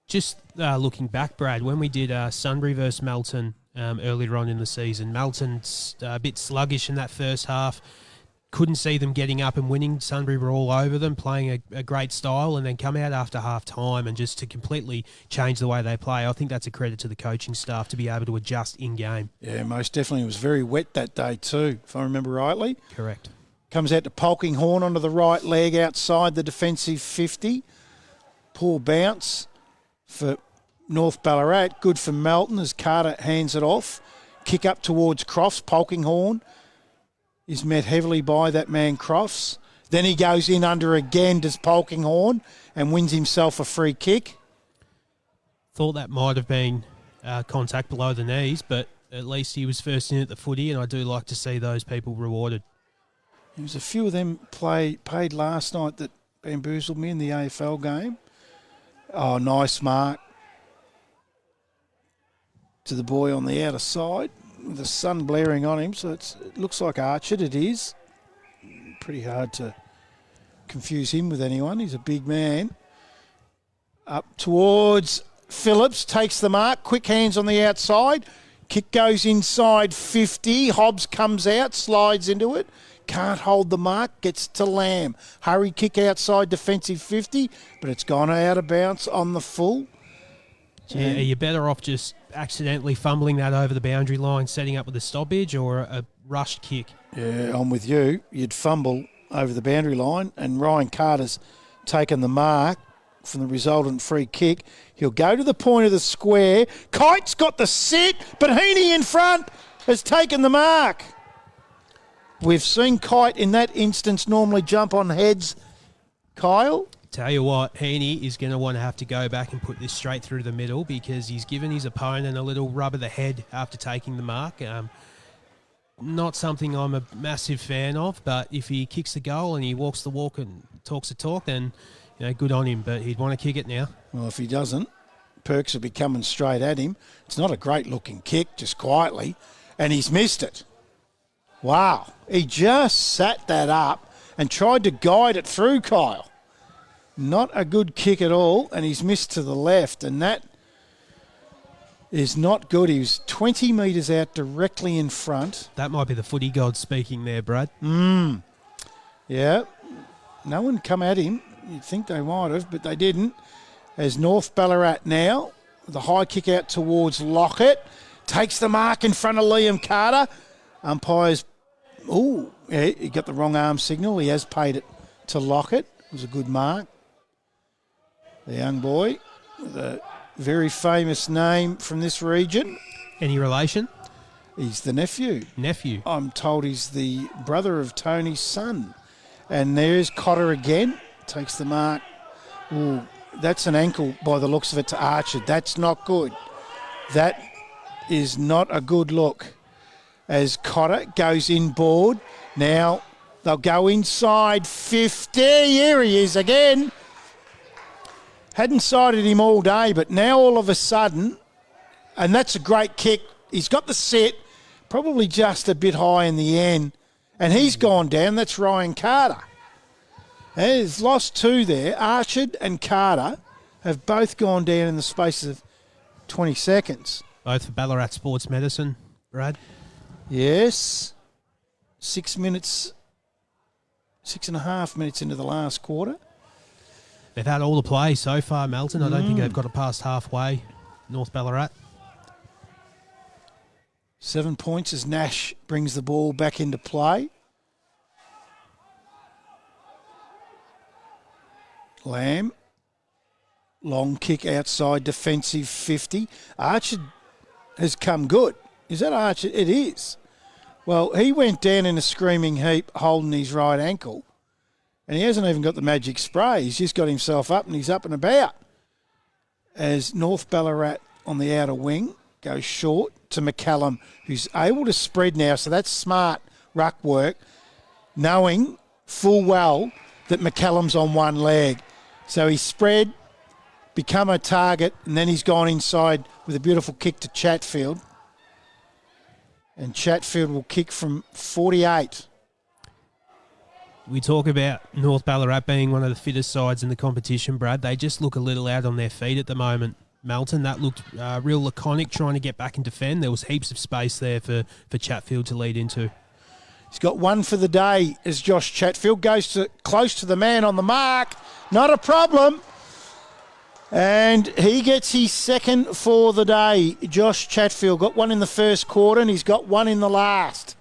Just looking back, Brad, when we did Sunbury versus Melton earlier on in the season, Melton's a bit sluggish in that first half. Couldn't see them getting up and winning. Sunbury were all over them, playing a great style, and then come out after half time and just to completely change the way they play. I think that's a credit to the coaching staff to be able to adjust in-game. Yeah, most definitely. It was very wet that day too, if I remember rightly. Correct. Comes out to Polkinghorne onto the right leg outside the defensive 50. Poor bounce for North Ballarat. Good for Melton as Carter hands it off. Kick up towards Crofts. Polkinghorne is met heavily by that man Crofts. Then he goes in under again, does Polkinghorne, and wins himself a free kick. Thought that might have been contact below the knees, but at least he was first in at the footy, and I do like to see those people rewarded. There was a few of them paid last night that bamboozled me in the AFL game. Oh, nice mark to the boy on the outer side. with the sun blaring on him, so it looks like Archer. It is. Pretty hard to confuse him with anyone. He's a big man. Up towards Phillips, takes the mark. Quick hands on the outside. Kick goes inside 50. Hobbs comes out, slides into it. Can't hold the mark, gets to Lamb. Hurry kick outside defensive 50, but it's gone out of bounds on the full. Yeah, are you better off just accidentally fumbling that over the boundary line, setting up with a stoppage, or a rushed kick? Yeah, I'm with you. You'd fumble over the boundary line, and Ryan Carter's taken the mark from the resultant free kick. He'll go to the point of the square. Kite's got the sit, but Heaney in front has taken the mark. We've seen Kite in that instance normally jump on heads. Kyle? Tell you what, Heaney is going to want to have to go back and put this straight through the middle, because he's given his opponent a little rub of the head after taking the mark. Not something I'm a massive fan of, but if he kicks the goal and he walks the walk and talks the talk, then good on him. But he'd want to kick it now. Well, if he doesn't, Perks will be coming straight at him. It's not a great-looking kick, just quietly, and he's missed it. Wow. He just sat that up and tried to guide it through, Kyle. Not a good kick at all, and he's missed to the left, and that is not good. He was 20 metres out directly in front. That might be the footy god speaking there, Brad. Yeah. No one come at him. You'd think they might have, but they didn't. As North Ballarat now, the high kick out towards Lockett. Takes the mark in front of Liam Carter. Umpires, he got the wrong arm signal. He has paid it to Lockett. It was a good mark. The young boy with a very famous name from this region. Any relation? He's the nephew. I'm told he's the brother of Tony's son. And there's Cotter again. Takes the mark. Ooh, that's an ankle by the looks of it to Archer. That's not good. That is not a good look. As Cotter goes inboard. Now they'll go inside 50. Here he is again. Hadn't sighted him all day, but now all of a sudden, and that's a great kick. He's got the set, probably just a bit high in the end, and he's gone down. That's Ryan Carter. He's lost two there. Archer and Carter have both gone down in the space of 20 seconds. Both for Ballarat Sports Medicine, Brad? Yes. 6 minutes, 6.5 minutes into the last quarter. They've had all the play so far, Melton. I don't think they've got it past halfway, North Ballarat. 7 points as Nash brings the ball back into play. Lamb. Long kick outside, defensive 50. Archer has come good. Is that Archer? It is. Well, he went down in a screaming heap holding his right ankle. And he hasn't even got the magic spray. He's just got himself up and he's up and about. As North Ballarat on the outer wing goes short to McCallum, who's able to spread now. So that's smart ruck work, knowing full well that McCallum's on one leg. So he's spread, become a target, and then he's gone inside with a beautiful kick to Chatfield. And Chatfield will kick from 48. We talk about North Ballarat being one of the fittest sides in the competition, Brad. They just look a little out on their feet at the moment. Melton, that looked real laconic, trying to get back and defend. There was heaps of space there for Chatfield to lead into. He's got one for the day as Josh Chatfield goes close to the man on the mark. Not a problem. And he gets his second for the day. Josh Chatfield got one in the first quarter and he's got one in the last.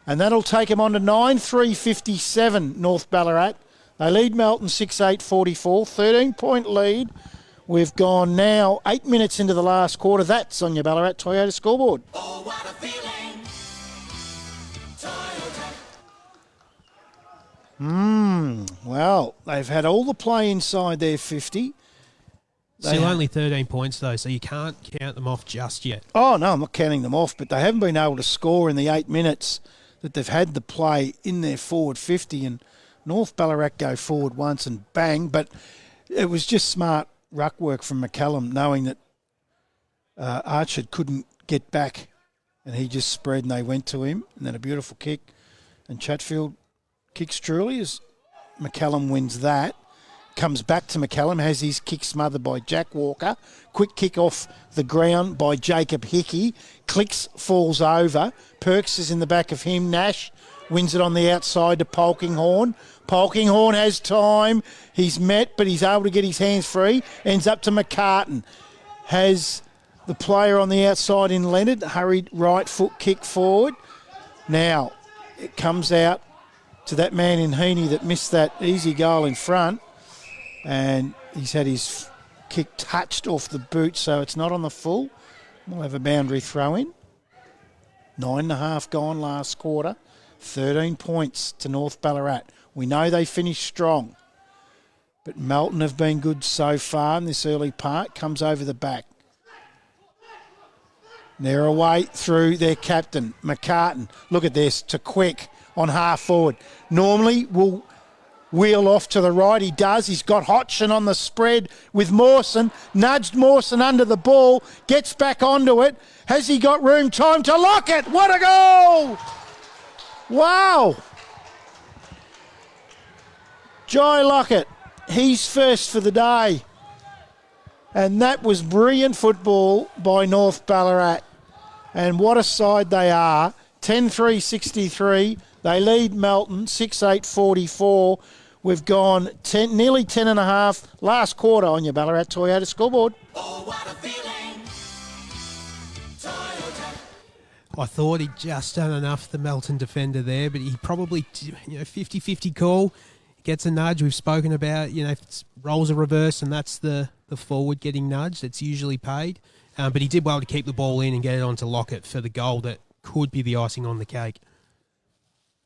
And that'll take him on to 9-3-57, North Ballarat. They lead Melton 6-8-44, 13-point lead. We've gone now 8 minutes into the last quarter. That's on your Ballarat Toyota scoreboard. Oh, what a feeling. Toyota. Well, they've had all the play inside their 50. Still only 13 points, though, so you can't count them off just yet. Oh, no, I'm not counting them off, but they haven't been able to score in the 8 minutes that they've had the play in their forward 50, and North Ballarat go forward once and bang, but it was just smart ruck work from McCallum, knowing that Archer couldn't get back And he just spread and they went to him. And then a beautiful kick. And Chatfield kicks truly as McCallum wins that. Comes back to McCallum, has his kick smothered by Jack Walker. Quick kick off the ground by Jacob Hickey. Clicks, falls over. Perks is in the back of him. Nash wins it on the outside to Polkinghorne. Polkinghorne has time. He's met, but he's able to get his hands free. Ends up to McCartan. Has the player on the outside in Leonard. Hurried right foot kick forward. Now, it comes out to that man in Heaney that missed that easy goal in front. And he's had his kick touched off the boot, so it's not on the full. We'll have a boundary throw in. 9.5 gone last quarter. 13 points to North Ballarat. We know they finished strong, but Melton have been good so far in this early part. Comes over the back. They're away through their captain, McCartan. Look at this, to Quick on half forward. Normally will wheel off to the right. He does. He's got Hodgson on the spread with Mawson. Nudged Mawson under the ball. Gets back onto it. Has he got room? Time to lock it. What a goal! Wow. Jai Lockett. He's first for the day. And that was brilliant football by North Ballarat. And what a side they are. 10-3-63. They lead Melton 6-8-44. We've gone nearly 10.5 last quarter on your Ballarat Toyota scoreboard. Oh, what a feeling. Toyota. I thought he'd just done enough, the Melton defender there, but he probably, 50-50 call. Gets a nudge. We've spoken about, if it's roles are reversed and that's the forward getting nudged, it's usually paid. But he did well to keep the ball in and get it onto Lockett for the goal that could be the icing on the cake.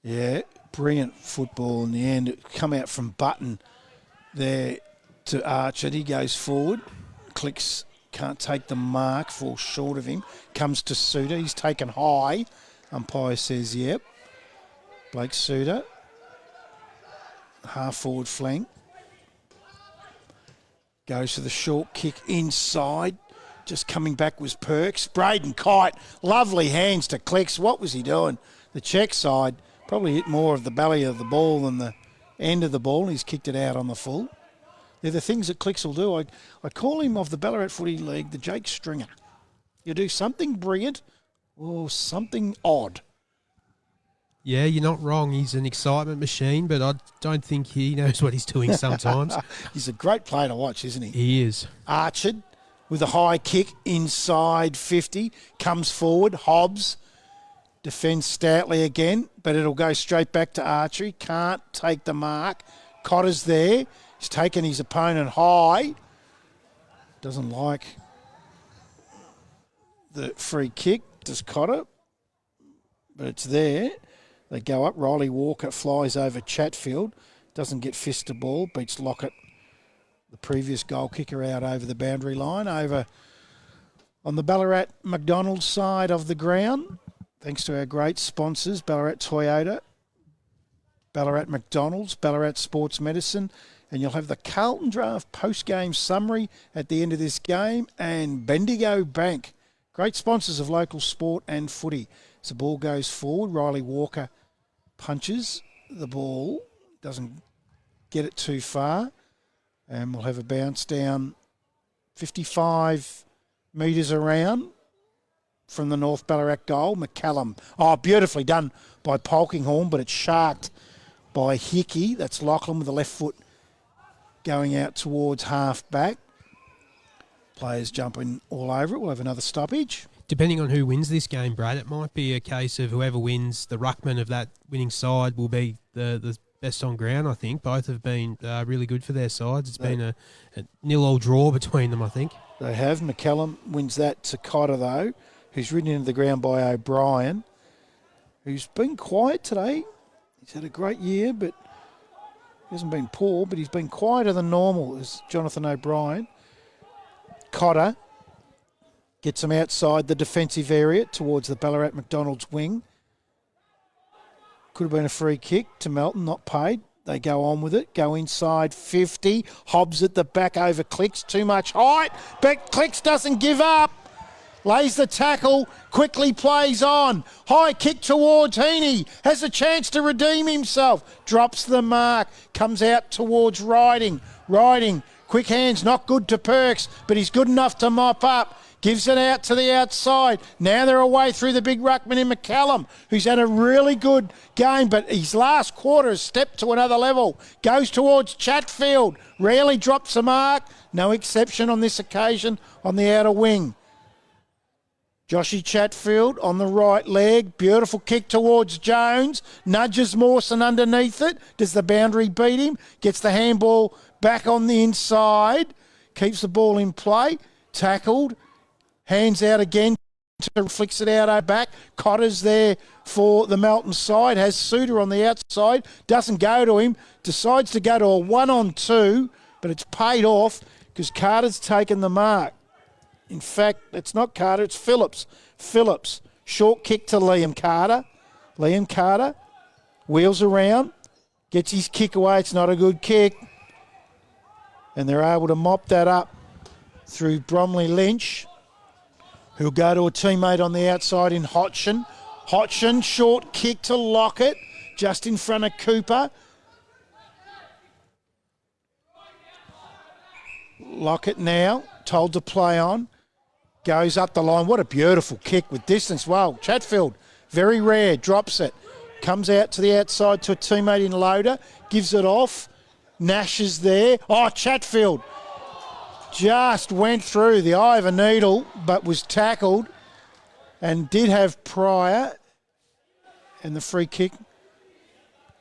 Yeah, brilliant football in the end. It come out from Button there to Archer. He goes forward, clicks, can't take the mark, falls short of him. Comes to Suter. He's taken high. Umpire says, yep. Blake Suter. Half forward flank. Goes for the short kick inside. Just coming back was Perks. Braden Kite. Lovely hands to Clicks. What was he doing? The check side probably hit more of the belly of the ball than the end of the ball. He's kicked it out on the full. They're the things that Clicks will do. I call him of the Ballarat Footy League the Jake Stringer. You do something brilliant or something odd. Yeah, you're not wrong. He's an excitement machine, but I don't think he knows what he's doing sometimes. He's a great player to watch, isn't he? He is. Archer with a high kick inside 50. Comes forward. Hobbs defends stoutly again, but it'll go straight back to Archery. Can't take the mark. Cotter's there. He's taken his opponent high. Doesn't like the free kick. Does Cotter? But it's there. They go up. Riley Walker flies over Chatfield. Doesn't get fist to ball. Beats Lockett, the previous goal kicker, out over the boundary line. Over on the Ballarat McDonald's side of the ground. Thanks to our great sponsors, Ballarat Toyota, Ballarat McDonald's, Ballarat Sports Medicine. And you'll have the Carlton Draft post-game summary at the end of this game. And Bendigo Bank. Great sponsors of local sport and footy. As the ball goes forward, Riley Walker punches the ball, doesn't get it too far, and we'll have a bounce down 55 metres around from the North Ballarat goal. McCallum. Oh, beautifully done by Polkinghorne, but it's sharked by Hickey. That's Lachlan with the left foot going out towards half back. Players jumping all over it. We'll have another stoppage. Depending on who wins this game, Brad, it might be a case of whoever wins, the ruckman of that winning side will be the best on ground, I think. Both have been really good for their sides. It's been a 0-0 draw between them, I think. They have. McCallum wins that to Cotter, though, who's ridden into the ground by O'Brien, who's been quiet today. He's had a great year, but he hasn't been poor, but he's been quieter than normal, as Jonathan O'Brien. Cotter gets him outside the defensive area towards the Ballarat McDonald's wing. Could have been a free kick to Melton, not paid. They go on with it, go inside 50. Hobbs at the back over Clicks, too much height, but Clicks doesn't give up. lays the tackle, quickly plays on. High kick towards Heaney, has a chance to redeem himself. Drops the mark, comes out towards Riding. Riding, quick hands, not good to Perks, but he's good enough to mop up. Gives it out to the outside. Now they're away through the big ruckman in McCallum, who's had a really good game, but his last quarter has stepped to another level. Goes towards Chatfield. Rarely drops a mark. No exception on this occasion on the outer wing. Joshy Chatfield on the right leg. Beautiful kick towards Jones. Nudges Mawson underneath it. Does the boundary beat him? Gets the handball back on the inside. Keeps the ball in play. Tackled. Hands out again, flicks it out our back. Cotter's there for the Melton side, has Suter on the outside, doesn't go to him, decides to go to a 1-on-2, but it's paid off because Carter's taken the mark. In fact, it's not Carter, it's Phillips. Phillips, short kick to Liam Carter. Liam Carter wheels around, gets his kick away, it's not a good kick. And they're able to mop that up through Bromley Lynch, who'll go to a teammate on the outside in Hodgson. Hodgson, short kick to Lockett, just in front of Cooper. Lockett now, told to play on. Goes up the line. What a beautiful kick with distance. Wow, Chatfield, very rare, drops it. Comes out to the outside to a teammate in Loader. Gives it off. Nash is there. Oh, Chatfield just went through the eye of a needle, but was tackled and did have Pryor. And the free kick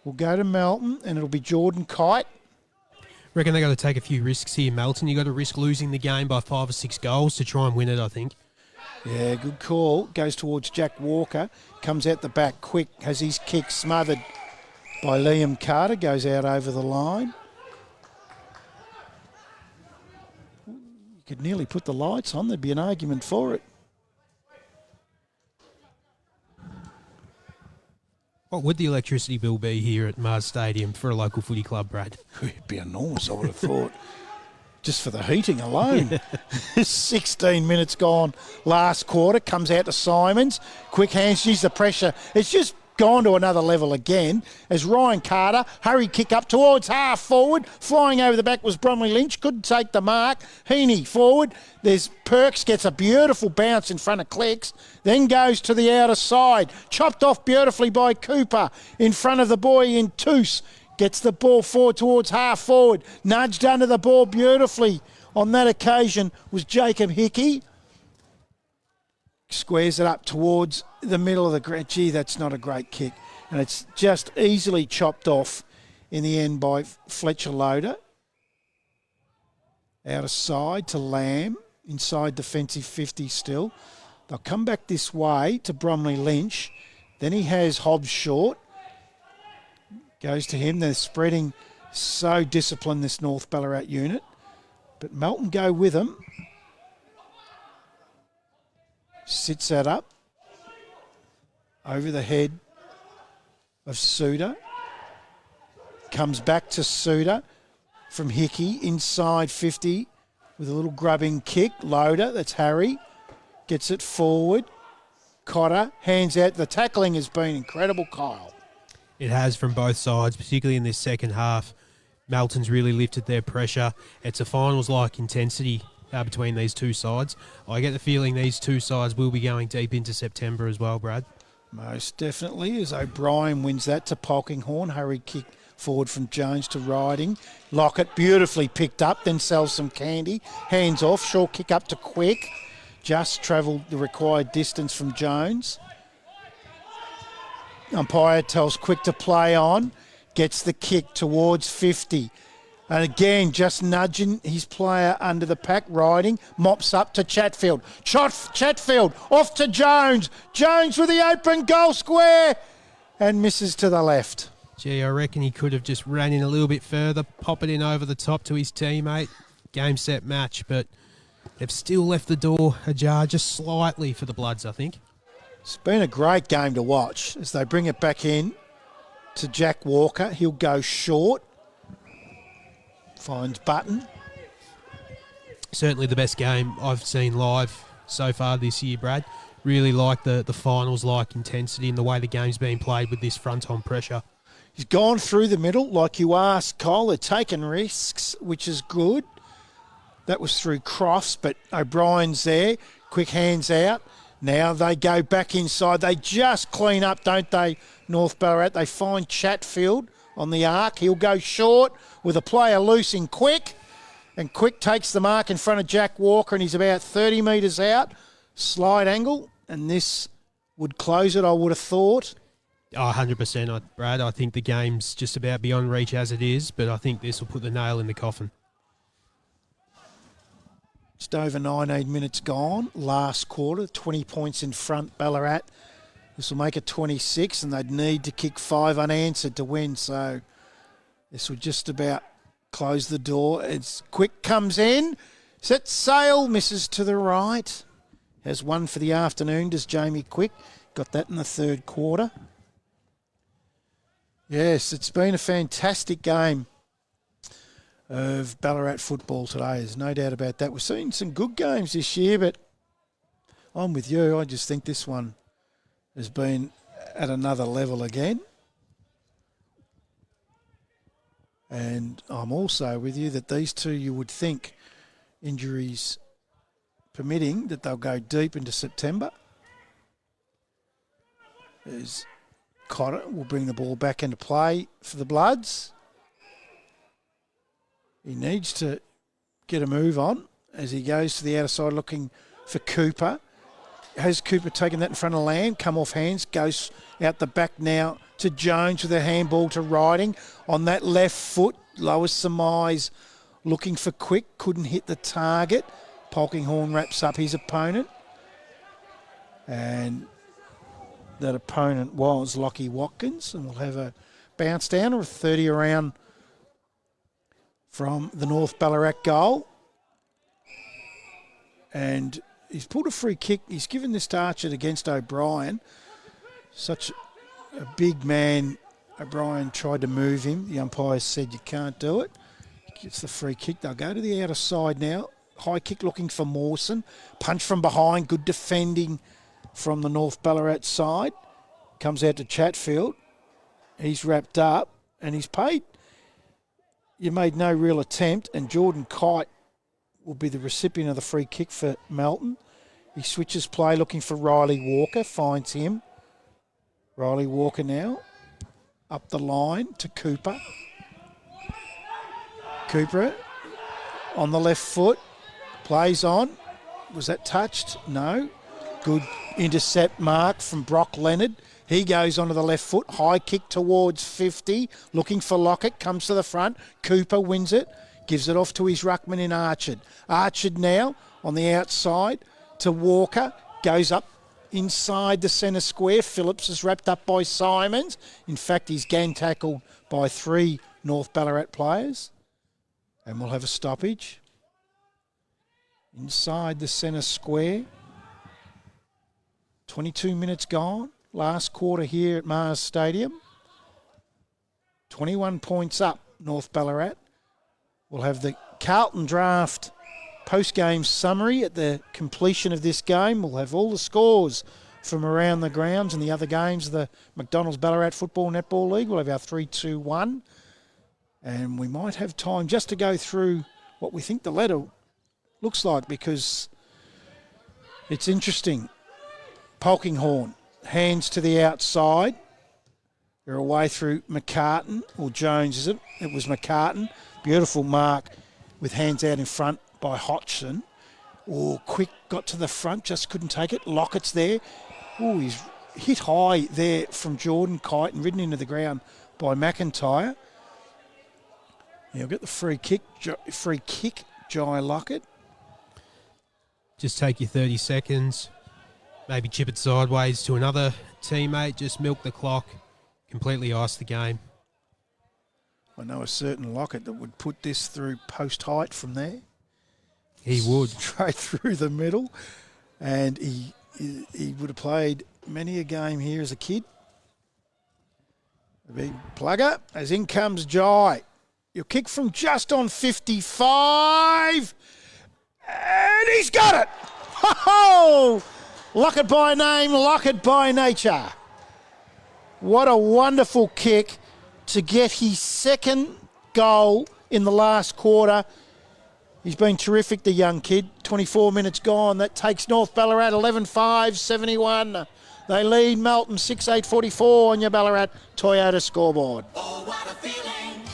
will go to Melton, and it'll be Jordan Kite. Reckon they got to take a few risks here, Melton. You got to risk losing the game by 5 or 6 goals to try and win it, I think. Yeah, good call. Goes towards Jack Walker. Comes out the back quick. Has his kick smothered by Liam Carter. Goes out over the line. Could nearly put the lights on. There'd be an argument for it. What would the electricity bill be here at Mars Stadium for a local footy club, Brad? It'd be enormous, I would have thought. Just for the heating alone. 16 minutes gone. Last quarter. Comes out to Simons. Quick hands, use the pressure. It's just gone to another level again as Ryan Carter, hurry kick up towards half forward. Flying over the back was Bromley Lynch, couldn't take the mark. Heaney forward. There's Perks, gets a beautiful bounce in front of Clicks, then goes to the outer side. Chopped off beautifully by Cooper in front of the boy in Toos. Gets the ball forward towards half forward. Nudged under the ball beautifully. On that occasion was Jacob Hickey. Squares it up towards the middle of the ground. Gee, that's not a great kick. And it's just easily chopped off in the end by Fletcher Loader. Out of side to Lamb. Inside defensive 50 still. They'll come back this way to Bromley Lynch. Then he has Hobbs short. Goes to him. They're spreading so disciplined, this North Ballarat unit. But Melton go with them. Sits that up over the head of Suter. Comes back to Suter from Hickey inside 50 with a little grubbing kick. Loader, that's Harry, gets it forward. Cotter, hands out. The tackling has been incredible, Kyle. It has from both sides, particularly in this second half. Melton's really lifted their pressure. It's a finals-like intensity between these two sides. I get the feeling these two sides will be going deep into September as well, Brad. Most definitely, as O'Brien wins that to Polkinghorn. Hurry kick forward from Jones to Riding. Lockett beautifully picked up, then sells some candy. Hands off, short kick up to Quick. Just travelled the required distance from Jones. Umpire tells Quick to play on. Gets the kick towards 50. And again, just nudging his player under the pack, Riding, mops up to Chatfield. Chatfield off to Jones. Jones with the open goal square and misses to the left. Gee, I reckon he could have just ran in a little bit further, pop it in over the top to his teammate. Game, set, match, but they've still left the door ajar just slightly for the Bloods, I think. It's been a great game to watch as they bring it back in to Jack Walker. He'll go short. Finds Button. Certainly the best game I've seen live so far this year, Brad. Really like the finals-like intensity and the way the game's being played with this front-on pressure. He's gone through the middle, like you asked, Cole. They're taking risks, which is good. That was through Crofts, but O'Brien's there. Quick hands out. Now they go back inside. They just clean up, don't they, North Ballarat? They find Chatfield on the arc. He'll go short with a player loose in Quick. And Quick takes the mark in front of Jack Walker, and he's about 30 metres out. Slide angle, and this would close it, I would have thought. Oh, 100%, Brad. I think the game's just about beyond reach as it is, but I think this will put the nail in the coffin. Just over 19 minutes gone. Last quarter, 20 points in front, Ballarat. This will make it 26, and they'd need to kick 5 unanswered to win, so this will just about close the door. It's Quick comes in, sets sail, misses to the right. Has one for the afternoon, does Jamie Quick. Got that in the third quarter. Yes, it's been a fantastic game of Ballarat football today. There's no doubt about that. We've seen some good games this year, but I'm with you. I just think this one has been at another level again. And I'm also with you that these two, you would think, injuries permitting, that they'll go deep into September. As Cotter will bring the ball back into play for the Bloods. He needs to get a move on as he goes to the outer side looking for Cooper. Has Cooper taken that in front of Lamb? Come off hands, goes out the back now to Jones with a handball to Riding. On that left foot, lowers some eyes, looking for Quick, couldn't hit the target. Polkinghorne wraps up his opponent. And that opponent was Lockie Watkins, and we'll have a bounce down or a 30 around from the North Ballarat goal. And he's pulled a free kick. He's given this to Archer against O'Brien. Such a big man. O'Brien tried to move him. The umpire said you can't do it. He gets the free kick. They'll go to the outer side now. High kick looking for Mawson. Punch from behind. Good defending from the North Ballarat side. Comes out to Chatfield. He's wrapped up and he's paid. You made no real attempt, and Jordan Kite will be the recipient of the free kick for Melton. He switches play looking for Riley Walker. Finds him. Riley Walker now up the line to Cooper. Cooper on the left foot. Plays on. Was that touched? No. Good intercept mark from Brock Leonard. He goes onto the left foot. High kick towards 50. Looking for Lockett. Comes to the front. Cooper wins it. Gives it off to his ruckman in Archard. Archard now on the outside to Walker. Goes up inside the centre square. Phillips is wrapped up by Simons. In fact, he's gang tackled by 3 North Ballarat players. And we'll have a stoppage. Inside the centre square. 22 minutes gone. Last quarter here at Mars Stadium. 21 points up, North Ballarat. We'll have the Carlton Draft post-game summary at the completion of this game. We'll have all the scores from around the grounds and the other games of the McDonald's Ballarat Football Netball League. We'll have our 3-2-1. And we might have time just to go through what we think the ladder looks like, because it's interesting. Polkinghorne, hands to the outside. They're away through McCartan, or Jones, is it? It was McCartan. Beautiful mark with hands out in front by Hodgson. Oh, Quick got to the front, just couldn't take it. Lockett's there. Oh, he's hit high there from Jordan Kite and ridden into the ground by McIntyre. He'll get the free kick, Jai Lockett. Just take your 30 seconds, maybe chip it sideways to another teammate, just milk the clock, completely ice the game. I know a certain Lockett that would put this through post height from there. He would. Straight through the middle. And he would have played many a game here as a kid. The big plugger, as in comes Jai. You'll kick from just on 55. And he's got it. Ho-ho! Lock it by name, lock it by nature. What a wonderful kick to get his second goal in the last quarter. He's been terrific, the young kid. 24 minutes gone. That takes North Ballarat 11-5, 71. They lead Melton 6-8-44 on your Ballarat Toyota scoreboard. Oh, what a feeling.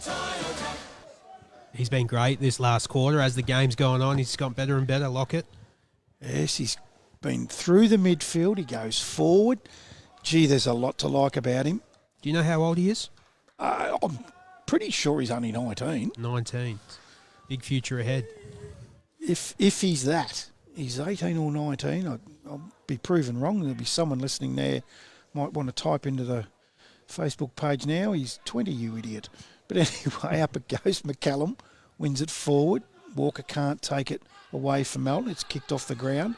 Toyota. He's been great this last quarter. As the game's gone on, he's got better and better, Lockett. Yes, he's been through the midfield. He goes forward. Gee, there's a lot to like about him. Do you know how old he is? I'm pretty sure he's only 19. 19. Big future ahead. If he's that, he's 18 or 19. I'll be proven wrong. There'll be someone listening there might want to type into the Facebook page now. He's 20, you idiot. But anyway, up it goes. McCallum wins it forward. Walker can't take it away from Melton. It's kicked off the ground.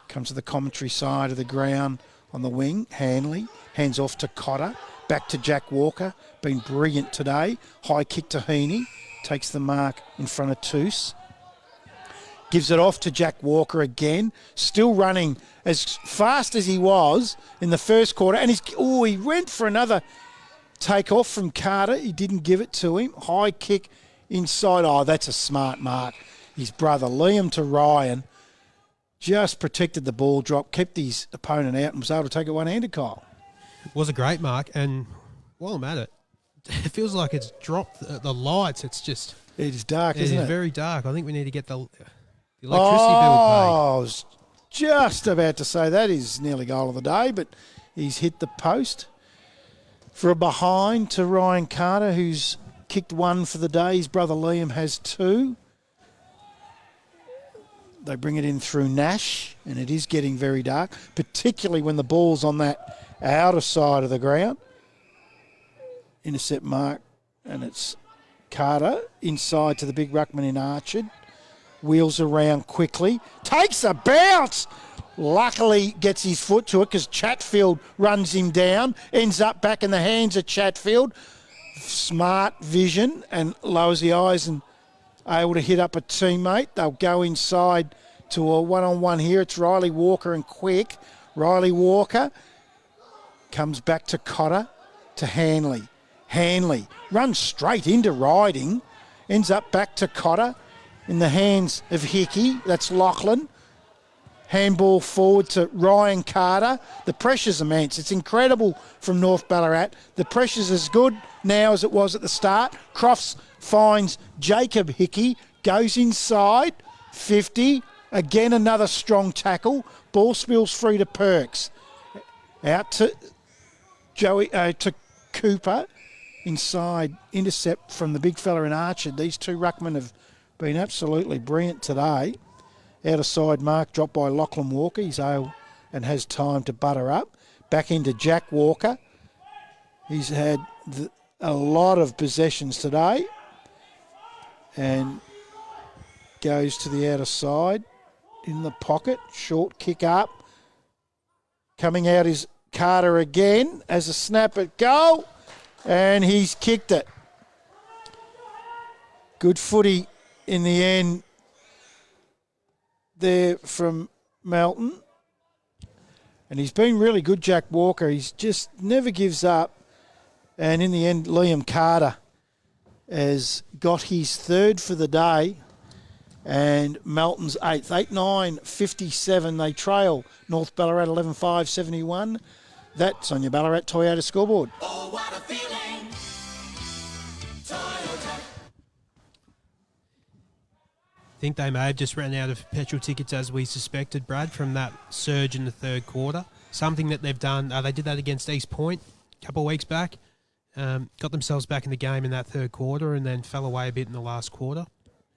Comes to the commentary side of the ground on the wing. Hanley hands off to Cotter. Back to Jack Walker. Been brilliant today. High kick to Heaney. Takes the mark in front of Toos. Gives it off to Jack Walker again. Still running as fast as he was in the first quarter. And he went for another take off from Carter. He didn't give it to him. High kick inside. Oh, that's a smart mark. His brother, Liam to Ryan, just protected the ball drop, kept his opponent out and was able to take it one-handed, Kyle. It was a great mark, and while I'm at it, it feels like it's dropped the lights. It's just... It is dark, isn't it? It is very dark. I think we need to get the electricity bill paid. I was just about to say that is nearly goal of the day, but he's hit the post for a behind to Ryan Carter, who's kicked one for the day. His brother Liam has two. They bring it in through Nash, and it is getting very dark, particularly when the ball's on that outer side of the ground. Intercept mark, and it's Carter inside to the big ruckman in Archard. Wheels around quickly. Takes a bounce. Luckily gets his foot to it because Chatfield runs him down. Ends up back in the hands of Chatfield. Smart vision and lowers the eyes and able to hit up a teammate. They'll go inside to a one-on-one here. It's Riley Walker and Quick. Riley Walker comes back to Cotter to Hanley. Hanley runs straight into Riding. Ends up back to Cotter in the hands of Hickey. That's Lachlan. Handball forward to Ryan Carter. The pressure's immense. It's incredible from North Ballarat. The pressure's as good now as it was at the start. Crofts finds Jacob Hickey. Goes inside. 50. Again, another strong tackle. Ball spills free to Perks. Out to to Cooper. Inside. Intercept from the big fella in Archer. These two ruckmen have been absolutely brilliant today. Out of side mark, dropped by Lachlan Walker. He's able and has time to butter up. Back into Jack Walker. He's had a lot of possessions today. And goes to the outer side. In the pocket. Short kick up. Coming out is Carter again as a snap at goal. And he's kicked it. Good footy in the end there from Melton. And he's been really good, Jack Walker. He's just never gives up. And in the end, Liam Carter has got his third for the day. And Melton's eighth. 8-9-57. They trail North Ballarat 11-5, 71. That's on your Ballarat Toyota scoreboard. Oh, what a feeling. Toyota. I think they may have just ran out of petrol tickets, as we suspected, Brad, from that surge in the third quarter. Something that they've done, they did that against East Point a couple of weeks back. Got themselves back in the game in that third quarter and then fell away a bit in the last quarter.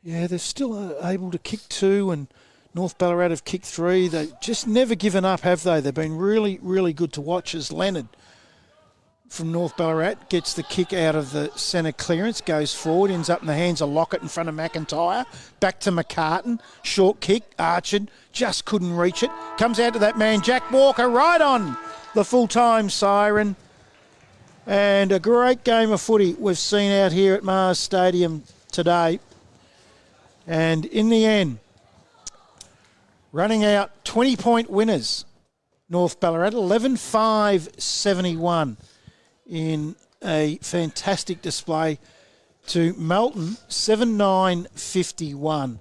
Yeah, they're still able to kick two, and North Ballarat have kicked three. They've just never given up, have they? They've been really, really good to watch as Leonard from North Ballarat gets the kick out of the centre clearance, goes forward, ends up in the hands of Lockett in front of McIntyre. Back to McCartan. Short kick, Archard just couldn't reach it. Comes out to that man, Jack Walker, right on the full-time siren. And a great game of footy we've seen out here at Mars Stadium today. And in the end, running out 20-point winners. North Ballarat 11-5-71 in a fantastic display to Melton 7-9-51.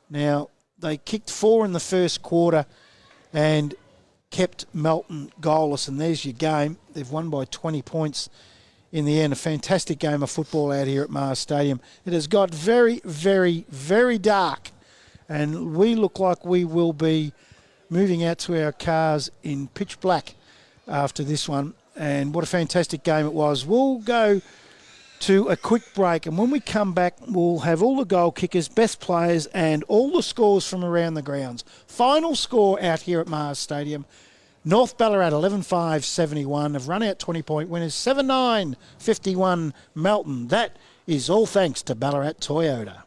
Now, they kicked 4 in the first quarter and kept Melton goalless, and there's your game. They've won by 20 points in the end. A fantastic game of football out here at Mars Stadium. It has got very, very, very dark, and we look like we will be moving out to our cars in pitch black after this one. And what a fantastic game it was. We'll go to a quick break, and when we come back, we'll have all the goal kickers, best players, and all the scores from around the grounds. Final score out here at Mars Stadium. North Ballarat 11-5-71 have run out 20-point winners, 7-9-51 Melton. That is all thanks to Ballarat Toyota.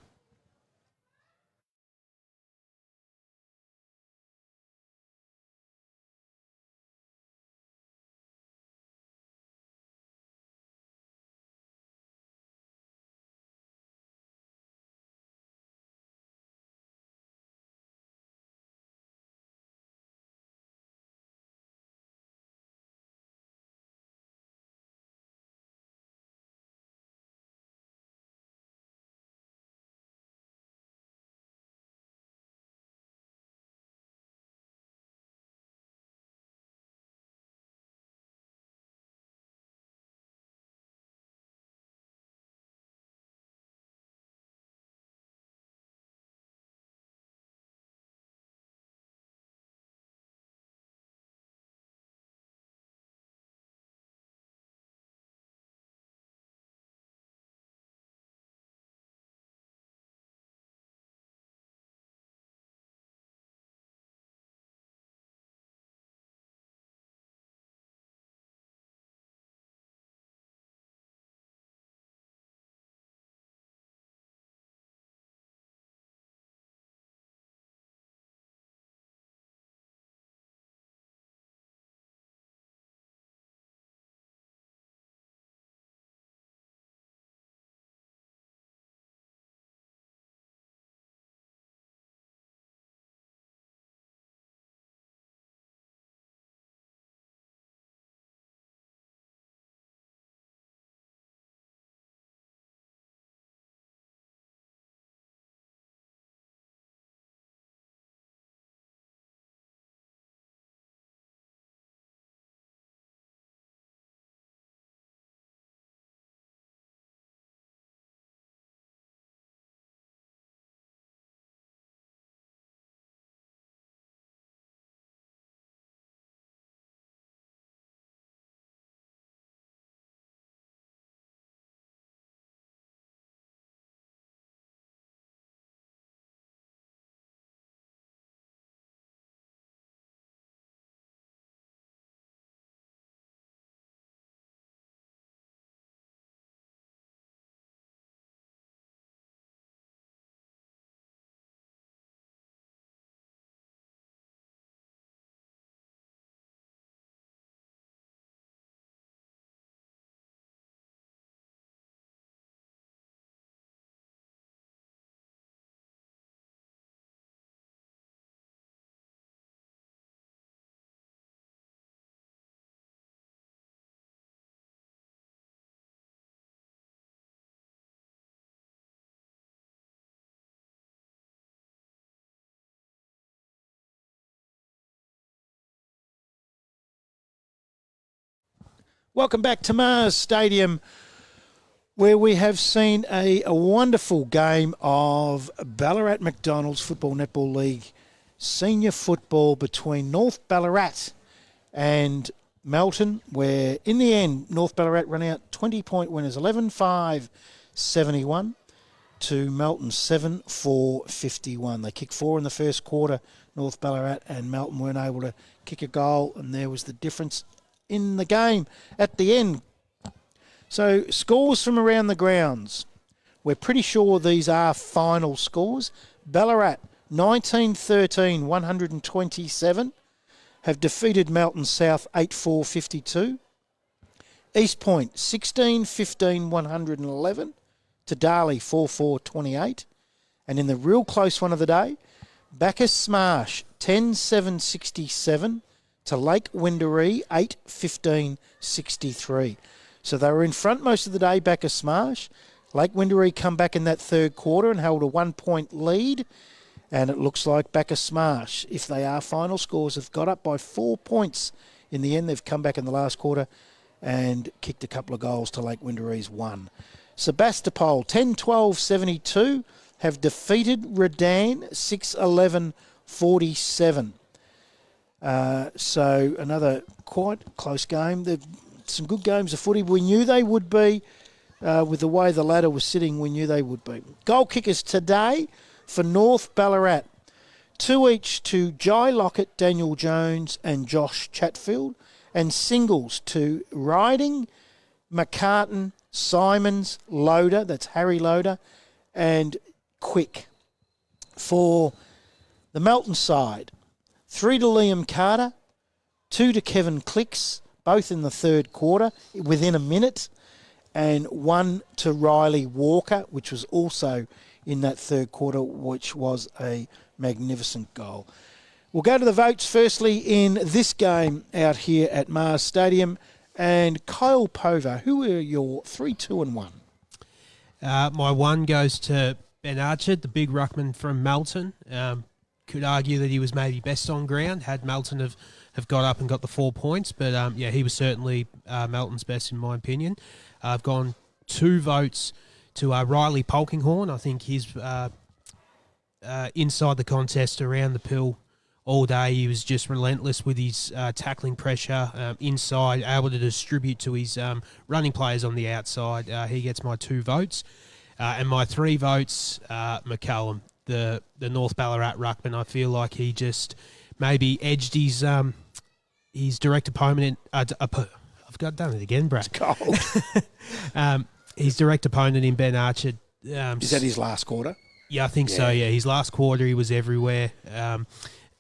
Welcome back to Mars Stadium, where we have seen a wonderful game of Ballarat McDonald's Football Netball League senior football between North Ballarat and Melton, where in the end North Ballarat ran out 20-point winners, 11-5-71 to Melton 7-4-51. They kicked 4 in the first quarter, North Ballarat, and Melton weren't able to kick a goal, and there was the difference in the game at the end. So scores from around the grounds. We're pretty sure these are final scores. Ballarat 19-13, 127 have defeated Melton South 8-4-52. East Point 16-15, 111 to Darley 4-4-28. And in the real close one of the day, Bacchus Smash 10-7-67 to Lake Windaree 8-15-63. So they were in front most of the day, Bacchus Marsh. Lake Windaree come back in that third quarter and held a 1-point lead. And it looks like Bacchus Marsh, if they are final scores, have got up by 4 points. In the end, they've come back in the last quarter and kicked a couple of goals to Lake Windaree's 1. Sebastopol, 10-12-72, have defeated Redan 6-11-47. So another quite close game. Some good games of footy. We knew they would be. With the way the ladder was sitting, we knew they would be. Goal kickers today for North Ballarat. 2 each to Jai Lockett, Daniel Jones and Josh Chatfield. And singles to Riding, McCartan, Simons, Loader, that's Harry Loader, and Quick. For the Melton side, 3 to Liam Carter, 2 to Kevin Clicks, both in the third quarter, within a minute, and 1 to Riley Walker, which was also in that third quarter, which was a magnificent goal. We'll go to the votes firstly in this game out here at Mars Stadium. And Kyle Pover, who are your 3, 2 and 1? My 1 goes to Ben Archard, the big ruckman from Melton. Could argue that he was maybe best on ground had Melton have got up and got the 4 points. But, he was certainly Melton's best in my opinion. I've gone 2 votes to Riley Polkinghorne. I think he's inside the contest around the pill all day. He was just relentless with his tackling pressure inside, able to distribute to his running players on the outside. He gets my 2 votes. And my 3 votes, McCallum, the North Ballarat ruckman. I feel like he just maybe edged his direct opponent. I've done it again, Brad. It's cold. His direct opponent in Ben Archer. Is that his last quarter? Yeah, I think so, yeah. His last quarter, he was everywhere.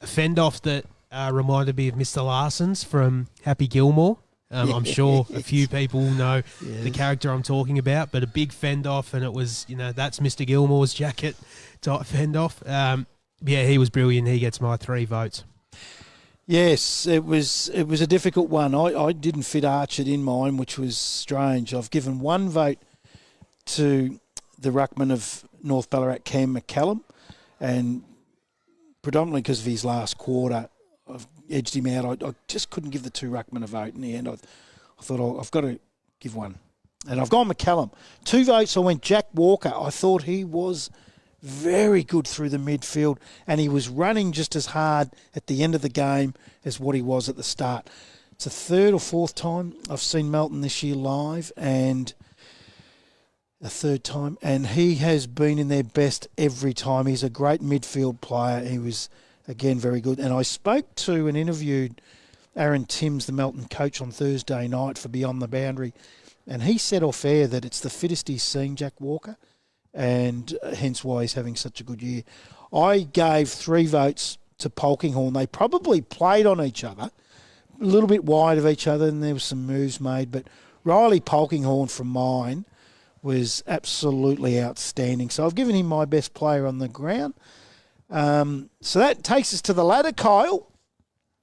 A fend-off that reminded me of Mr. Larson's from Happy Gilmore. I'm sure a few people know the character I'm talking about, but a big fend-off, and it was, that's Mr. Gilmore's jacket type fend-off. He was brilliant. He gets my 3 votes. Yes, it was a difficult one. I didn't fit Archard in mine, which was strange. I've given 1 vote to the ruckman of North Ballarat, Cam McCallum, and predominantly because of his last quarter, I've edged him out. I just couldn't give the 2 ruckmen a vote in the end. I thought I've got to give 1. And I've gone McCallum. 2 votes, I went Jack Walker. I thought he was very good through the midfield, and he was running just as hard at the end of the game as what he was at the start. It's the 3rd or 4th time I've seen Melton this year live, and a 3rd time, and he has been in their best every time. He's a great midfield player. He was, again, very good. And I spoke to and interviewed Aaron Timms, the Melton coach, on Thursday night for Beyond the Boundary, and he said off air that it's the fittest he's seen, Jack Walker, and hence why he's having such a good year. I gave 3 votes to Polkinghorne. They probably played on each other, a little bit wide of each other, and there were some moves made, but Riley Polkinghorne from mine was absolutely outstanding. So I've given him my best player on the ground. So that takes us to the ladder, Kyle,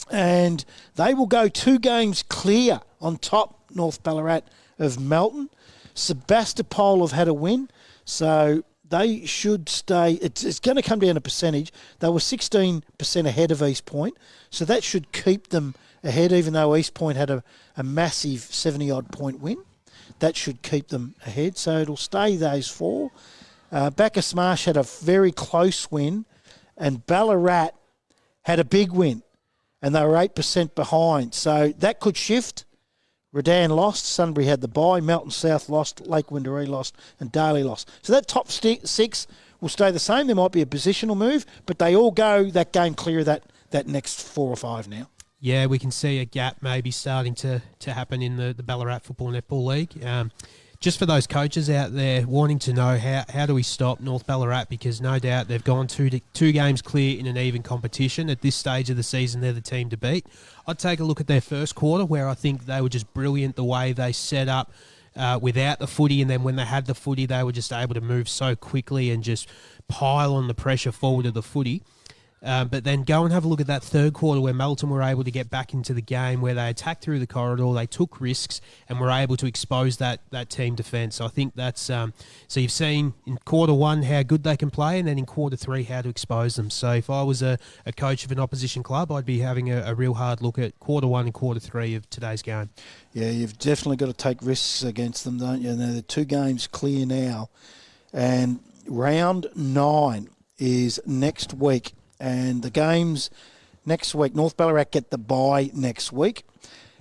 and they will go 2 games clear on top, North Ballarat of Melton. Sebastopol have had a win, so they should stay. It's going to come down to percentage. They were 16% ahead of East Point, so that should keep them ahead, even though East Point had a massive 70-odd point win. That should keep them ahead, so it'll stay those 4. Bacchus Marsh had a very close win, and Ballarat had a big win, and they were 8% behind, so that could shift. Redan lost, Sunbury had the bye, Melton South lost, Lake Windaree lost, and Darley lost. So that top 6 will stay the same. There might be a positional move, but they all go that game clear of that next 4 or 5 now. Yeah, we can see a gap maybe starting to happen in the Ballarat Football Netball League. Just for those coaches out there wanting to know how do we stop North Ballarat, because no doubt they've gone 2 games clear in an even competition. At this stage of the season, they're the team to beat. I'd take a look at their first quarter, where I think they were just brilliant the way they set up without the footy, and then when they had the footy, they were just able to move so quickly and just pile on the pressure forward of the footy. But then go and have a look at that third quarter where Melton were able to get back into the game, where they attacked through the corridor, they took risks, and were able to expose that team defence. So I think that's so you've seen in quarter one how good they can play, and then in quarter three how to expose them. So if I was a coach of an opposition club, I'd be having a real hard look at quarter one and quarter three of today's game. Yeah, you've definitely got to take risks against them, don't you? Now, the 2 games clear now, and round 9 is next week. And the games next week, North Ballarat get the bye next week.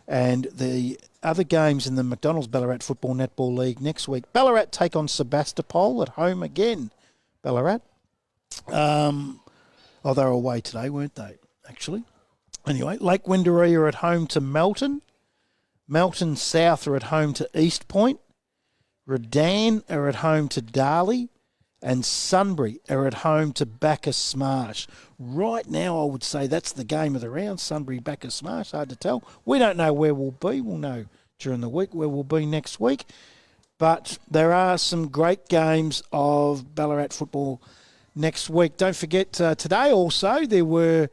And the other games in the McDonald's Ballarat Football Netball League next week, Ballarat take on Sebastopol at home again. Ballarat. They were away today, weren't they, actually? Anyway, Lake Windermere are at home to Melton. Melton South are at home to East Point. Redan are at home to Darley. And Sunbury are at home to Bacchus Marsh. Right now, I would say that's the game of the round, Sunbury, Bacchus Marsh. Hard to tell. We don't know where we'll be. We'll know during the week where we'll be next week. But there are some great games of Ballarat football next week. Don't forget, today also there were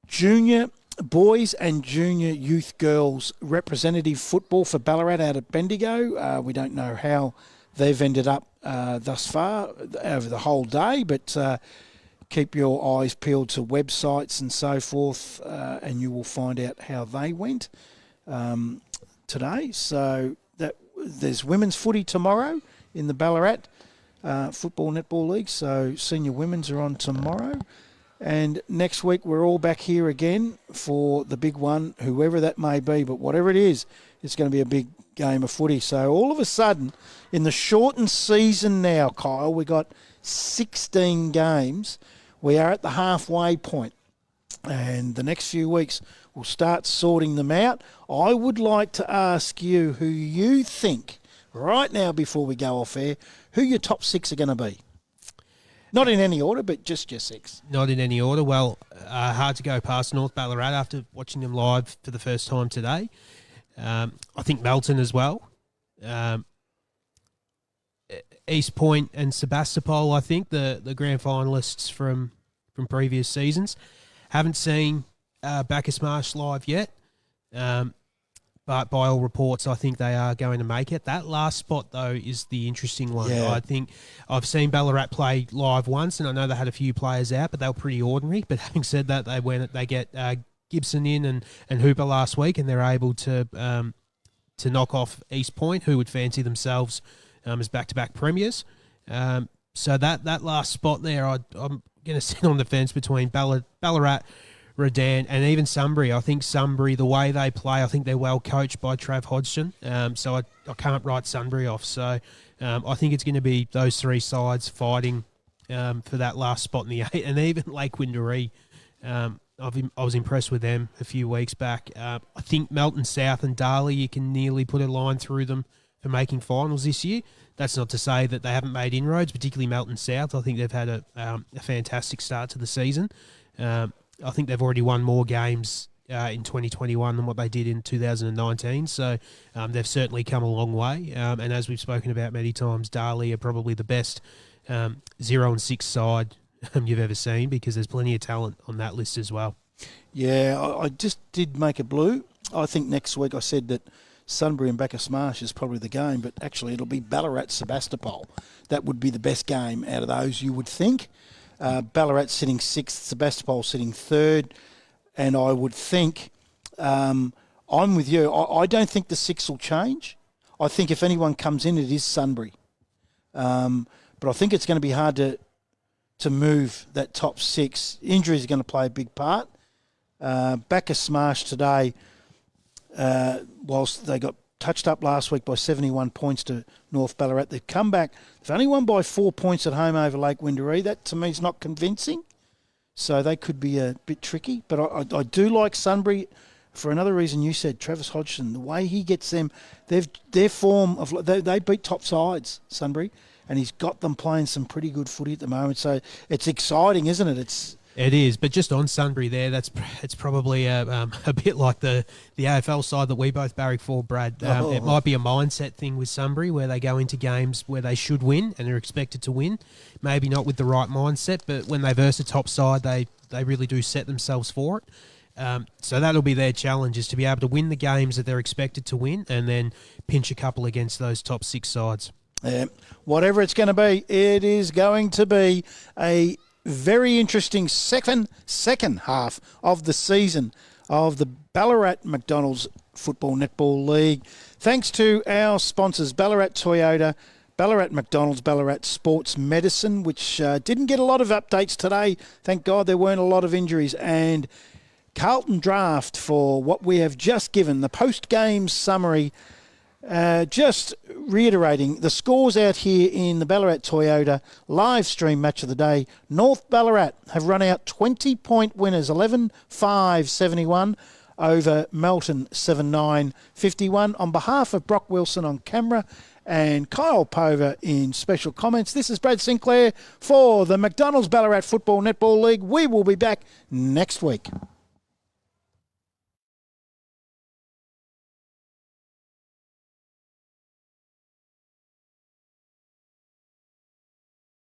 junior boys and junior youth girls representative football for Ballarat out at Bendigo. We don't know how they've ended up thus far over the whole day, but keep your eyes peeled to websites and so forth, and you will find out how they went today. So there's women's footy tomorrow in the Ballarat Football Netball League, so senior women's are on tomorrow. And next week we're all back here again for the big one, whoever that may be, but whatever it is, it's going to be a big game of footy. So all of a sudden, in the shortened season now, Kyle, we got 16 games. We are at the halfway point, and the next few weeks we'll start sorting them out. I would like to ask you who you think, right now before we go off air, who your top 6 are going to be. Not in any order, but just your 6. Not in any order. Well, hard to go past North Ballarat after watching them live for the first time today. I think Melton as well. East Point and Sebastopol, I think, the grand finalists from previous seasons. Haven't seen Bacchus Marsh live yet, but by all reports, I think they are going to make it. That last spot, though, is the interesting one. Yeah. I think I've seen Ballarat play live once, and I know they had a few players out, but they were pretty ordinary. But having said that, they get Gibson in and Hooper last week, and they're able to knock off East Point, who would fancy themselves as back-to-back premiers. So that last spot there, I'm going to sit on the fence between Ballarat, Redan, and even Sunbury. I think Sunbury, the way they play, I think they're well coached by Trav Hodgson. So I can't write Sunbury off. So I think it's going to be those 3 sides fighting for that last spot in the 8. And even Lake Windermere, I was impressed with them a few weeks back. I think Melton South and Darley, you can nearly put a line through them for making finals this year. That's not to say that they haven't made inroads, particularly Melton South. I think they've had a fantastic start to the season. I think they've already won more games in 2021 than what they did in 2019. So they've certainly come a long way. And as we've spoken about many times, Darley are probably the best 0-6 side you've ever seen, because there's plenty of talent on that list as well. Yeah, I just did make a blue. I think next week I said that Sunbury and Bacchus Marsh is probably the game, but actually it'll be Ballarat-Sebastopol. That would be the best game out of those, you would think. Ballarat sitting 6th, Sebastopol sitting 3rd, and I would think, I'm with you, I don't think the 6 will change. I think if anyone comes in, it is Sunbury. But I think it's going to be hard to move that top 6. Injuries are going to play a big part. Bacchus Marsh today, whilst they got touched up last week by 71 points to North Ballarat, they've come back. They've only won by 4 points at home over Lake Windermere. That, to me, is not convincing. So they could be a bit tricky. But I do like Sunbury for another reason you said, Travis Hodgson, the way he gets them, their form of they beat top sides, Sunbury, and he's got them playing some pretty good footy at the moment. So it's exciting, isn't it? It is, but just on Sunbury there, it's probably a bit like the AFL side that we both barrack for, Brad. It might be a mindset thing with Sunbury where they go into games where they should win and they're expected to win. Maybe not with the right mindset, but when they verse a top side, they really do set themselves for it. So that'll be their challenge, is to be able to win the games that they're expected to win and then pinch a couple against those top 6 sides. Whatever it's going to be, it is going to be a very interesting second half of the season of the Ballarat McDonald's Football Netball League. Thanks to our sponsors, Ballarat Toyota, Ballarat McDonald's, Ballarat Sports Medicine, which didn't get a lot of updates today. Thank God there weren't a lot of injuries. And Carlton Draft for what we have just given, the post-game summary. Just reiterating the scores out here in the Ballarat Toyota live stream match of the day. North Ballarat have run out 20-point winners, 11-5-71 over Melton 7-9-51. On behalf of Brock Wilson on camera and Kyle Pover in special comments, this is Brad Sinclair for the McDonald's Ballarat Football Netball League. We will be back next week.